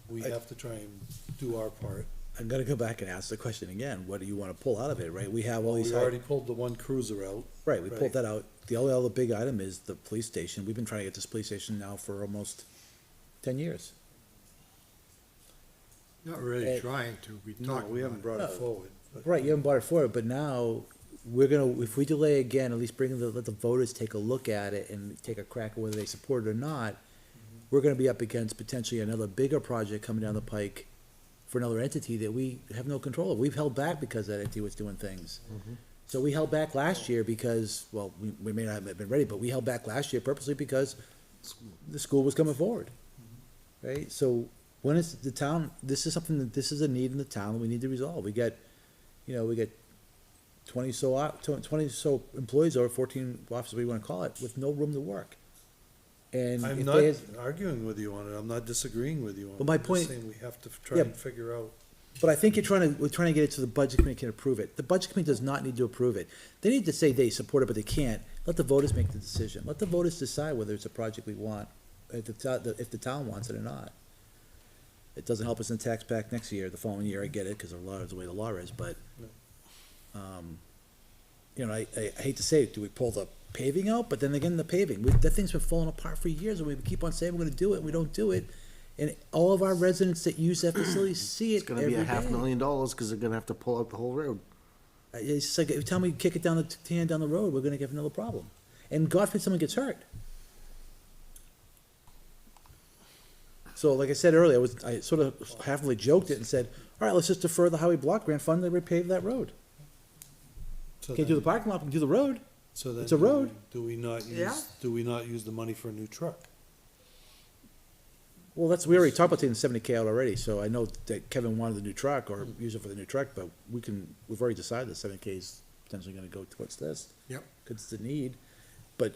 We have to try and do our part. I'm gonna go back and ask the question again, what do you wanna pull out of it, right? We have all these. We already pulled the one cruiser out. Right, we pulled Right. that out. The only other big item is the police station. We've been trying to get this police station now for almost 10 years. Not really Eh, trying to, we No, talked we haven't about it. brought it forward. but- Right, you haven't bought it forward, but now, we're gonna, if we delay again, at least let the voters take a look at it and take a crack at whether they support it or not, we're gonna be up against potentially another bigger project coming down the pike for another entity that we have no control of. We've held back because that entity was doing things. So we held back last year because, well, we may not have been ready, but we held back last year purposely because the school was coming forward. Right, so when is the town, this is something that, this is a need in the town that we need to resolve. We get 20 so employees or 14 officers, what you wanna call it, with no room to work. And I'm if not they had, arguing with you on it, I'm not disagreeing with you on it. But my I'm just point- saying we have to try Yeah. and figure out. but I think we're trying to get it so the budget committee can approve it. The budget committee does not need to approve it. They need to say they support it, but they can't. Let the voters make the decision. Let the voters decide whether it's a project we want, if the town wants it or not. It doesn't help us in tax back next year, the following year, I get it, because a lot of the way the law is, but, I hate to say it, do we pull the paving out? But then again, the paving, that thing's been falling apart for years, and we keep on saying we're gonna do it, and we don't do it. And all of our residents that use that facility see it It's gonna every be day. $500,000 because they're gonna have to pull out the whole road. It's just like every time we kick it down the can down the road, we're gonna get another problem. And God forbid someone gets hurt. So like I said earlier, I sort of halfway joked it and said, all right, let's just defer the highway block grant fund and repave that road. So Can't do the then- parking lot, we can do the road. So then It's a road. Do we not Yeah. use the money for a new truck? Well, we already talked about taking 70K out already, so I know that Kevin wanted the new truck or use it for the new truck, but we've already decided that 7K is potentially gonna go towards this. Yep. Cause it's the need, but,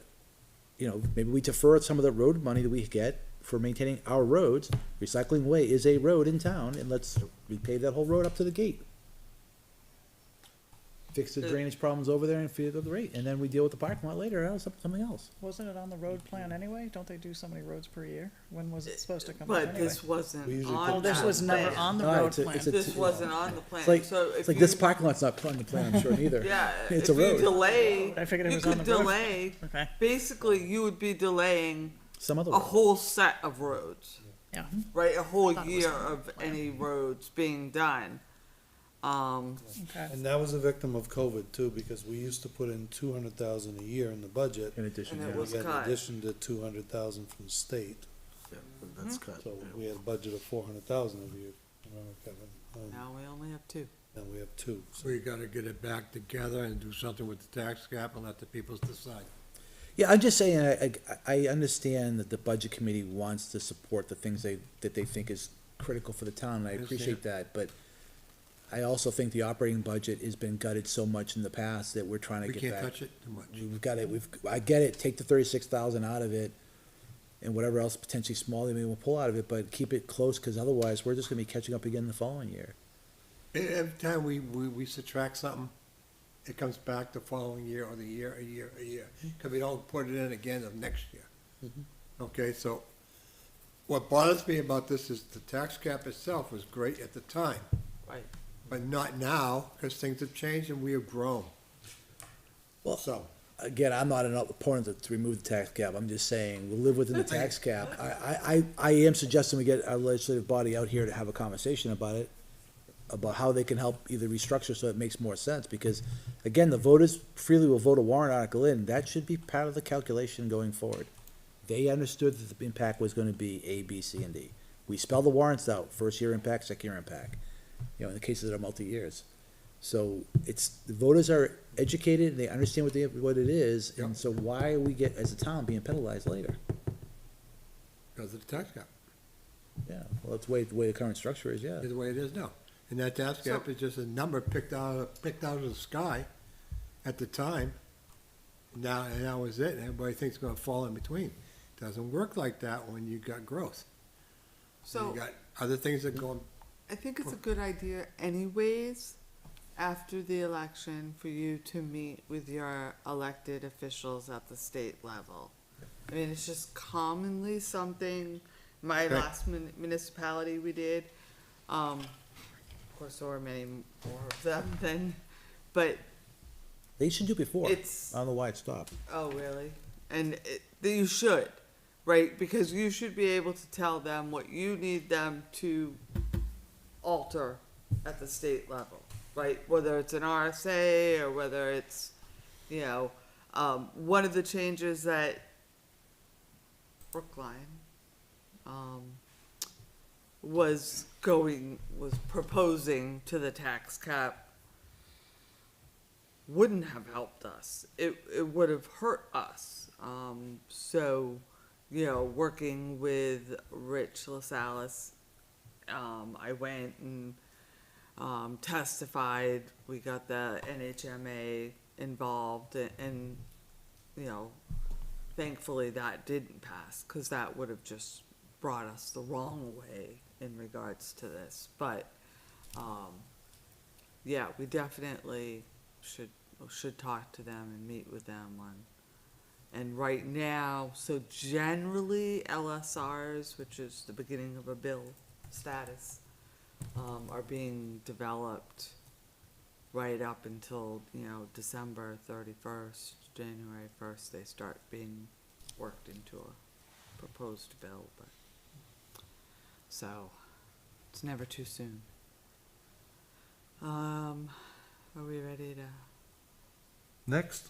maybe we defer some of the road money that we get for maintaining our roads. Recycling Way is a road in town, and let's repave that whole road up to the gate. Fix the drainage problems over there and figure out the rate, and then we deal with the parking lot later, or something else. Wasn't it on the road plan anyway? Don't they do so many roads per year? When was it supposed to come up But anyway? this wasn't We usually on put- Oh, this that was never plan. on the No, road it's a- plan. it's a- This wasn't on the plan, It's like, so it's if like this you, parking lot's not put on the plan, I'm sure, either. yeah, It's if a you road. delay, I figured it you was on could the road. delay, Okay, basically you would be delaying Some other a road. whole set of roads, yeah. right? A whole Thought it was year on the of plan. any roads being done. Okay. And that was a victim of COVID too, because we used to put in 200,000 a year in the budget. In addition, And it yeah. was We got cut. in addition to 200,000 from the state, Yeah, that's cut. so we had a budget of 400,000 every year, remember, Kevin? Now we only have two. Now we have two, so. We gotta get it back together and do something with the tax cap and let the people decide. Yeah, I'm just saying, I understand that the budget committee wants to support the things that they think is critical for the town, and I appreciate that, but I also think the operating budget has been gutted so much in the past that we're trying to We get can't back. touch it too much. We've got it, I get it, take the 36,000 out of it, and whatever else potentially small they may want to pull out of it, but keep it close, cause otherwise, we're just gonna be catching up again the following year. Every time we subtract something, it comes back the following year or a year, because we don't put it in again of next year. Okay, so what bothers me about this is the tax cap itself was great at the time, Right. but not now, because things have changed and we have grown. Well, So, again, I'm not an opponent to remove the tax cap, I'm just saying, we'll live within the tax cap. I am suggesting we get our legislative body out here to have a conversation about it, about how they can help either restructure so it makes more sense, because, again, the voters freely will vote a warrant article in, that should be part of the calculation going forward. They understood that the impact was gonna be A, B, C, and D. We spell the warrants out, first year impact, second year impact, in the cases that are multi-years. So the voters are educated, and they understand what it is, and so why are we as a town, being penalized later? because of the tax cap, Yeah, well, that's the way the current structure is, yeah. is the way it is now. And that tax cap is just a number picked out of the sky at the time. Now, and that was it, and everybody thinks it's gonna fall in between. Doesn't work like that when you got growth. So You got other things that go, I think it's a good idea anyways, after the election, for you to meet with your elected officials at the state level. I mean, it's just commonly something, my Okay. last municipality we did, of course, there were many more of them than, but They should do it before. it's, I don't know why it stopped. oh, really? And you should, right? Because you should be able to tell them what you need them to alter at the state level, right? Whether it's an RSA or whether it's, one of the changes that Brookline, was proposing to the tax cap wouldn't have helped us. It would have hurt us. So, working with Rich LaSalle, I went and testified. We got the NHMA involved, and thankfully that didn't pass, because that would have just brought us the wrong way in regards to this. But yeah, we definitely should talk to them and meet with them on. And right now, so generally LSRs, which is the beginning of a bill status, are being developed right up until, December 31st, January 1st, they start being worked into a proposed bill, but, So, it's never too soon. Are we ready to? Next,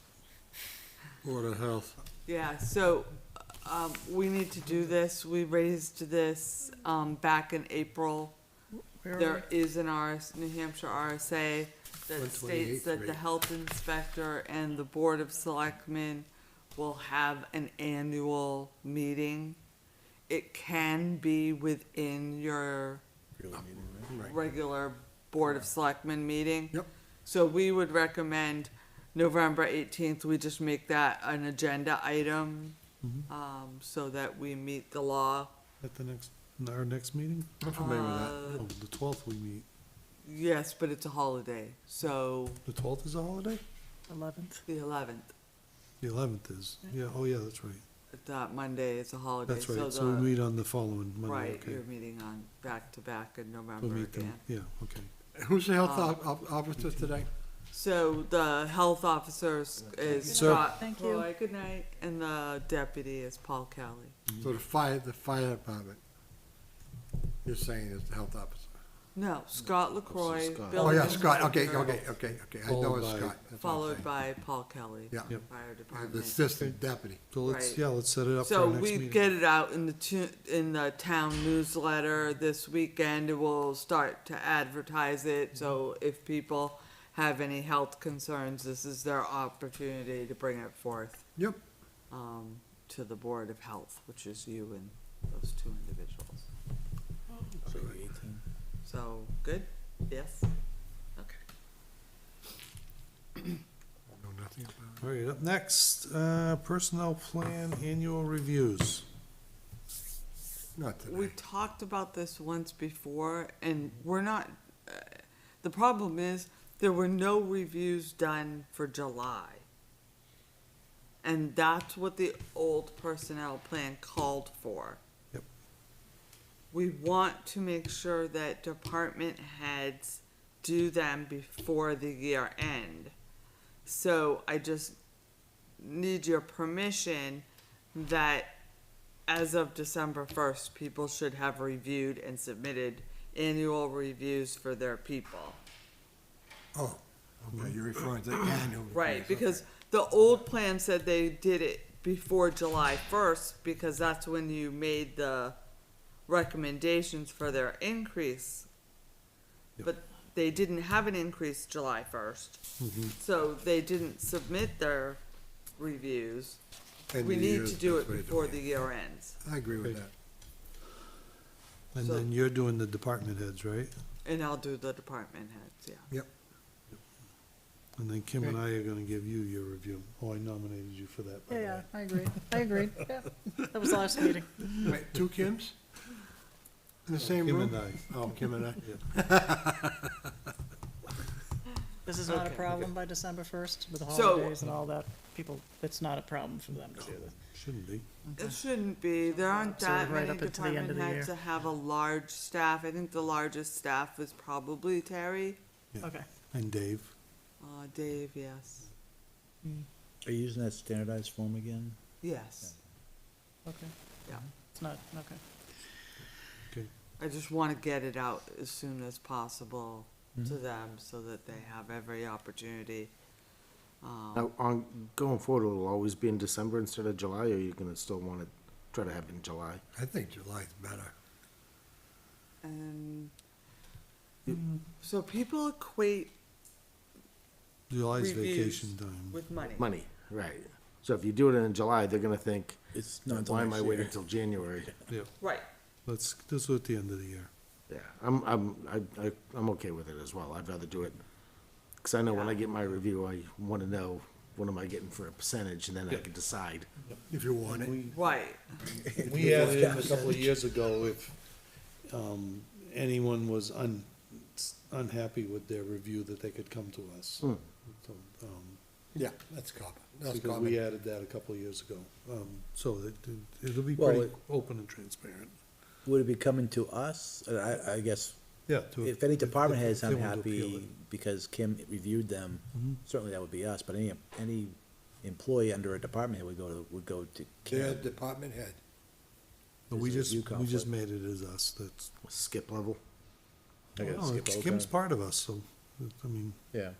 Board of Health. Yeah, so, we need to do this. We raised this, back in April. Where are There is an New Hampshire RSA that states 128 that the rate. health inspector and the Board of Selectmen will have an annual meeting. It can be within your regular Board of Selectmen meeting. Yep. So we would recommend November 18th, we just make that an agenda item, so that we meet the law. at our next meeting? I'm familiar with that. Oh, the 12th we meet. Yes, but it's a holiday, so The 12th is a holiday? 11th? the 11th, The 11th is, yeah, oh yeah, that's right. that Monday is a holiday, That's so right, so we the, meet on the following Monday, right, okay. you're meeting on back-to-back in We'll November meet them, again. yeah, okay. Who's the health officer today? So the health officer is Sir. Scott Thank you. Croy, good night, and the deputy is Paul Kelly. So the fire department, you're saying is the health officer? No, Scott LaCroix, Scott. Oh, building yeah, Scott, okay, inspector, okay. I know it's Followed by- Scott. That's what I'm followed saying. by Paul Kelly, Yeah. Yep. fire The department. assistant deputy. So let's, Right. yeah, let's set it up for So our next we meeting. get it out in in the town newsletter this weekend, and we'll start to advertise it, so if people have any health concerns, this is their opportunity to bring it forth, Yep. to the Board of Health, which is you and those two individuals. So, good? Yes? Okay. Know nothing about it. All right, up next, personnel plan annual reviews. Not We today. talked about this once before, and we're not, the problem is, there were no reviews done for July. And that's what the old personnel plan called for. Yep. We want to make sure that department heads do them before the year end. So I just need your permission that as of December 1st, people should have reviewed and submitted annual reviews for their people. Oh, okay, you're referring to the annual. Right, report, because okay. the old plan said they did it before July 1st, because that's when you made the recommendations for their increase. Yep. But they didn't have an increase July 1st, so they didn't submit their reviews. End We of the need year, to do that's it what before do. the year ends, I agree with Okay. that. And So- then you're doing the department heads, right? and I'll do the department heads, yeah. Yep. And then Kim and Okay. I are gonna give you your review. Oh, I nominated you for that, by the Yeah, way. yeah, I agreed, yeah. That was the last meeting. Wait, two Kims? In the same Kim room? and I. Oh, Kim and I. This is not a Okay. problem by December 1st with the So- holidays and all that? People, it's not a problem for them to do this? Shouldn't be. It shouldn't be, there aren't So that right many up into the end department of the heads year. that have a large staff, I think the largest staff is probably Terry, Yeah. Okay. And Dave. Dave, yes, Are you using that standardized form again? yes. Okay. Yeah. It's not, okay. Okay. I just wanna get it out as soon as possible to them, so that they have every opportunity. Now, going forward, it'll always be in December instead of July, or you're gonna still wanna try to have it in July? I think July's better. And, so people equate July's Reviews. vacation time. with money. Money, right. So if you do it in July, they're gonna think, It's not until why am next I waiting year. till January? Yeah, Right, let's do it at the end of the year. Yeah, I'm okay with it as well. I'd rather do it, because I know when I get my review, I wanna know, what am I getting for a percentage, and then I can decide. If you want it. right, We added in a couple of years ago if, anyone was unhappy with their review, that they could come to us. Hmm. So, Yeah, that's common. That's because common. we added that a couple of years ago, so that, it'll be Well, pretty open and transparent. Would it be coming to us? I guess, Yeah. if any department head's if they want to appeal unhappy it. because Kim reviewed them, Mhm. certainly that would be us, but any employee under a department head would go to Their Kim. department head. But we Is it just, you we just conflict? made it as us, that's, Skip level. I gotta no, skip it's- over. Kim's part of us, so, I mean, Yeah.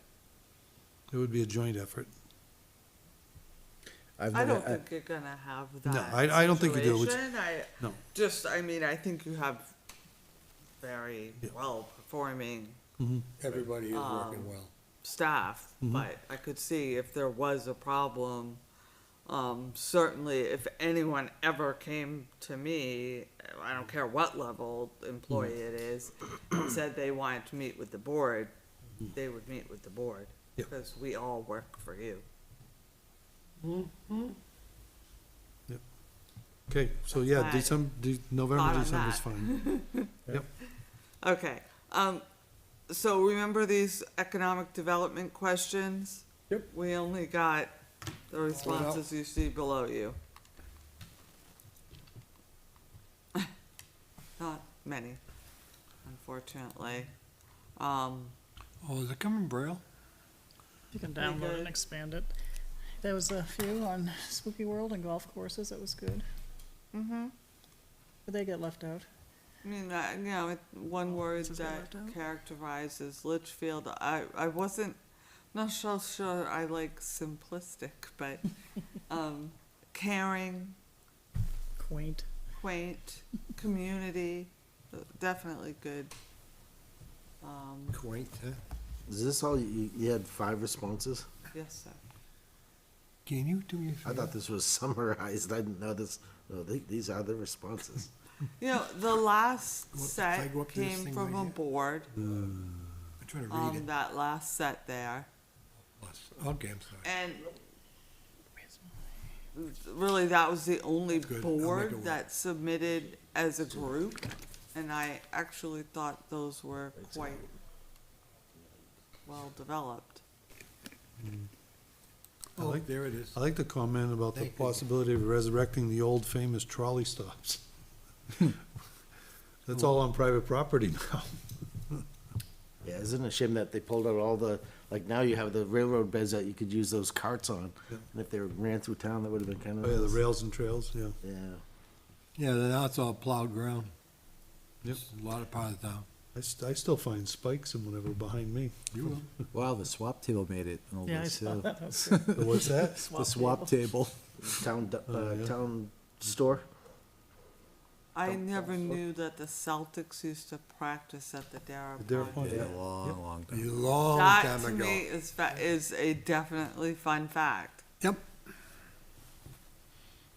it would be a joint effort. I've I never- don't think you're gonna have that. No, I don't think you do, which- situation. no. I mean, I think you have very Yeah. well-performing Everybody is working well. staff, but I could see if there was a problem, certainly if anyone ever came to me, I don't care what level employee it is, and said they wanted to meet with the board, they would meet with the board, Yep. because we all work for you. Okay, so That's yeah, my November, thought on December's that. fine. Yep, Okay, so remember these economic development questions? Yep. We only got the responses you see below you. Not many, unfortunately. Oh, is it coming Braille? You can Pretty download it good. and expand it. There was a few on Spooky World and golf courses, that was good, Mm-hmm. but they get left out. I mean, one word Does it get that left out? characterizes Litchfield, I wasn't, not so sure I like simplistic, but, caring, Quaint. quaint, community, definitely good. Quaint, huh? Is this all, you had 5 responses? Yes, sir. Can you do me a I favor? thought this was summarized, I didn't know this, oh, these are the responses. You know, the last Go up- if I set go up to this came thing from right a here. board, I'm trying to read it. that last set there, Okay, I'm sorry. and really, that was the only That's good. I'll make it board work. that submitted as a group, and I actually thought those were quite well-developed. I Oh, like- there it is. I like the comment about the Thank you. possibility of resurrecting the old famous trolley stops. That's all on private property now. Yeah, isn't it a shame that they pulled out all the, like now you have the railroad beds that you could use those carts on. Yeah. And if they ran through town, that would have been kind Oh, yeah, the of, rails and trails, yeah. yeah. Yeah, now it's all plowed ground. Yep. It's a lot of part of town. I still find spikes and whatever behind me. You will. Wow, the swap table made it. on the Yeah, I list, saw too. that. was good. What's that? The swap table. Town, yeah. town store? I never knew that the Celtics used to practice at the Dara The Dara Point. Point, Yeah, yeah. long A time. long That, time to ago. me, is a definitely fun fact. Yep.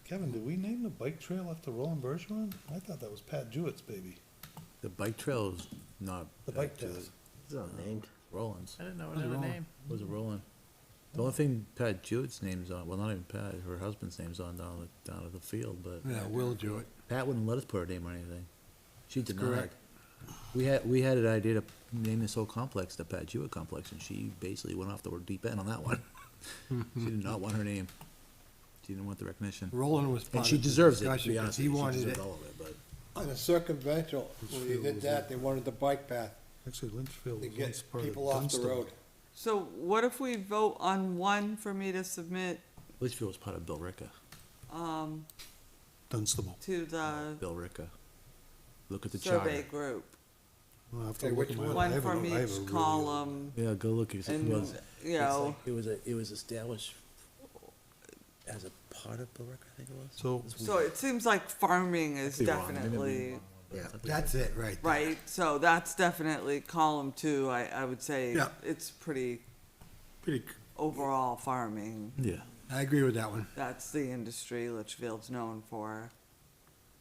Kevin, did we name the bike trail after Roland Bergeron? I thought that was Pat Jewett's baby. The bike trail is not. The bike back to path. It's not named. Rollins. I didn't know it had a name. Was it Roland? The only thing Pat Jewett's name's on, well, not even Pat, her husband's name's on down at the field, but Yeah, we'll do it. Pat wouldn't let us put her name or anything. She denied. correct. We had an idea to name this whole complex the Pat Jewett Complex, and she basically went off the deep end on that one. She did not want her name. She didn't want the recognition. Roland was And part she of the deserves it, to discussion be 'cause honest he with you. She wanted deserved it. all of it, but. On the circumvention, when they did that, they wanted the bike path Actually, Litchfield to was once get part of people off the Dunstable. road. So what if we vote on one for me to submit, Litchfield was part of Bill Ricca. Dunstable. to the Bill Ricca. Look at the survey charter. group? I'll have to Okay, look which at my- one? I One have a- from I have a each really- column, Yeah, go look. It and, was. you know, It was established as a part of Bill Ricca, I think it was. So, so it seems like farming is Could be wrong, maybe I'm definitely, being wrong, but Yeah. That's it, right there. right, so that's definitely column 2, I would say. Yeah. It's pretty Pretty, overall farming. Yeah. I agree with that one. That's the industry Litchfield's known for.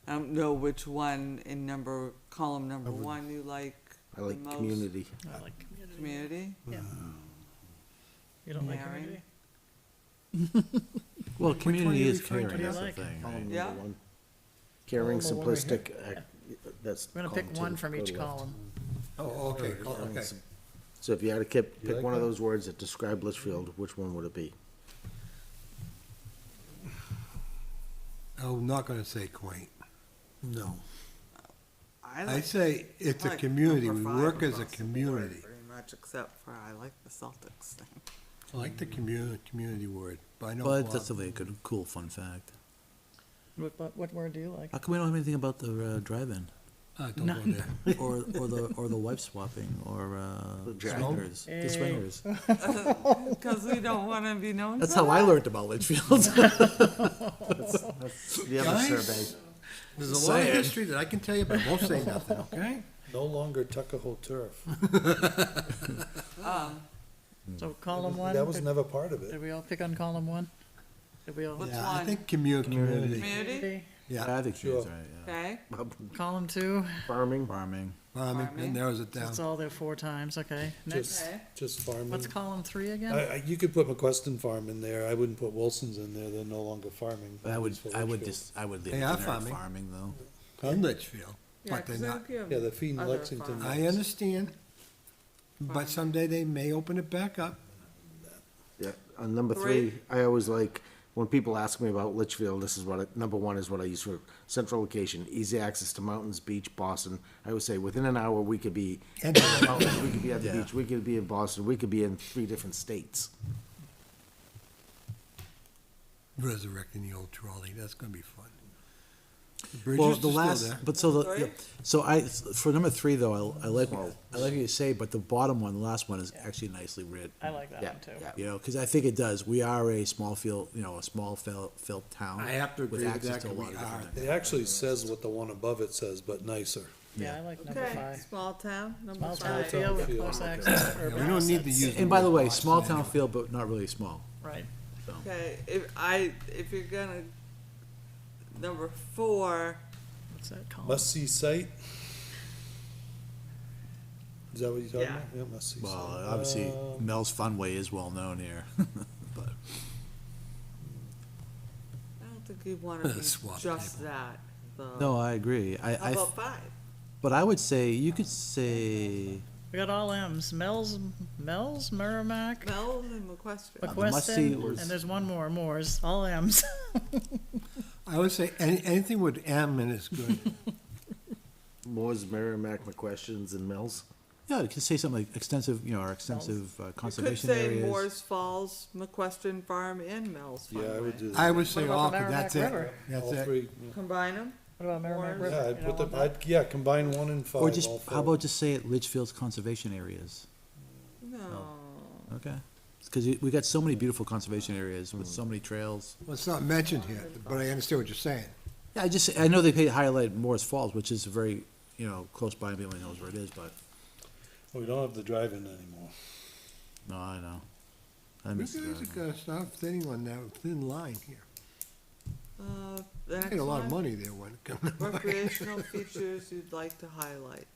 I don't know which one in column number 1 you like I the like most. community. I like community. Community? Yeah. You don't like Caring. community? Well, one are community you is referring caring, to? that's the Like- thing, right? Column Yeah. number 1. Caring, Column one right here. simplistic, that's. We're gonna column pick 2. one from Go each to left. column. Oh, okay, oh, okay. So if you had to pick You like one of that? those words that describe Litchfield, which one would it be? I'm not gonna say quaint. no. I like- say it's I a like community. number We 5 work as a across the board, community. Pretty much, except for I like the Celtics thing. I like the community word, but I know. But Bob- that's a good, cool, fun fact. What word do you like? How come we don't have anything about the drive-in? Don't go there. Or the wife swapping, or, drag. swingers, the Hey. swingers? Cause we don't wanna be known That's for how I that. learned about Litchfield. The other Guys? survey. There's a lot of history that I can tell you, but I won't say nothing, okay? No longer Tuckahoe turf. So column one? That was never part of Did it. we all pick on column one? Did we all? Which Yeah, I one? think community. Community? Yeah, I think she's Sure. right, yeah. Okay, Column two, Farming. Farming. that narrows it down. that's all there 4 times, okay. Next, Just, Okay. just farming. what's column 3 again? You could put McQuestion Farm in there. I wouldn't put Wilson's in there. They're no longer farming. I would For leave Litchfield. it They generic are farming. farming, though. In Litchfield, yeah, but they're 'cause they not. give Yeah, they're feeding other Lexington. farms. I understand, but someday they may open it back up. Yeah, on number 3, I always like, when people ask me about Litchfield, this is number 1 is what I use for central location, easy access to mountains, beach, Boston. I always say, within an hour, we could be at the mountains, we could be at the beach, we could be in Boston, we could be in 3 different states. Resurrecting the old trolley, that's gonna be fun. The Well, bridges the are last, still there. but so the, Sorry? yeah, so for number 3 though, I like what you say, but the bottom one, the last one is actually nicely written. I like that Yeah, one too. yeah. You know, because I think it does. We are a small field, a small filled town. I have to agree with access that, to a 'cause lot we of different are. things. It actually says what the one above it says, but nicer. Yeah, I like number Okay, 5. small town, number Small town 5. field with field. close access to Yeah, urban we don't need to assets. use. And by the way, Boston small town anyway. field, but not really small. Right. Okay, if you're gonna, number 4, What's that column? Must-see site? Is that what you're talking Yeah. about? Yeah, must-see site. Well, obviously, Mel's Funway is well known here, but I don't think you wanna be Swap just table. that, though. no, I agree. How about 5? But I would say you could say We got all M's. Mel's, Merrimack, Mel's and McQuestion. the must-see McQuestion, was- and there's one more, Moore's, all M's. I would say anything with M in is good. Moore's, Merrimack, McQuestions, and Mills. yeah, you could say something like extensive, our extensive You could conservation say areas. Moore's Falls, McQuestion Farm, and Mel's Yeah, I would Farm. do that. I would say What about all, the 'cause that's it. Merrimack River? That's All it. 3. Combine them? What about Merrimack Moore's? River? Yeah, You I'd don't put want the, combine 1 and 5. Or just, all how 4. about just say it Litchfield's conservation areas? No. Okay. Because we got so many beautiful conservation areas with so many trails. Well, it's not mentioned here, but I understand what you're saying. Yeah, I know they highlight Morris Falls, which is very, close by, everybody knows where it is, but, Well, we don't have the drive-in anymore. no, I know. I You miss guys that. are gonna stop thinning on that thin line here. The next Made a lot of one, money there when it comes. recreational features you'd like to highlight.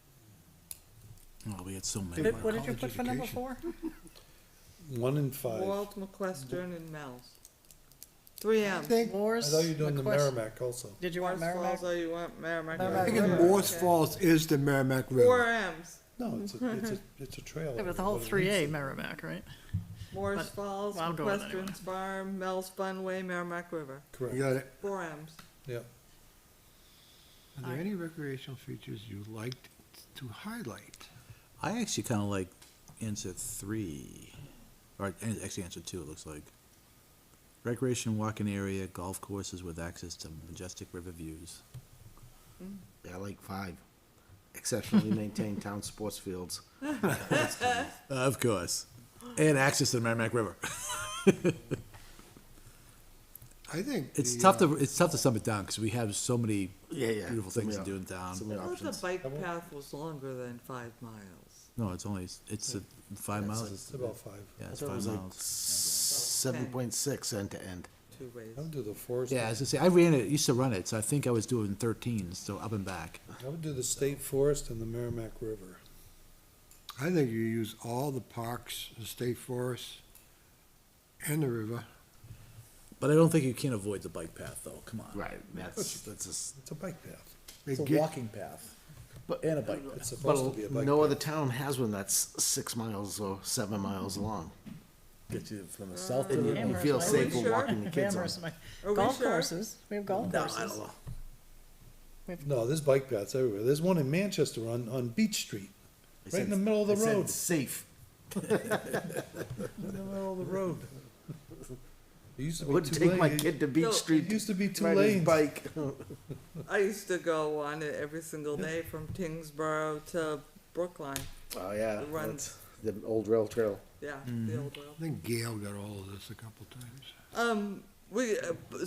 Oh, we had so many. What did you College put for number education. 4? 1 and 5. Walt, McQuestion, and Mel's. 3 I M's. think, I Moore's, thought you were doing the McQuestion. Merrimack also. Did you want Moore's Merrimack? Falls, oh, you want Merrimack Merrimack I River? think River. Morse Okay. Falls is the Merrimack 4 River. M's. No, it's a trail. Yeah, but the whole What it 3A means. Merrimack, right? Moore's But- Falls, well, I'll go with it anyway. McQuestion's Farm, Mel's Funway, Merrimack River. Correct. You got it. 4 M's. Yeah. Are there any recreational features you like to highlight? I actually kind of like answer 3, or actually answer 2, it looks like. Recreation walking area, golf courses with access to majestic river views. Yeah, I like 5. Exceptionally maintained town sports fields. Of course. And access to the Merrimack River. I think. It's the, tough to sum it down, because we have so many Yeah. beautiful so things many to do in town. so I many thought the options. bike path was longer than 5 miles. No, it's 5 miles. It's about 5. Yeah, it's I thought it 5 was like miles. 7.6 end to end. 2 ways. I would do the forest. Yeah, as I say, I ran it, used to run it, so I think I was doing 13, so up and back. I would do the state forest and the Merrimack River. I think you use all the parks, the state forests, and the river. But I don't think you can avoid the bike path, though, come on. Right, that's just, It's a bike path. It's a Get- walking path, and a bike path. It's supposed to be a but bike no path. other town has one that's 6 miles or 7 miles long. Get you from the south to And the you Amherst, feel are we safer sure? walking the kids on. Amherst, Are we golf sure? courses, we have golf No, courses. I don't know. No, there's bike paths everywhere. There's one in Manchester on Beach Street, right in the middle of the They said road. it's safe. In the middle of the road. It used to I be wouldn't two take my lanes. kid to Beach No, It Street used to be to two ride his lanes. bike. I used to go on it every single day from Tingsboro to Brookline. Oh, yeah, It runs. that's the old rail trail. Yeah, the old rail. I think Gail got all of this a couple times.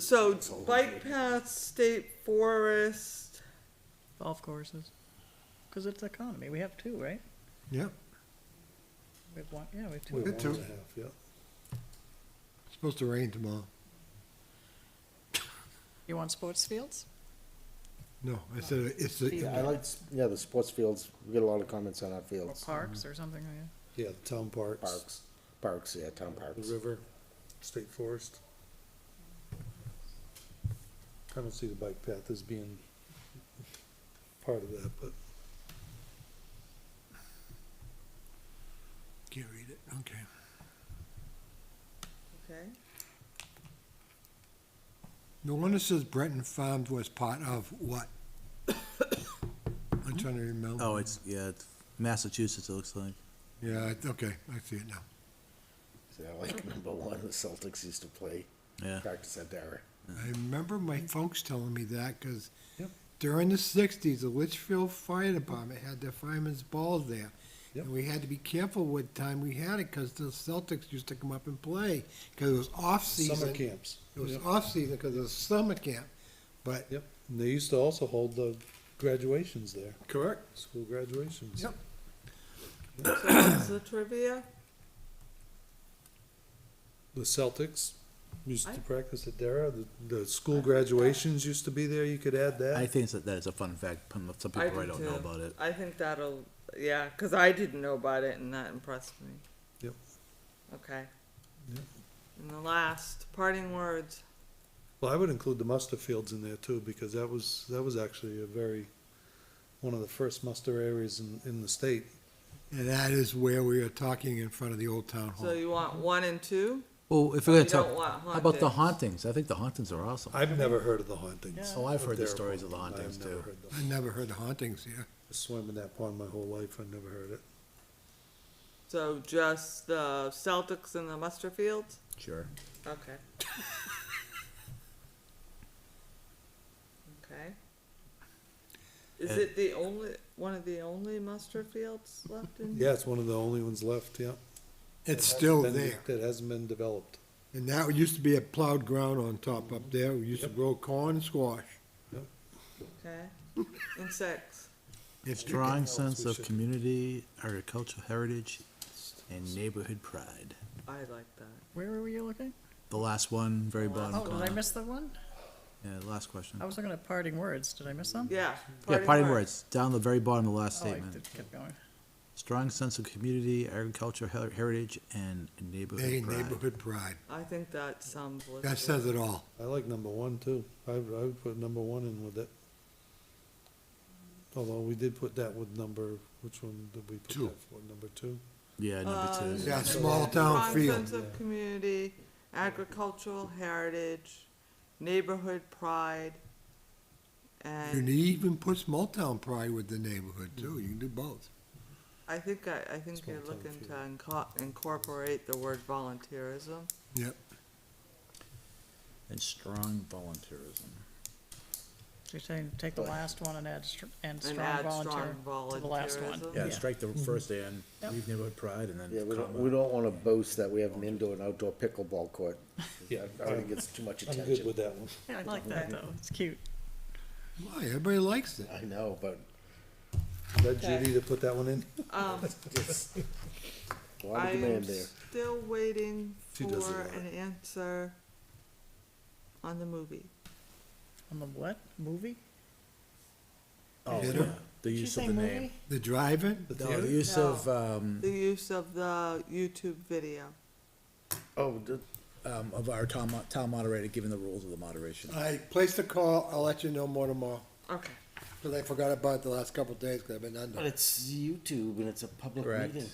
So bike paths, state forest, Golf courses. Cause it's economy. We have two, right? Yep, We have one, yeah, we have Well, two. Good one too. and a half, yeah. it's supposed to rain tomorrow. You want sports fields? No, I said it's the. Yeah, I like, the sports fields, we get a lot of comments on our Or fields. parks or something, yeah? Yeah, the town parks, Parks, yeah, town the parks. river, state forest. I don't see the bike path as being part of that, but Can't read it, okay. okay? The one that says Brenton Farms was part of what? I'm trying to remember. Oh, it's Massachusetts, it looks like. Yeah, okay, I see it now. See, I like number one, the Celtics used to play, Yeah. practice at Dara. I remember my folks telling me that, cause Yep. during the sixties, the Litchfield Fire Department had their firemen's balls there. Yep. And we had to be careful what time we had it, cause the Celtics used to come up and play, cause it was off-season. summer camps. It was Yep. off-season, cause it was summer camp, but. Yep, and they used to also hold the graduations there, Correct. school graduations. Yep. So what's the trivia? The Celtics used I- to practice at Dara, the school graduations used to be there, you could add I that. think that is a fun fact, some people I probably do don't know too. about it. I think that'll, yeah, cause I didn't know about it and that impressed me. Yep. Okay. Yep. And the last parting words. Well, I would include the muster fields in there too, because that was actually one of the first muster areas in the state. And that is where we are talking in front of the old town hall. So you want 1 and 2? Well, if we're gonna You don't talk, want how about the hauntings. hauntings? I think the hauntings are awesome. I've never heard of the hauntings. Yeah. Oh, I've of heard the Dara stories of the Pond. hauntings I've never too. heard I them. never heard the hauntings here. I swam in that pond my whole life, I never heard it. So just the Celtics and the muster fields? Sure. Okay. Okay. Is it the one of the only muster fields left in? Yeah, it's one of the only ones left, yeah. It's It still hasn't been- there. It hasn't been developed. And that used to be a plowed ground on top up there. We used to Yep. grow corn and squash. Okay. And 6. Strong else sense we of should- community, agricultural heritage, and neighborhood pride. I like that. Where were you looking? The last one, very The last bottom Oh, did I corner. miss the one? Yeah, the last question. I was looking at parting words. Did I miss some? Yeah. Yeah, parting words, down the very bottom of the last Oh, I statement. did keep going. Strong sense of community, agricultural heritage, and Hey, neighborhood pride. neighborhood pride. I think that sums Litchfield. That says it all. I like number one too. I would put number one in with it. Although we did put that with which one did we put Two. that for? Number 2? Yeah, number two. Yeah, small town Strong feel. sense of community, agricultural heritage, neighborhood pride, You and can even put small town pride with the neighborhood too. You can do both. I think you're Small town looking feel. to incorporate the word volunteerism. Yep. And strong volunteerism. So you're saying take the last one and add And strong add volunteer strong to the last one? volunteerism. Yeah, strike the first and Yep. leave neighborhood pride and then. Yeah, we comma. don't wanna boast that we have an indoor and outdoor pickleball court. Yeah, I think it's too much I'm good attention. with that one. Yeah, I like that though. It's cute. Why? Everybody likes it. I know, but Let Judy to put that one in. just, a lot I of am demand there. still waiting She does for a lot. an answer on the movie. On the what? Movie? Oh, Hit yeah, her. the Did you use of say the movie? name. The drive-in? The No, theater? the use No. of, The use of the YouTube video. Oh, of our town moderator, given the rules of the moderation. I placed a call. I'll let you know more tomorrow. Okay. Cause I forgot about it the last couple of days, cause I've been but under. it's YouTube and it's a public Correct. meeting.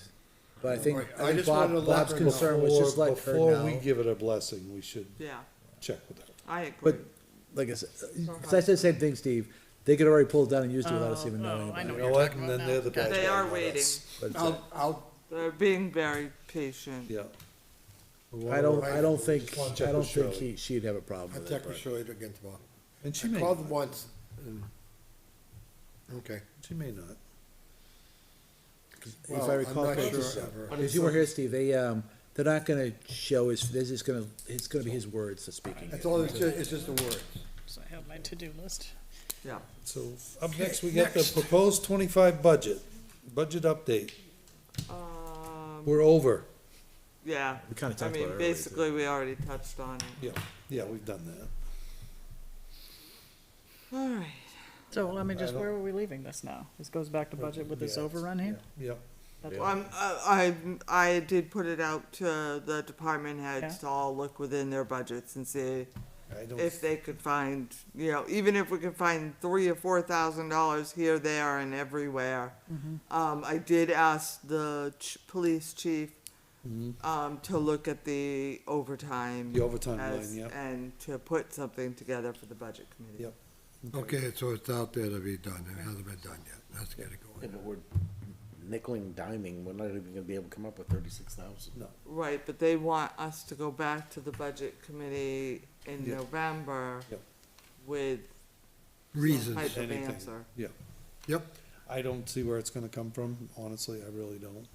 But I think, Right, I I think just wanted to let Bob's her know. concern was just let her Before we know. give it a blessing, we should Yeah, check with her. I agree. But, like I said, 'cause I said the same thing, Steve, they could already pull it down and used it without us even knowing I about know it. You what know you're what? talking And about then they're the now. bad They guy, are not waiting. us. But, I'll They're being very patient. Yeah. I don't think, Just wanna check I don't with think Shirley. she'd have a problem I'll with it. check with but- Shirley again tomorrow. And she I may, called once, and, okay. she may not. If Well, I I'm recall not correctly, sure ever. if you were here, Steve, they're not gonna show his, they're just gonna, it's gonna be his words that's speaking. That's all, it's just the words. So I have my to-do list. Yeah. So up next, we got the proposed 25 budget update. We're over. Yeah. We kinda I talked about mean, it earlier, too. basically, we already touched on it. Yeah, we've done that. All right. So let me just, where are we leaving this now? This goes back to budget with this Yeah, overrun here? Yeah. That's Well, I did put it out to the department heads Yeah. to all look within their budgets and see I don't, if they could find, you know, even if we could find $3,000 or $4,000 here, there, and everywhere. I did ask the police chief, to look at the overtime. The overtime as- line, yep. And to put something together for the budget committee. Yep. Okay, so it's out there to be done, it hasn't been done yet, let's get it Yeah, going. but we're nickel and diming, we're not even gonna be able to come up with 36,000. no, Right, but they want us to go back to the budget committee in Yep. November Yep. with some Reasons, type of Anything. answer. yeah. yep, I don't see where it's gonna come from, honestly, I really don't.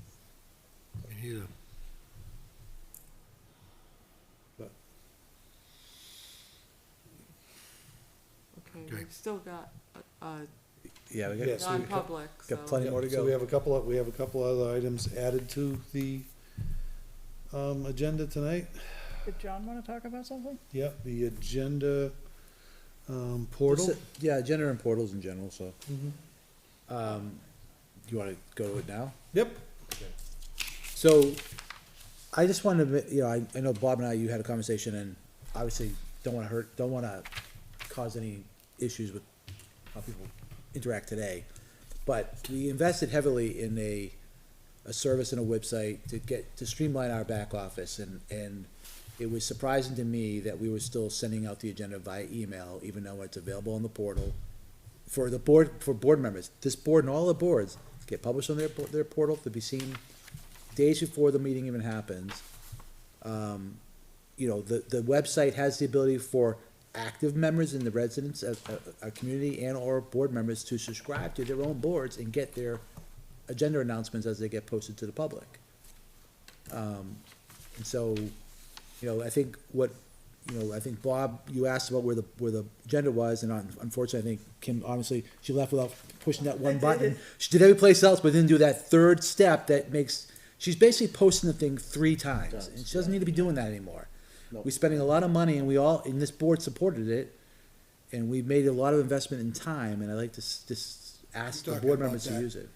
me neither. Okay, Okay. we've still got, Yeah, we Yes. got, we- non-public, so. got plenty more to So we go. have a couple other items added to the, agenda tonight. Did John wanna talk about something? Yep, the agenda, portal. Yeah, agenda and portals in general, so, Mhm. you wanna go to it now? Yep. So, I just wanted to, I know Bob and I, you had a conversation, and obviously don't wanna cause any issues with how people interact today. But we invested heavily in a service and a website to streamline our back office, and it was surprising to me that we were still sending out the agenda via email, even though it's available on the portal. For board members, this board and all the boards get published on their portal to be seen days before the meeting even happens. The website has the ability for active members and the residents of a community and or board members to subscribe to their own boards and get their agenda announcements as they get posted to the public. And so, I think I think Bob, you asked about where the agenda was, and unfortunately, I think Kim, honestly, she left without pushing that one button. She did every place else, but didn't do that third step that makes, she's basically posting the thing 3 times, and she doesn't need to be doing that anymore. Nope. We're spending a lot of money, and and this board supported it, and we made a lot of investment in time, and I'd like to just ask the You're talking board about members to that. use it.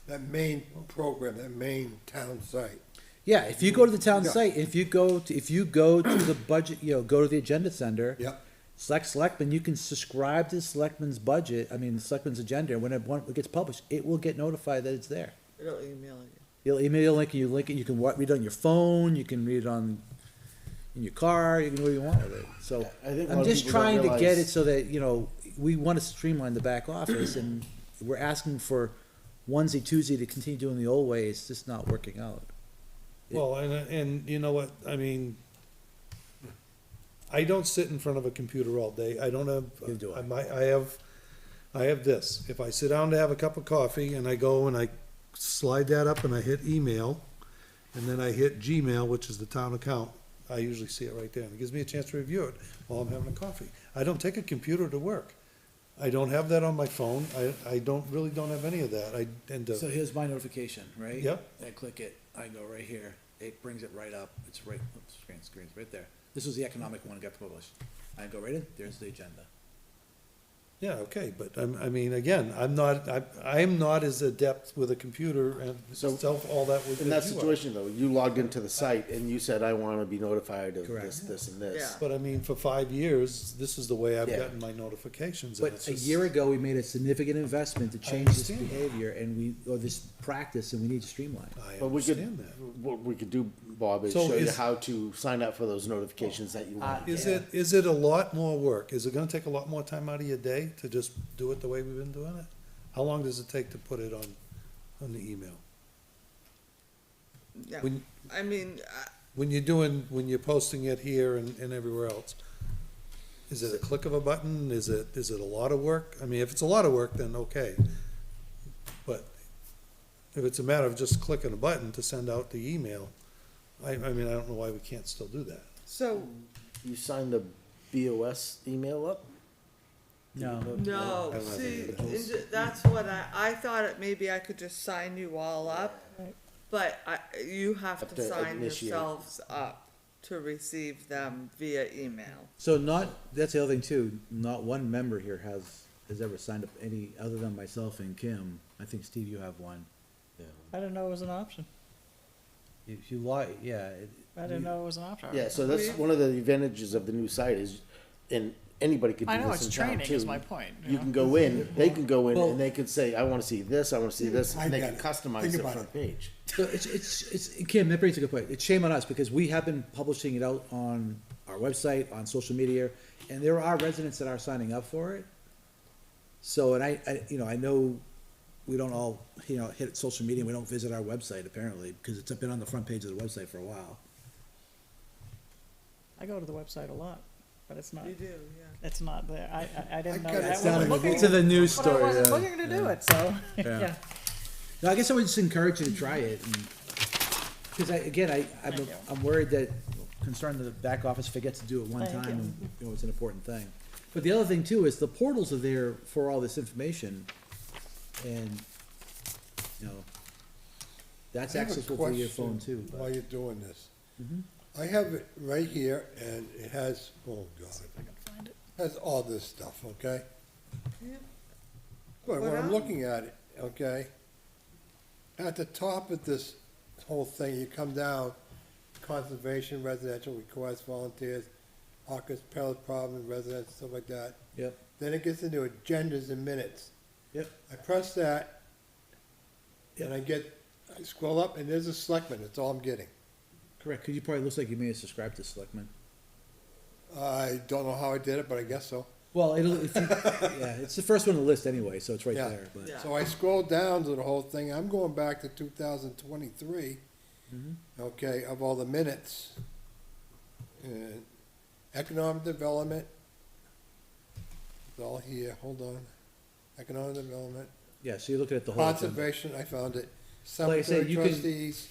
That main program, that main town site. Yeah, if you go to the town Yeah. site, if you go to the budget, go to the agenda center. Yep. Select Selectmen, you can subscribe to the Selectmen's budget, the Selectmen's agenda, and when it gets published, it will get notified that it's there. It'll email you. You'll email you link it, you can read it on your phone, you can read it in your car, you can do what you want with it, so. I think a lot I'm of just people don't trying to get realize- it so that, we wanna streamline the back office, and we're asking for onesie, twosie to continue doing the old way, it's just not working out. Well, and you know what, I mean, I don't sit in front of a computer all day, I don't have. Neither do I. I have this, if I sit down to have a cup of coffee and I go and I slide that up and I hit email, and then I hit Gmail, which is the town account, I usually see it right there, and it gives me a chance to review it while I'm having a coffee. I don't take a computer to work. I don't have that on my phone, I really don't have any of that, I tend to. So here's my notification, right? Yep. I click it, I go right here, it brings it right up, it's right, screen's right there. This was the economic one that got published. I go right in, there's the agenda. Yeah, okay, but I mean, again, I'm not as adept with a computer and So, self, all that with. In that as you are. situation though, you logged into the site and you said, I wanna be notified of Correct. this and this. Yeah. But I mean, for 5 years, this is the way I've Yeah. gotten my notifications. and But it's a just- year ago, we made a significant investment to change this understand that. behavior or this practice, and we need to streamline. I But we could, understand that. what we could do, Bob, is So show you is- how to sign up for those notifications that you want. Is it a lot more work? Is it gonna take a lot more time out of your day to just do it the way we've been doing it? How long does it take to put it on the email? Yeah, When- I mean, when you're posting it here and everywhere else, is it a click of a button? Is it a lot of work? I mean, if it's a lot of work, then okay. But if it's a matter of just clicking a button to send out the email, I mean, I don't know why we can't still do that. So, You signed the BOS email up? No. no, I don't have see, individuals. that's what I thought maybe I could just sign you all up, Right. but you have Have to to sign initiate. yourselves up to receive them via email. So that's the other thing too, not one member here has ever signed up any, other than myself and Kim. I think, Steve, you have one. I didn't know it was an option. If you lie, yeah. I didn't know it was an option. Yeah, so that's one of the advantages of the new site is, and anybody could do I know, this it's in town training is too. my point. You can go in, they can go in Well- and they can say, I wanna see this, I wanna see this, I and they get can it. customize Think the about front page. So it's, Kim, that brings a good point. It's shame on us because we have been publishing it out on our website, on social media, and there are residents that are signing up for it. So, and I know we don't all, hit social media, and we don't visit our website apparently, because it's been on the front page of the website for a while. I go to the website a lot, but it's not, You do, yeah. it's not there. I didn't know got it. that. It's not in wasn't the, looking- it's in the news But I story. wasn't yeah. looking to do it, so, Yeah. yeah. No, I guess I would just encourage you to try it, and, because Thank you. I'm worried that, concerned that the back office forgets to do it one Thank time, you. and, it's an important thing. But the other thing too is the portals are there for all this information, and, that's I have a accessible through your phone question too. While you're doing this. Mhm. I have it right here, and it has, oh God, I can find it. has all this stuff, okay? Yeah. But when What I'm else? looking at it, okay, at the top of this whole thing, you come down, conservation, residential requests, volunteers, hawkers, perils, problems, residents, stuff like that. Yep, Then it gets into agendas and minutes. yep, I press that, and I scroll up, and there's a selectman, that's all I'm getting. correct, because you probably, looks like you may have subscribed to Selectmen. I don't know how I did it, but I guess so. Well, yeah, it's the first one on the list anyway, so it's right Yeah. there, but. Yeah. So I scrolled down to the whole thing, I'm going back to 2023, okay, of all the minutes. And economic development, it's all here, hold on. Economic development, Yeah, so you're looking at the whole. agenda. conservation, I found it. Like I said, Cemetery you can- trustees.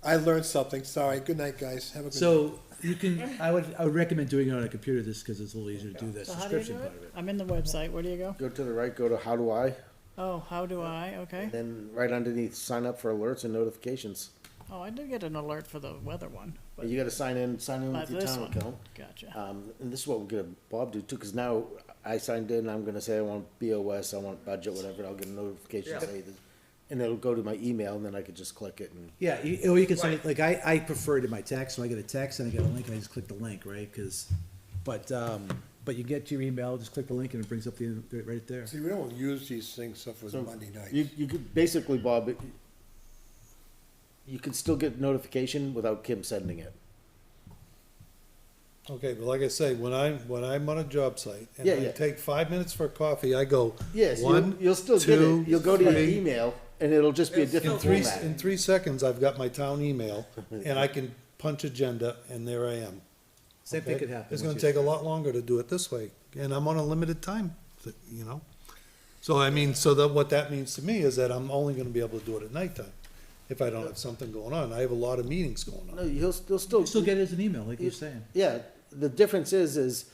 I learned something, sorry, good night, guys, have a good night. So you can, I would recommend doing it on a computer just because it's a little easier to do that So how do you subscription do part it? of it. I'm in the website, where do you go? Go to the right, go to how do I, Oh, how do I, okay. then right underneath, sign up for alerts and notifications. Oh, I did get an alert for the weather one, but You gotta sign in not with your this town one. account. Gotcha. And this is what we're gonna, Bob do too, cause now I signed in, I'm gonna say I want BOS, I want budget, whatever, I'll get a notification Yeah. say this. And it'll go to my email, and then I could just click it and. Yeah, or you can send it, like, I prefer it in my text, so I get a text and I get a link and I just click the link, right? But you get your email, just click the link and it brings up right there. See, we don't use these things stuff for So, Monday nights. You could, basically, Bob, you can still get notification without Kim sending it. Okay, but like I say, when I'm on a job site and Yeah, I yeah. take 5 minutes for coffee, I go. Yes, one, you'll still get two, it, you'll go to your three. email, and it'll just be a It's different In three, format. in 3 seconds, I've got my town email, and I can punch agenda, and there I am. Same thing Okay? could happen. It's gonna once you- take a lot longer to do it this way, and I'm on a limited time, So I mean, so that, what that means to me is that I'm only gonna be able to do it at nighttime, if I don't have something going on. I have a lot of meetings going No, on. you'll still. You still get it as an email, like you're saying. Yeah, the difference is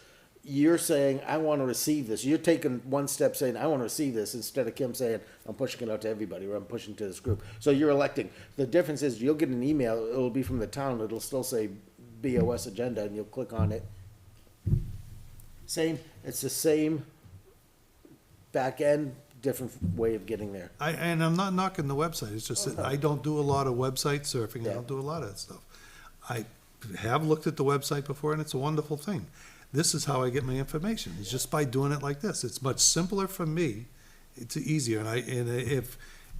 you're saying, I wanna receive this, you're taking one step saying, I wanna receive this, instead of Kim saying, I'm pushing it out to everybody, or I'm pushing to this group. So you're electing, the difference is, you'll get an email, it'll be from the town, it'll still say BOS agenda, and you'll click on it. It's the same back end, different way of getting there. And I'm not knocking the website, it's just that I don't do a lot of website surfing, I Yeah. don't do a lot of that stuff. I have looked at the website before, and it's a wonderful thing. This is how I get my information, it's just by doing it like this. It's much simpler for me, it's easier, and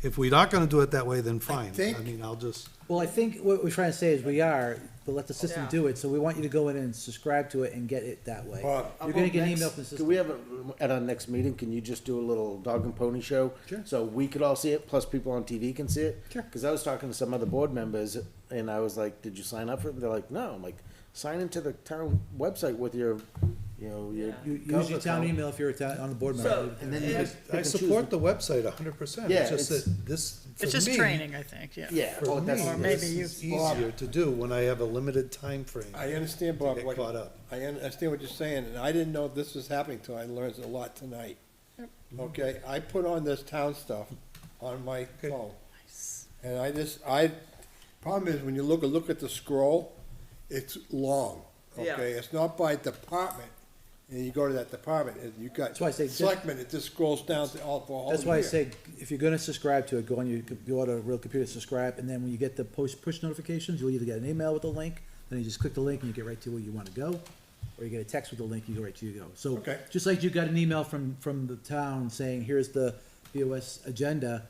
If we're not gonna do it that way, then fine. I think- mean, I'll just, Well, I think what we're trying to say is we are, but let the system Yeah. do it, so we want you to go in and subscribe to it and get it that way. Bob, You're gonna get an email from the Can we system. have, at our next meeting, can you just do a little dog and pony show? Sure. So we could all see it, plus people on TV can see it? Sure. Because I was talking to some other board members, and I was like, did you sign up for it? And they're like, no. I'm like, sign into the town website with your, your. Yeah. You use your town email if you're a town, on the board So- member. And then you And- just pick I and choose support the website 100%. Yeah, It's just it's- that this, for It's just me, training, I think, yeah. Yeah, For well, me, that's. Or maybe this you- is easier to do when I have a limited time frame. I understand, To Bob, get what, caught up. I understand what you're saying, and I didn't know this was happening till I learned a lot tonight. Okay, I put on this town stuff on my phone. And problem is, when you look at the scroll, it's long, Yeah. okay? It's not by department, and you go to that department, and you got That's why I say- selectmen, it just scrolls down to all, for a whole year. That's why I say, if you're gonna subscribe to it, go on your, go to a real computer, subscribe, and then when you get the push notifications, you'll either get an email with a link, then you just click the link and you get right to where you wanna go, or you get a text with the link, you go right to you go. So, Okay. just like you got an email from the town saying, here's the BOS agenda,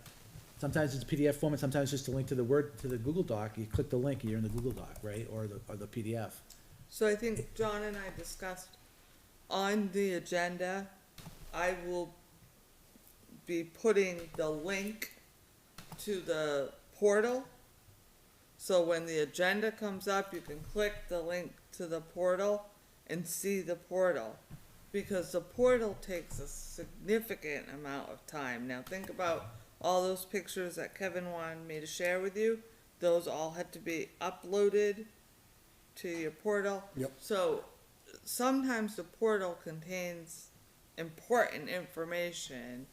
sometimes it's PDF format, sometimes it's just a link to the Google Doc, you click the link and you're in the Google Doc, right, or the PDF. So I think John and I discussed on the agenda, I will be putting the link to the portal. So when the agenda comes up, you can click the link to the portal and see the portal. Because the portal takes a significant amount of time. Now think about all those pictures that Kevin wanted me to share with you. Those all had to be uploaded to your portal. Yep. So sometimes the portal contains important information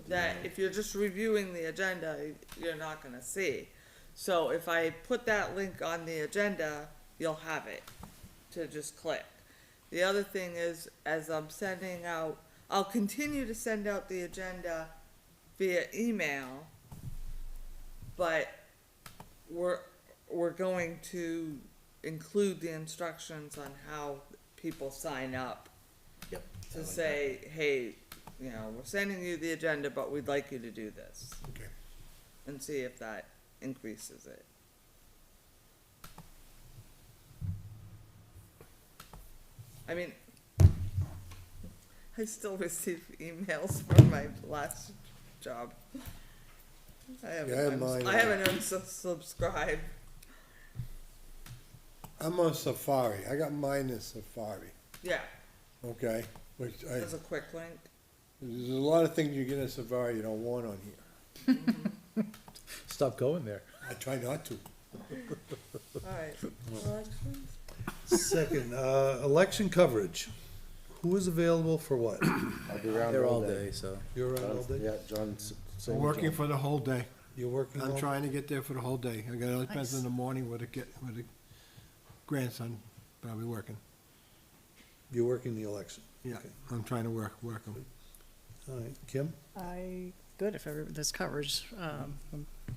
that if you're just reviewing the agenda, you're not gonna see. So if I put that link on the agenda, you'll have it to just click. The other thing is, as I'm sending out, I'll continue to send out the agenda via email, but we're going to include the instructions on how people sign up. Yep. To say, hey, you know, we're sending you the agenda, but we'd like you to do this. Okay. And see if that increases it. I mean, I still receive emails from my last job. I haven't, mine. I haven't unsubscribed. I'm on Safari, I got mine in Safari, Yeah, okay? Which there's a quick link. there's a lot of things you get in Safari you don't want on here. Stop going there. I try not to. Alright, elections? Second, election coverage. Who is available for what? I'll be around They're all day, so. You're around all day? Yeah, John's. I'm working for the whole day. You're working all? I'm trying to get there for the whole day. I got other plans in the morning with the grandson, but I'll be working. You're working the election? Yeah, Okay. I'm trying to work them. All right, Kim? Good if there's coverage,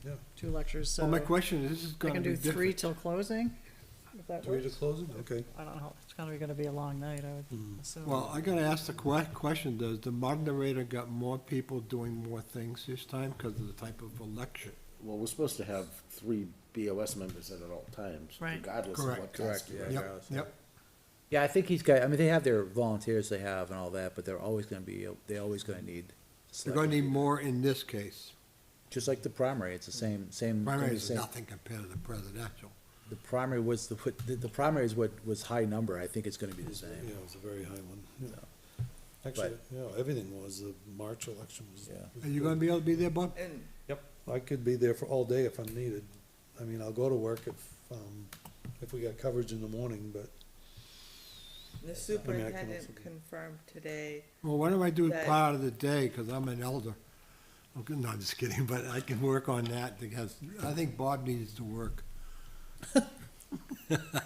Yeah. 2 lectures, so. Well, my question is, this is I gonna can be do 3 different. till closing, if that 3 to works. closing? Okay. I don't know, it's gonna be a long night, I would assume. Well, I gotta ask the question, does the moderator got more people doing more things this time because of the type of election? Well, we're supposed to have 3 BOS members at all times, Right. regardless of what Correct. task. Correct, you're yeah. in. Yep. Yeah, I think he's got, I mean, they have their volunteers they have and all that, but they're always gonna need. They're gonna need more in this case. Just like the primary, it's the same. Primary is same- nothing compared to the presidential. The primary was the primary is what was high number, I think it's gonna be the Yeah, same. it was a very high one. Yeah. So, Actually, yeah, everything was, the March election was. Yeah. Are you gonna be able to be there, Bob? And Yep, I could be there for all day if I'm needed. I mean, I'll go to work if we got coverage in the morning, but the I can superintendent also- confirmed today, Well, why don't I do That- part of the day, because I'm an elder. Okay, no, I'm just kidding, but I can work on that, because I think Bob needs to work.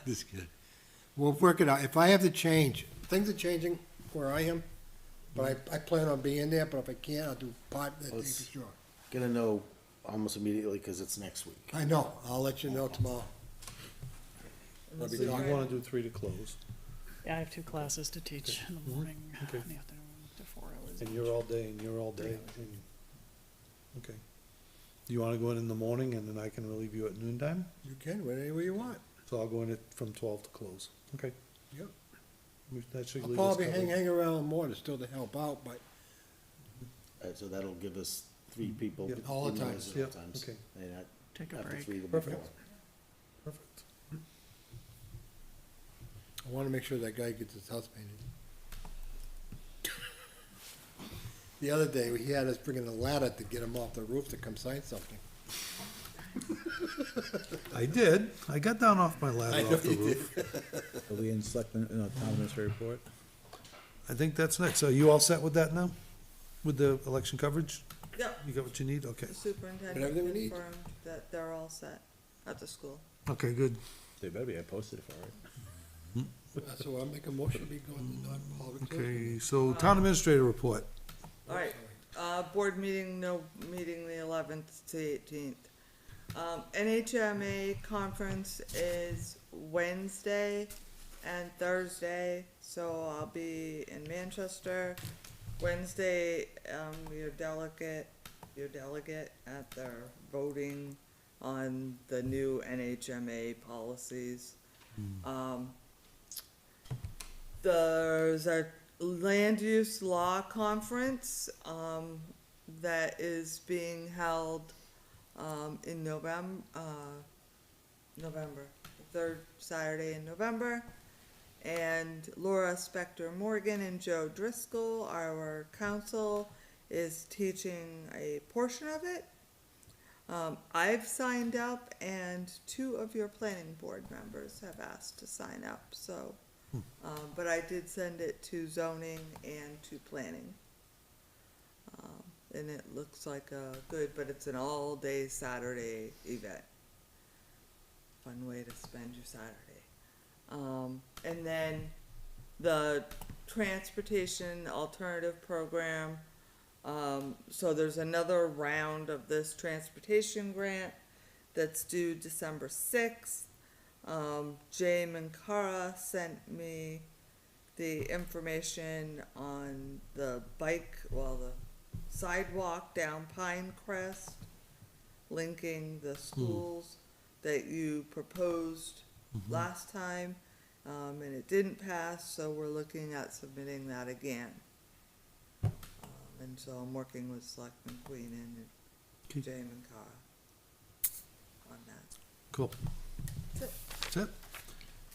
Just kidding. We'll work it out. If I have to change, things are changing where I am, but I plan on being there, but if I can't, I'll do part of the day Let's- for sure. Gonna know almost immediately, cause it's next week. I know, I'll let you know tomorrow. and the I'll be so you talking. wanna do 3 to close. Yeah, I have 2 classes to teach in the morning, in the Okay. afternoon, to 4 hours. And you're all day, and you're all day, and, okay. Do you wanna go in the morning and then I can relieve you at noontime? You can, whenever you want. So I'll go in from 12 to close. Okay. Yep. That should I'll leave us probably covered. hang around more to still to help out, but So that'll give us 3 people. Yep. All the in time. those Yep, times. okay. And Take a after break. 3 will be Perfect. 4. Perfect. I wanna make sure that guy gets his house painted. The other day, he had us bringing a ladder to get him off the roof to come sign something. I did. I got down off my ladder off the roof. Are we in selectmen, town administrator report? I think that's next. Are you all set with that now? With the election coverage? Yep, You got what you need? Okay. the superintendent Whatever we need. confirmed that they're all set at the school. Okay, good. They better be, I posted it for it. So I'll make a motion to be going to non-public. Okay, so town administrator report. All right, board meeting, no meeting the 11th to 18th. NHMA conference is Wednesday and Thursday, so I'll be in Manchester. Wednesday, your delegate at their voting on the new NHMA policies. There's a land use law conference, that is being held, in November, the third Saturday in November. And Laura Spector Morgan and Joe Driscoll, our council, is teaching a portion of it. I've signed up and 2 of your planning board members have asked to sign up, so. But I did send it to zoning and to planning. And it looks like good, but it's an all-day Saturday event. Fun way to spend your Saturday. And then the transportation alternative program, so there's another round of this transportation grant that's due December 6th. Jay Mankara sent me the information on the the sidewalk down Pinecrest, linking the schools that you proposed last time, and it didn't pass, so we're looking at submitting that again. And so I'm working with Selectman Queen and Okay. Jay Mankara on that. Cool. That's it. That's it.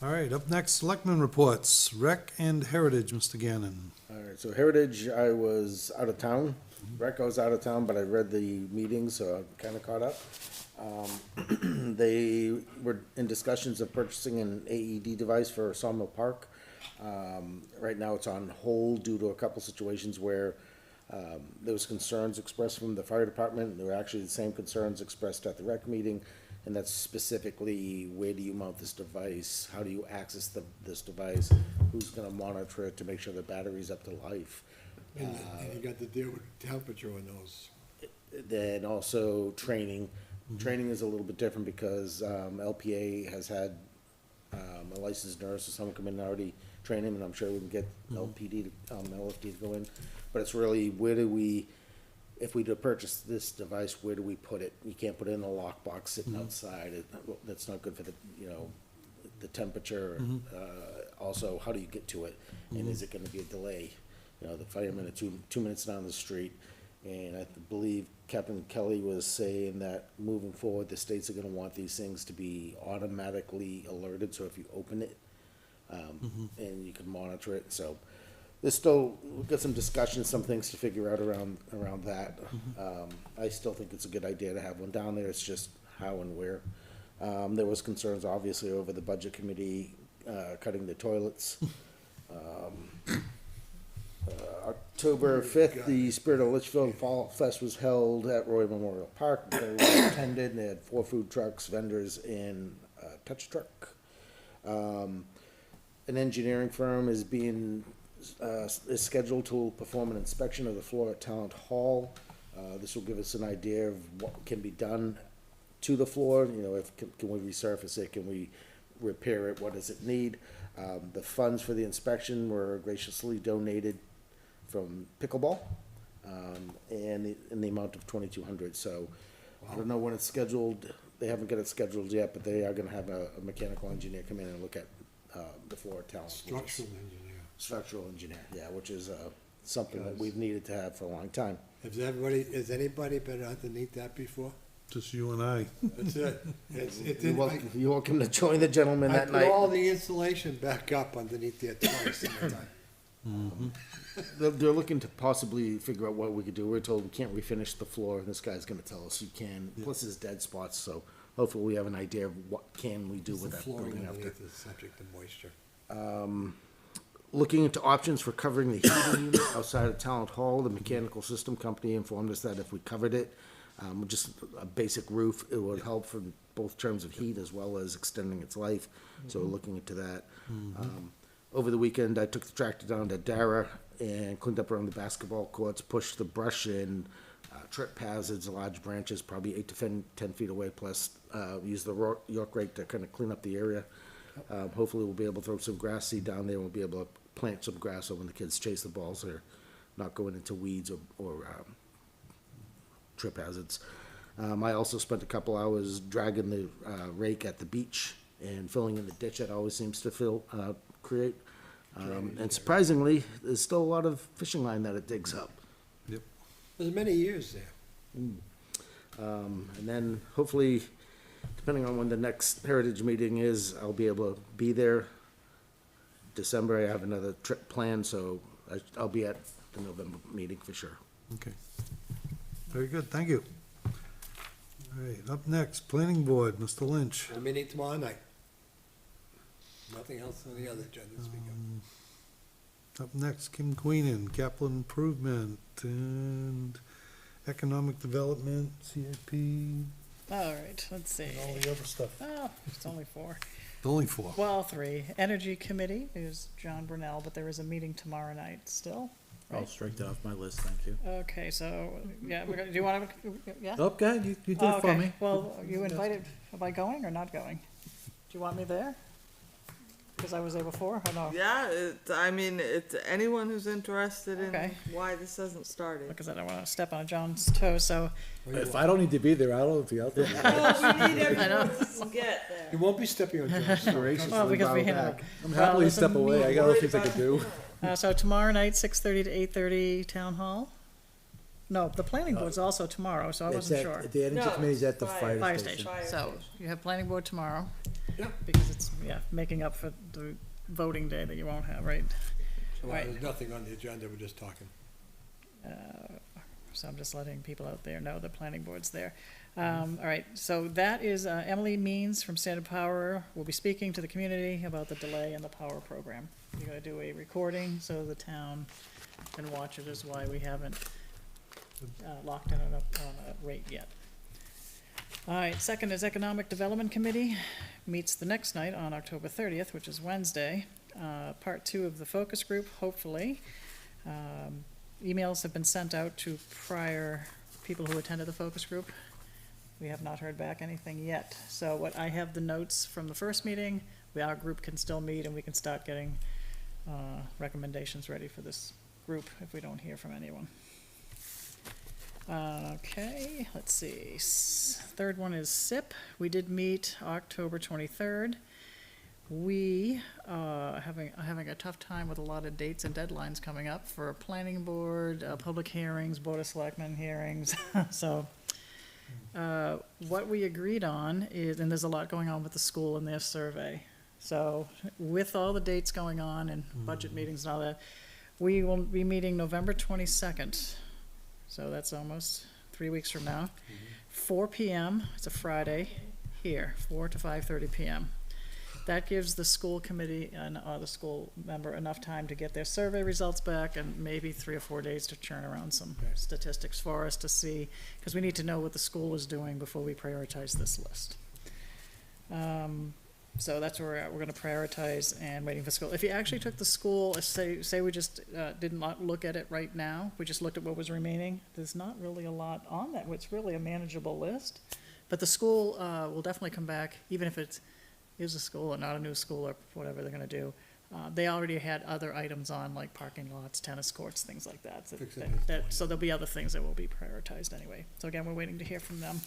All right, up next, selectmen reports. Rec and Heritage, Mr. Gannon. All right, so Heritage, I was out of town. Rec, I was out of town, but I read the meeting, so I'm kinda caught up. They were in discussions of purchasing an AED device for Sawmill Park. Right now, it's on hold due to a couple situations where, there was concerns expressed from the fire department. There were actually the same concerns expressed at the rec meeting, and that's specifically, where do you mount this device? How do you access this device? Who's gonna monitor it to make sure the battery's up to life? And you got to deal with temperature on those. Then also training. Training is a little bit different because LPA has had a licensed nurse or someone come in and already train him, and I'm sure we can get LFD to go in. But it's really, where do we, if we do purchase this device, where do we put it? You can't put it in a lockbox sitting outside. That's not good for the, the temperature. Also, how do you get to it? And is it gonna be a delay? The firemen are 2 minutes down the street. And I believe Captain Kelly was saying that moving forward, the states are gonna want these things to be automatically alerted, so if you open it, and you can monitor it, so there's still, we've got some discussions, some things to figure out around that. I still think it's a good idea to have one down there, it's just how and where. There was concerns, obviously, over the budget committee, cutting the toilets. October 5th, the Spirit of Litchfield Fall Fest was held at Roy Memorial Park. Very well attended, and they had 4 food trucks, vendors, and a touch truck. An engineering firm is is scheduled to perform an inspection of the floor at Talent Hall. This will give us an idea of what can be done to the floor, can we resurface it, can we repair it, what does it need? The funds for the inspection were graciously donated from pickleball, and in the amount of $2,200. So I don't know when it's scheduled, they haven't got it scheduled yet, but they are gonna have a mechanical engineer come in and look at, the floor talent. Structural engineer. Structural engineer, yeah, which is, something that we've needed to have for a long time. Has anybody been underneath that before? Just you and I. That's it. It's You're in, welcome, you're welcome to join the gentleman I that put night. all the insulation back up underneath there twice in the time. They're looking to possibly figure out what we could do. We're told we can't refinish the floor, and this guy's gonna tell us you can. Plus there's dead spots, so hopefully we have an idea of what can we do The with that flooring building after. underneath is subject to moisture. Looking into options for covering the heating unit outside of Town Hall, the mechanical system company informed us that if we covered it, just a basic roof, it would help for both terms of heat as well as extending its life. So we're looking into that. Over the weekend, I took the tractor down to Dara and cleaned up around the basketball courts, pushed the brush in, trip hazards, large branches, probably 8 to 10 feet away, plus use the York rake to kind of clean up the area. Hopefully we'll be able to throw some grass seed down there, and we'll be able to plant some grass so when the kids chase the balls, they're not going into weeds or trip hazards. I also spent a couple hours dragging the rake at the beach and filling in the ditch that always seems to create. And surprisingly, there's still a lot of fishing line that it digs up. There's many years there. And then hopefully, depending on when the next Heritage meeting is, I'll be able to be there. December, I have another trip planned, so I'll be at the November meeting for sure. Okay. Very good, thank you. All right, up next, Planning Board, Mr. Lynch. We're meeting tomorrow night. Nothing else on the other agenda to speak of. Up next, Kim Queenan, Capital Improvement and Economic Development, CIP, and All right, let's see. all the other stuff. Oh, it's only 4. Only 4. Well, 3. Energy Committee is John Brunel, but there is a meeting tomorrow night still. I'll strike that off my list, thank you. Okay, so, yeah, do you want to, yeah? Oh, good, you did Oh, it for okay. me. Well, you invited, am I going or not going? Do you want me there? Because I was there before, or no? Yeah, it's anyone who's interested in Okay. why this hasn't started. Because I don't want to step on John's toes, so, If I don't need to be there, I'll be out there. Oh, we need everyone to get there. You won't be stepping on John's toes. well, because we had, I'm Well, happily there's a step away, I got other things I could do. so tomorrow night, 6:30 to 8:30, Town Hall? No, the planning board's also tomorrow, so I It's wasn't at- sure. The energy No, committee's at the fire Fire station. station, Fire so station. you have planning board tomorrow. Yeah. Because it's, making up for the voting day that you won't have, right? So Right. there's nothing on the agenda, we're just talking. So I'm just letting people out there know the planning board's there. All right, so that is, Emily Means from Standard Power will be speaking to the community about the delay in the power program. You're gonna do a recording so the town can watch it, is why we haven't locked in on a rate yet. All right, second is Economic Development Committee, meets the next night on October 30th, which is Wednesday. Part 2 of the focus group, hopefully. Emails have been sent out to prior people who attended the focus group. We have not heard back anything yet. So what I have the notes from the first meeting, our group can still meet and we can start getting recommendations ready for this group if we don't hear from anyone. Okay, let's see. Third one is SIP. We did meet October 23rd. We having a tough time with a lot of dates and deadlines coming up for planning board, public hearings, board of selectmen hearings. So what we agreed on is, and there's a lot going on with the school and their survey. So with all the dates going on and budget meetings and all that, we will be meeting November 22nd. So that's almost 3 weeks from now. 4 PM, it's a Friday, here, 4 to 5:30 PM. That gives the school committee and the school member enough time to get their survey results back and maybe 3 or 4 days to churn around some statistics for us to see, because we need to know what the school is doing before we prioritize this list. So that's where we're at. We're gonna prioritize and waiting for school. If you actually took the school, say we just did not look at it right now, we just looked at what was remaining, there's not really a lot on that. It's really a manageable list. But the school will definitely come back, even if it is a school or not a new school or whatever they're gonna do. They already had other items on, like parking lots, tennis courts, things like that. Fixing his So there'll be other things that will be prioritized anyway. So again, we're waiting to hear from them.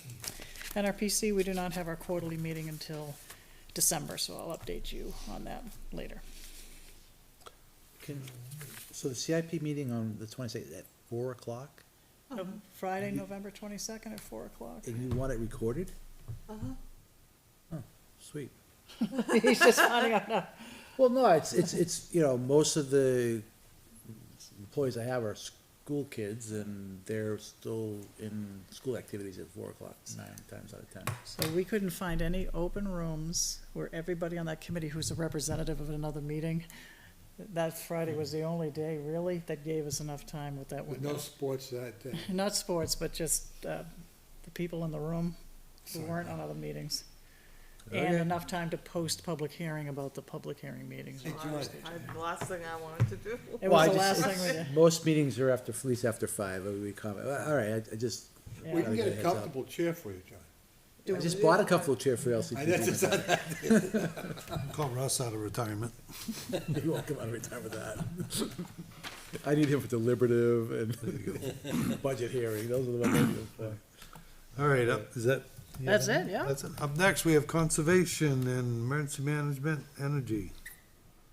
NRPC, we do not have our quarterly meeting until December, so I'll update you on that later. So the CIP meeting on the 26th at 4:00, Friday, November 22nd at 4:00. and you want it recorded? Uh-huh. Oh, sweet. He's just finding out now. Well, no, it's, you know, most of the employees I have are school kids, and they're still in school activities at 4:00, 9 times out of 10. So we couldn't find any open rooms where everybody on that committee who's a representative of another meeting. That Friday was the only day, really, that gave us enough time with that With no window. sports that day. Not sports, but just, the people in the room who weren't on other meetings. And Okay. enough time to post public hearing about the public hearing meetings. Hey, John, The last thing I wanted to do. It Well, I was the just- last thing we did. Most meetings are after, at least after 5, we comment, all right, I just, Yeah. we can get Gotta a get a heads up. comfortable chair for you, John. I just bought a comfortable chair for I just said LCPD. that. Call Russ out of retirement. You won't come out of retirement with that. I need him for deliberative and budget hearing, those are the ones I need him for. All right, is that? That's it, yeah. That's it. Up next, we have conservation and emergency management, energy.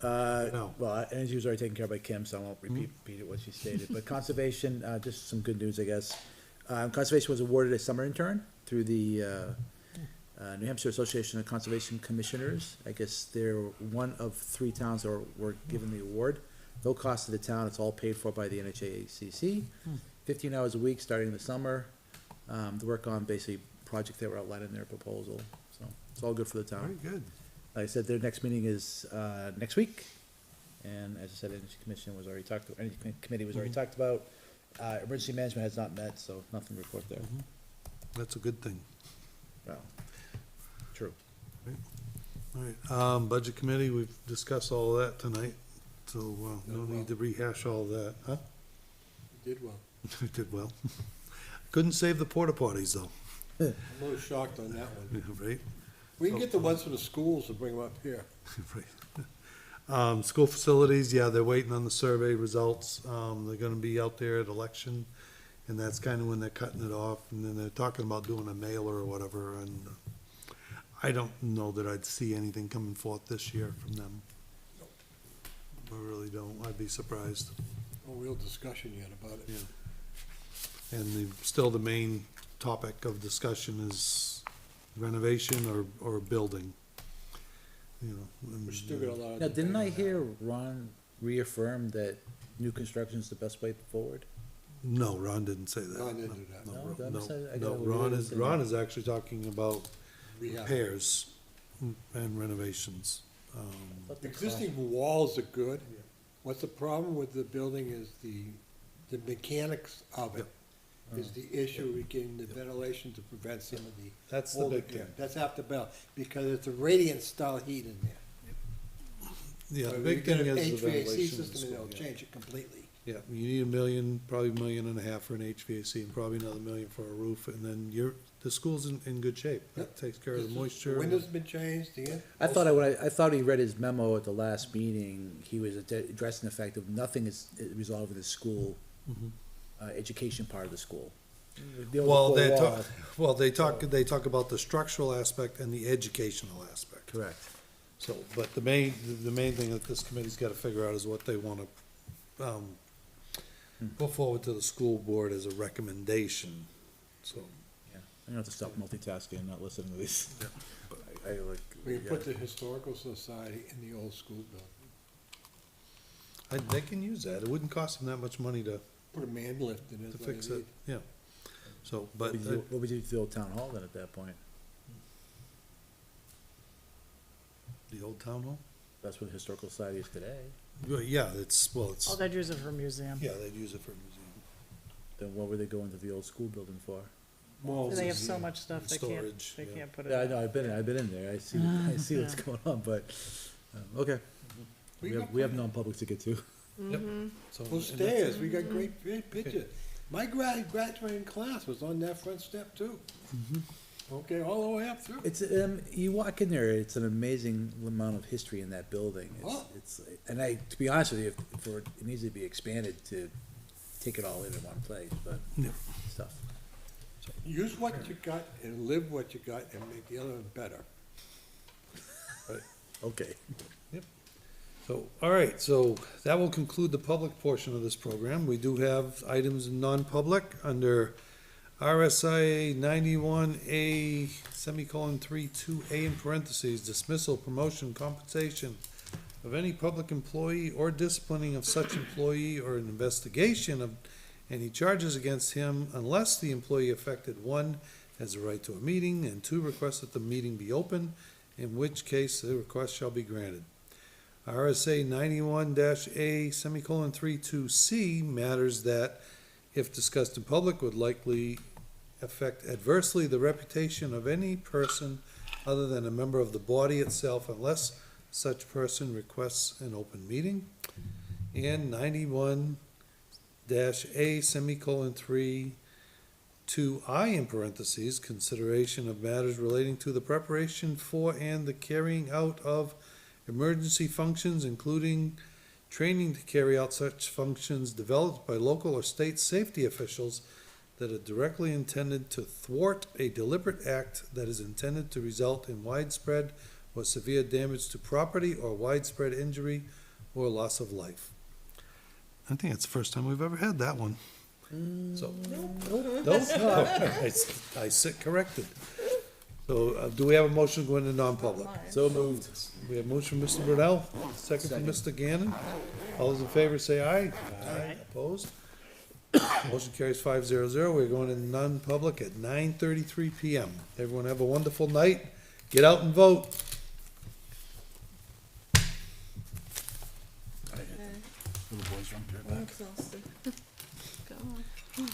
No. Well, energy was already taken care of by Kim, so I won't repeat what she stated, but conservation, just some good news, I guess. Conservation was awarded a summer intern through the, New Hampshire Association of Conservation Commissioners. I guess they're one of 3 towns that were given the award. No cost to the town, it's all paid for by the NHACC. 15 hours a week, starting in the summer, to work on basically projects that were outlined in their proposal, so it's all good for the town. Very good. Like I said, their next meeting is, next week, and as I said, Energy Commission was already talked, Energy Committee was already talked about. Emergency management has not met, so nothing to report there. That's a good thing. Well, true. All right, budget committee, we've discussed all of that tonight, so, no need to rehash all of that, huh? You did well. We did well. Couldn't save the porta potties, though, I'm a little shocked on that one. right? We can get the ones from the schools and bring them up here. Right. School facilities, yeah, they're waiting on the survey results. They're gonna be out there at election, and that's kind of when they're cutting it off, and then they're talking about doing a mailer or whatever, and I don't know that I'd see anything coming forth this year from them. I really don't. I'd be surprised. No real discussion yet about it. Yeah. And still the main topic of discussion is renovation or building. You know. and, We're still got a lot of. Now, didn't I debate on hear Ron reaffirm that new construction is the best way forward? No, Ron didn't say that. Ron didn't do that. No, No, I'm no, sorry, I no, got Ron overruled is, in Ron that. is actually talking about Rehab. repairs and renovations. But the Existing walls are good. What's the problem with the building is the mechanics of it is the issue with getting the ventilation to prevent some of the. That's the older big thing. air. That's half the battle, because it's a radiant style heat in there. Yeah, the But big you get thing an is the HVAC ventilation. in the system and school, it'll yeah. change it completely. Yeah, you need $1 million, probably $1.5 million for an HVAC and probably another $1 million for a roof, and then the school's in good shape. That takes care of the moisture. Windows been changed, yeah. I thought he read his memo at the last meeting, he was addressing the fact that nothing is resolved in the school, education part of the school. The only Well, four walls- they talk about the structural aspect and the educational aspect. Correct. So, but the main thing that this committee's gotta figure out is what they wanna, put forward to the school board as a recommendation, so. Yeah, I have to stop multitasking and not listening to these. I like. We can put the historical society in the old school building. They can use that, it wouldn't cost them that much money to Put a man lift in it. to what fix they it, need. yeah. So, What but, would you do to the old town hall then at that point? the old town hall? That's what the historical society is today. Well, yeah, it's, Oh, they'd use it for a museum. yeah, they'd use it for a museum. Then what were they going to the old school building for? Malls They have is- so much stuff, they Storage, can't, they yeah. can't put it. Yeah, I know, I've been in there, I see what's Yeah. going on, but, okay. We got have plenty. non-public to get to. Yep. So, and Those that's stairs, it. we got great pictures. My graduating class was on that front step too. Okay, all the way up through. It's, you walk in there, it's an amazing amount of history in that building. Oh. It's, and to be honest with you, it needs to be expanded to take it all in one place, but stuff. Use what you got and live what you got and make the other one better. Okay. So, all right, so that will conclude the public portion of this program. We do have items in non-public under RSIA 91A, semicolon 32A in parentheses, dismissal, promotion, compensation of any public employee or disciplining of such employee or an investigation of any charges against him unless the employee affected, one, has a right to a meeting, and two, requests that the meeting be open, in which case the request shall be granted. RSA 91-A, semicolon 32C, matters that, if discussed in public, would likely affect adversely the reputation of any person other than a member of the body itself unless such person requests an open meeting. And 91-A, semicolon 32I in parentheses, consideration of matters relating to the preparation for and the carrying out of emergency functions, including training to carry out such functions developed by local or state safety officials that are directly intended to thwart a deliberate act that is intended to result in widespread or severe damage to property or widespread injury or loss of life. I think it's the first time we've ever had that one. So, nope, I sit corrected. So, do we have a motion to go into non-public? So moved. We have motion from Mr. Brunel, second from Mr. Gannon. All those in favor say aye. Aye. Opposed? Motion carries 500. We're going in non-public at 9:33 PM. Everyone have a wonderful night. Get out and vote. Little boys from I'm exhausted. Go on.